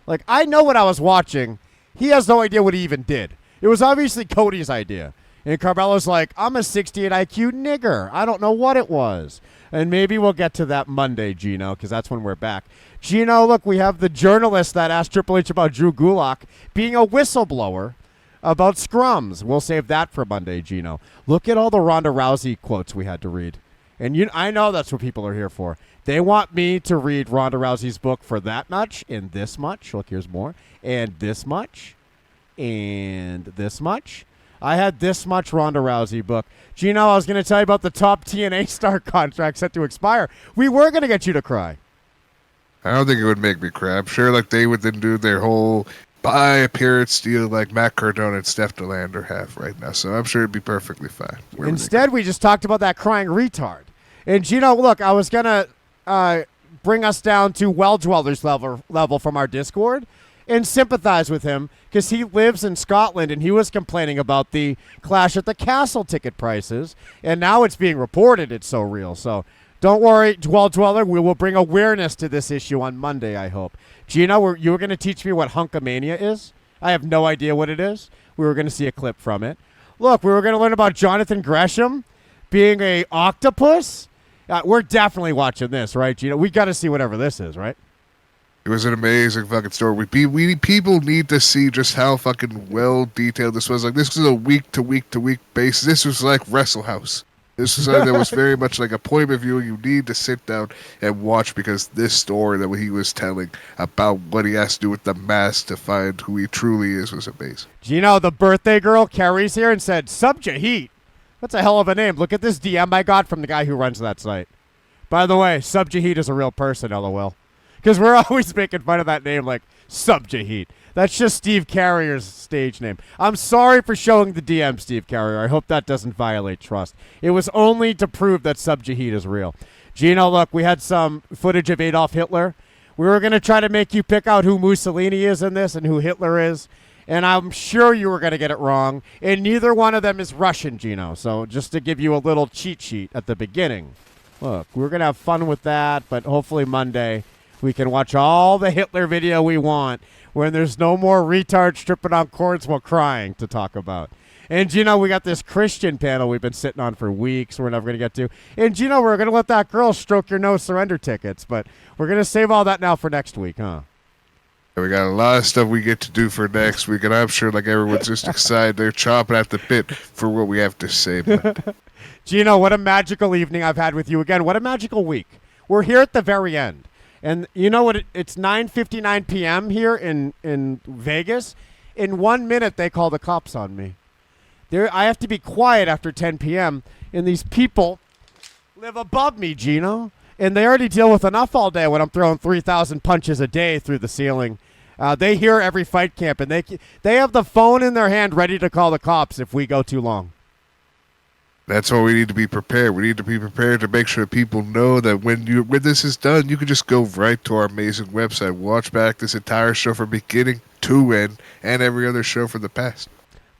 Like, I know what I was watching. He has no idea what he even did. It was obviously Cody's idea. And Carmelo's like, I'm a 68 IQ nigger. I don't know what it was. And maybe we'll get to that Monday, Gino, because that's when we're back. Gino, look, we have the journalist that asked Triple H about Drew Gulak being a whistleblower about scrums. We'll save that for Monday, Gino. Look at all the Ronda Rousey quotes we had to read. And I know that's what people are here for. They want me to read Ronda Rousey's book for that much and this much. Look, here's more. And this much. And this much. I had this much Ronda Rousey book. Gino, I was going to tell you about the top TNA star contract set to expire. We were going to get you to cry. I don't think it would make me cry. I'm sure they would then do their whole by appearance deal like Matt Cardona and Steph DeLander have right now. So I'm sure it'd be perfectly fine. Instead, we just talked about that crying retard. And Gino, look, I was going to bring us down to Well Dwellers level from our Discord and sympathize with him because he lives in Scotland and he was complaining about the Clash at the Castle ticket prices. And now it's being reported it's so real. So don't worry, Dweller. We will bring awareness to this issue on Monday, I hope. Gino, you were going to teach me what Hunkamania is? I have no idea what it is. We were going to see a clip from it. Look, we were going to learn about Jonathan Gresham being a octopus. We're definitely watching this, right, Gino? We got to see whatever this is, right? It was an amazing fucking story. We people need to see just how fucking well detailed this was. Like, this was a week to week to week basis. This was like Wrestle House. This is something that was very much like appointment viewing. You need to sit down and watch, because this story that he was telling about what he has to do with the mask to find who he truly is was amazing. Gino, the birthday girl, Carrie's here and said, Subjahit. That's a hell of a name. Look at this DM I got from the guy who runs that site. By the way, Subjahit is a real person, LOL. Because we're always making fun of that name like Subjahit. That's just Steve Carrier's stage name. I'm sorry for showing the DM, Steve Carrier. I hope that doesn't violate trust. It was only to prove that Subjahit is real. Gino, look, we had some footage of Adolf Hitler. We were going to try to make you pick out who Mussolini is in this and who Hitler is. And I'm sure you were going to get it wrong. And neither one of them is Russian, Gino. So just to give you a little cheat sheet at the beginning. Look, we're going to have fun with that, but hopefully Monday we can watch all the Hitler video we want when there's no more retards tripping on cords while crying to talk about. And, Gino, we got this Christian panel we've been sitting on for weeks we're never going to get to. And, Gino, we're going to let that girl stroke your no surrender tickets, but we're going to save all that now for next week, huh? We got a lot of stuff we get to do for next week, and I'm sure like everyone's just excited. They're chomping at the bit for what we have to say. Gino, what a magical evening I've had with you again. What a magical week. We're here at the very end. And you know what? It's 9:59 p.m. here in Vegas. In 1 minute, they call the cops on me. I have to be quiet after 10 p.m., and these people live above me, Gino. And they already deal with enough all day when I'm throwing 3,000 punches a day through the ceiling. They hear every fight camp, and they have the phone in their hand ready to call the cops if we go too long. That's why we need to be prepared. We need to be prepared to make sure people know that when this is done, you can just go right to our amazing website, watch back this entire show from beginning to end, and every other show from the past.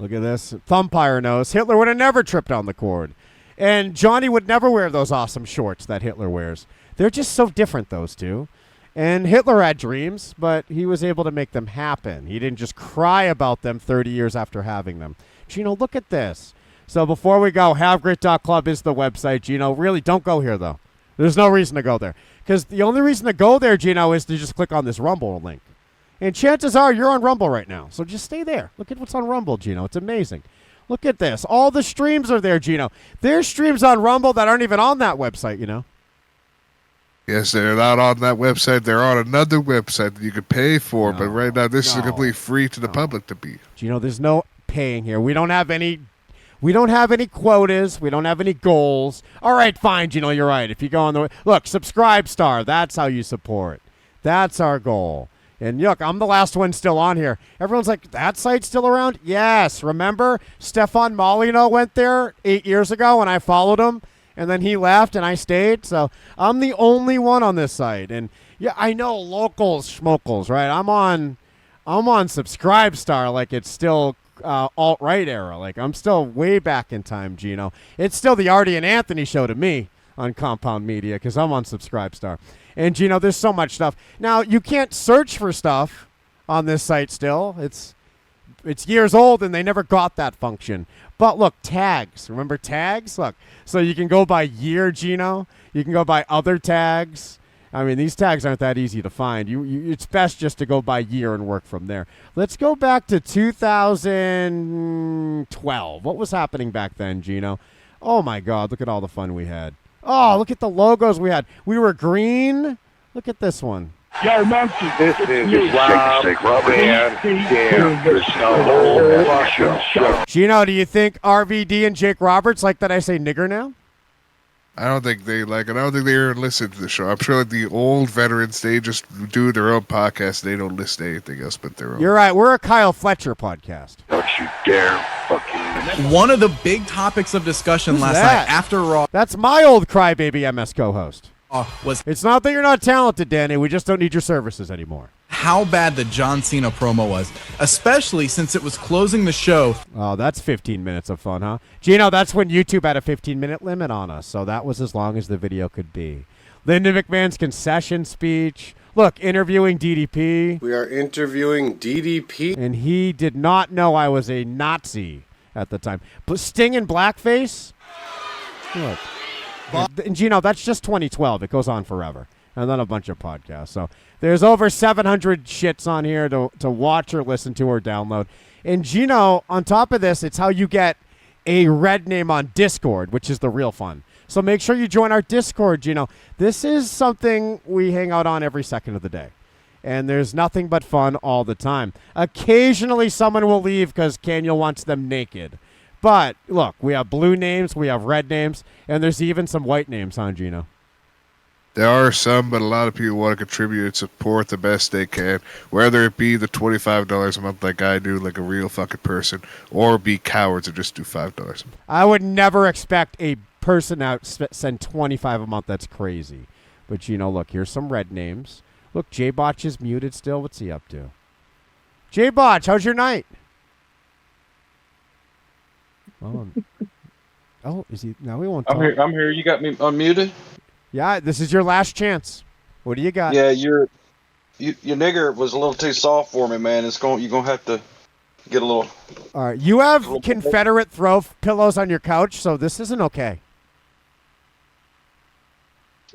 Look at this. Thumpire knows Hitler would have never tripped on the cord. And Johnny would never wear those awesome shorts that Hitler wears. They're just so different, those two. And Hitler had dreams, but he was able to make them happen. He didn't just cry about them 30 years after having them. Gino, look at this. So before we go, havegrit.club is the website, Gino. Really, don't go here, though. There's no reason to go there. Because the only reason to go there, Gino, is to just click on this Rumble link. And chances are you're on Rumble right now. So just stay there. Look at what's on Rumble, Gino. It's amazing. Look at this. All the streams are there, Gino. There's streams on Rumble that aren't even on that website, you know. Yes, they're not on that website. They're on another website that you could pay for. But right now, this is completely free to the public to be. Gino, there's no paying here. We don't have any quotas. We don't have any goals. All right, fine, Gino, you're right. If you go on look, Subscribe Star. That's how you support. That's our goal. And look, I'm the last one still on here. Everyone's like, that site's still around? Yes. Remember, Stefan Molyneux went there 8 years ago, and I followed him, and then he left, and I stayed. So I'm the only one on this site. And yeah, I know locals, schmokals, right? I'm on Subscribe Star like it's still alt-right era. Like I'm still way back in time, Gino. It's still the Artie and Anthony show to me on Compound Media because I'm on Subscribe Star. And, Gino, there's so much stuff. Now, you can't search for stuff on this site still. It's years old, and they never got that function. But, look, tags. Remember tags? Look, so you can go by year, Gino. You can go by other tags. I mean, these tags aren't that easy to find. It's best just to go by year and work from there. Let's go back to 2012. What was happening back then, Gino? Oh, my God, look at all the fun we had. Oh, look at the logos we had. We were green. Look at this one. Yo, monkey. This is Rob. Gino, do you think RVD and Jake Roberts like that I say nigger now? I don't think they like it. I don't think they ever listen to the show. I'm sure like the old veterans, they just do their own podcast. They don't listen to anything else but their own. You're right. We're a Kyle Fletcher podcast. Don't you dare fucking. One of the big topics of discussion last night after Raw. That's my old crybaby MS co-host. Was it's not that you're not talented, Danny. We just don't need your services anymore. How bad the John Cena promo was, especially since it was closing the show. Oh, that's 15 minutes of fun, huh? Gino, that's when YouTube had a 15-minute limit on us, so that was as long as the video could be. Linda McMahon's concession speech. Look, interviewing DDP. We are interviewing DDP. And he did not know I was a Nazi at the time. But Sting in blackface? Look. And Gino, that's just 2012. It goes on forever. And then a bunch of podcasts. So there's over 700 shits on here to watch or listen to or download. And Gino, on top of this, it's how you get a red name on Discord, which is the real fun. So make sure you join our Discord, Gino. This is something we hang out on every second of the day. And there's nothing but fun all the time. Occasionally someone will leave because Kaniel wants them naked. But, look, we have blue names, we have red names, and there's even some white names, huh, Gino? There are some, but a lot of people want to contribute and support the best they can, whether it be the $25 a month like I do, like a real fucking person, or be cowards and just do $5. I would never expect a person out send $25 a month. That's crazy. But, Gino, look, here's some red names. Look, J-Botch is muted still. What's he up to? J-Botch, how's your night? Oh, is he? No, we won't talk. I'm here. You got me unmuted? Yeah, this is your last chance. What do you got? Yeah, your nigger was a little too soft for me, man. You're gonna have to get a little. All right, you have Confederate throw pillows on your couch, so this isn't okay.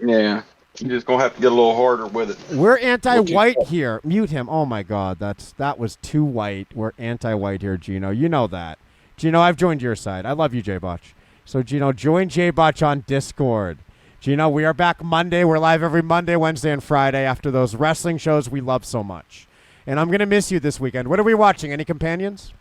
Yeah, you're just gonna have to get a little harder with it. We're anti-white here. Mute him. Oh my God, that was too white. We're anti-white here, Gino. You know that. Gino, I've joined your side. I love you, J-Botch. So, Gino, join J-Botch on Discord. Gino, we are back Monday. We're live every Monday, Wednesday, and Friday after those wrestling shows we love so much. And I'm going to miss you this weekend. What are we watching? Any companions?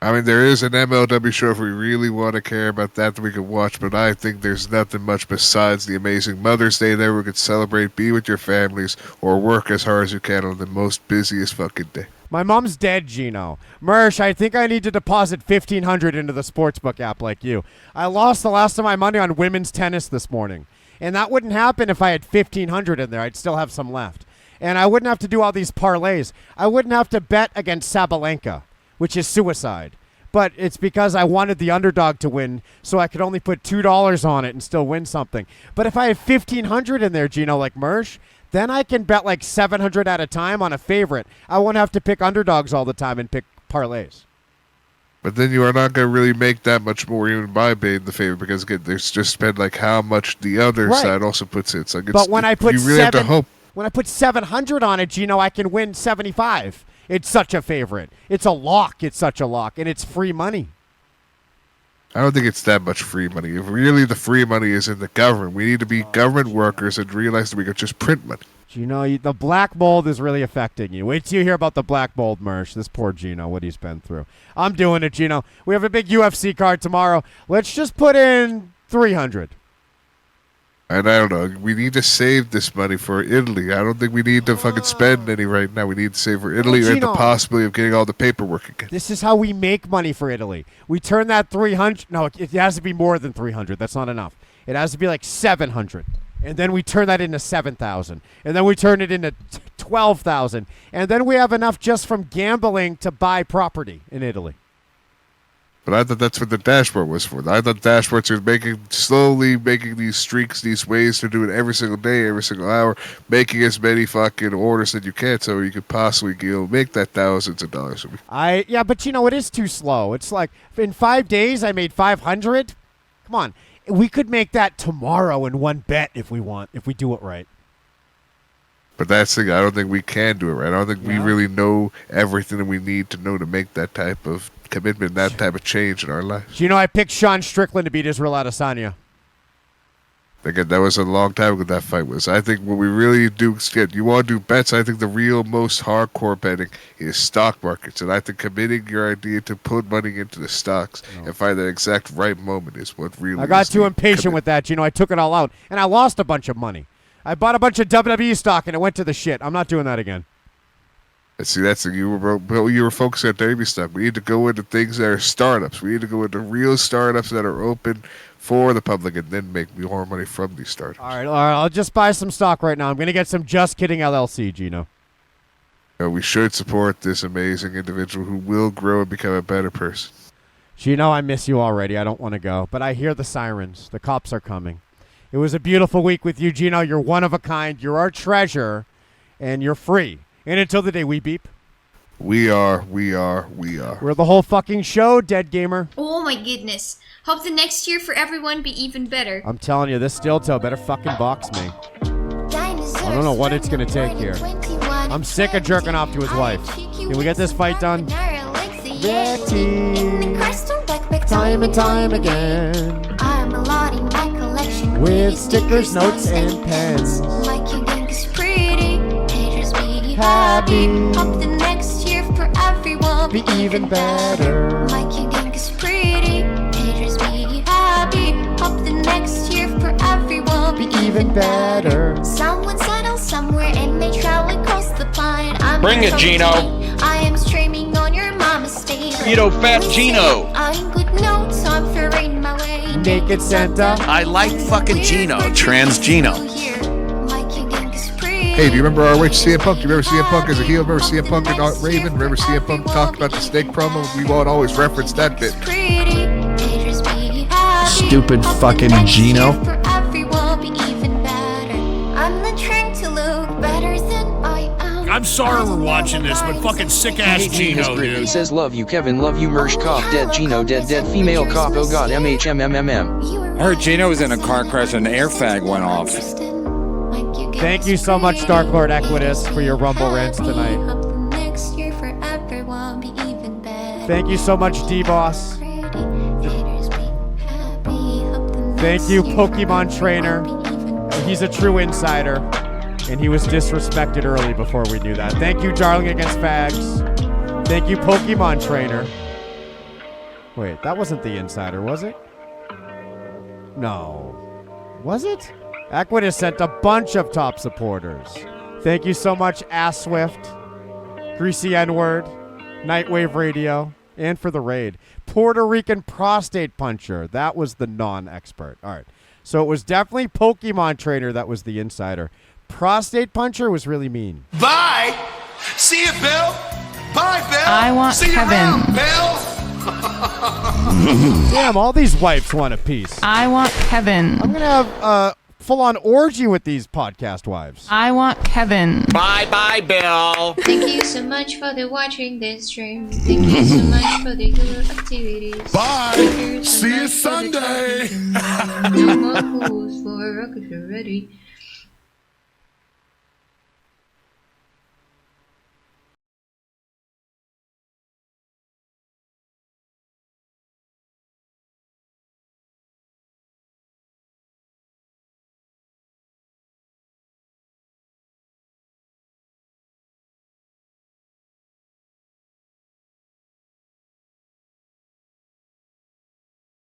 I mean, there is an MLW show if we really want to care about that we could watch, but I think there's nothing much besides the amazing Mother's Day there we could celebrate, be with your families, or work as hard as you can on the most busiest fucking day. My mom's dead, Gino. Mersh, I think I need to deposit $1,500 into the sportsbook app like you. I lost the last of my money on women's tennis this morning. And that wouldn't happen if I had $1,500 in there. I'd still have some left. And I wouldn't have to do all these parlays. I wouldn't have to bet against Sabalenka, which is suicide. But it's because I wanted the underdog to win, so I could only put $2 on it and still win something. But if I have $1,500 in there, Gino, like Mersh, then I can bet like $700 at a time on a favorite. I won't have to pick underdogs all the time and pick parlays. But then you are not going to really make that much more even by being the favorite because, again, there's just been like how much the other side also puts in. It's like but when I put you really have to hope. When I put $700 on it, Gino, I can win $75. It's such a favorite. It's a lock. It's such a lock. And it's free money. I don't think it's that much free money. If really the free money is in the government, we need to be government workers and realize that we could just print money. Gino, the black mold is really affecting you. Wait till you hear about the black mold, Mersh. This poor Gino, what he's been through. I'm doing it, Gino. We have a big UFC card tomorrow. Let's just put in $300. And I don't know. We need to save this money for Italy. I don't think we need to fucking spend any right now. We need to save for Italy and the possibility of getting all the paperwork again. This is how we make money for Italy. We turn that 300. No, it has to be more than 300. That's not enough. It has to be like 700. And then we turn that into 7,000. And then we turn it into 12,000. And then we have enough just from gambling to buy property in Italy. But I thought that's what the dashboard was for. I thought dashboards are slowly making these streaks, these ways to do it every single day, every single hour, making as many fucking orders that you can so you could possibly make that thousands of dollars. Yeah, but you know, it is too slow. It's like in 5 days I made 500. Come on. We could make that tomorrow in one bet if we want, if we do it right. But that's the thing. I don't think we can do it right. I don't think we really know everything that we need to know to make that type of commitment, that type of change in our lives. You know, I picked Sean Strickland to beat Israel Adesanya. Again, that was a long time ago that fight was. I think what we really do, you want to do bets, I think the real most hardcore betting is stock markets. And I think committing your idea to put money into the stocks and find that exact right moment is what really I got too impatient with that. You know, I took it all out. And I lost a bunch of money. I bought a bunch of WWE stock and it went to the shit. I'm not doing that again. See, that's you were focusing on WWE stock. We need to go into things that are startups. We need to go into real startups that are open for the public and then make more money from these startups. All right. I'll just buy some stock right now. I'm going to get some Just Kidding LLC, Gino. We should support this amazing individual who will grow and become a better person. Gino, I miss you already. I don't want to go. But I hear the sirens. The cops are coming. It was a beautiful week with you, Gino. You're one of a kind. You're our treasure. And you're free. And until the day we beep. We are. We're the whole fucking show, Dead Gamer. Oh my goodness. Hope the next year for everyone be even better. I'm telling you, this steel toe better fucking box me. I don't know what it's going to take here. I'm sick of jerking off to his wife. Can we get this fight done? Betty. time and time again. I'm allotting my collection With stickers, notes, and pens. My cute gang is pretty. Haters be happy. Hope the next year for everyone Be even better. My cute gang is pretty. Haters be happy. Hope the next year for everyone Be even better. Someone settle somewhere and may travel across the pond. I'm Bring it, Gino. I am streaming on your mama's state. Keto Fat Gino. I'm good notes, I'm ferrying my way. Naked Santa. I like fucking Gino. Trans Gino. Hey, do you remember ROH CM Punk? Do you remember CM Punk as a heel? Remember CM Punk and Raven? Remember CM Punk talked about the snake promo? We won't always reference that bit. Stupid fucking Gino. For everyone be even better. I'm not trying to look better than I am. I'm sorry we're watching this, but fucking sick ass Gino, He dude. says love you Kevin, love you Mersh cop, dead Gino, dead female cop, oh god MHMMMM. I heard Gino was in a car crash and an air fag went off. Thank you so much, Dark Lord Equitus, for your Rumble rants tonight. Next year for everyone be even better. Thank you so much, D-Boss. Thank you, Pokemon Trainer. He's a true insider, and he was disrespected early before we knew that. Thank you, Darling Against Fags. Thank you, Pokemon Trainer. Wait, that wasn't the insider, was it? No. Was it? Equitus sent a bunch of top supporters. Thank you so much, Ass Swift, Greasy N-Word, Nightwave Radio, and for the raid. Puerto Rican Prostate Puncher. That was the non-expert. All right. So it was definitely Pokemon Trainer that was the insider. Prostate Puncher was really mean. Bye. See you, Bill. Bye, Bill. I want See Kevin. you around, Bill. Damn, all these wives want a piece. I want Kevin. I'm going to have a full-on orgy with these podcast wives. I want Kevin. Bye, Bill. Thank you so much for watching this stream. Thank you so much for the good activities. Bye. Thank you so See you much for the Sunday. talking. No more fools for a rocket already.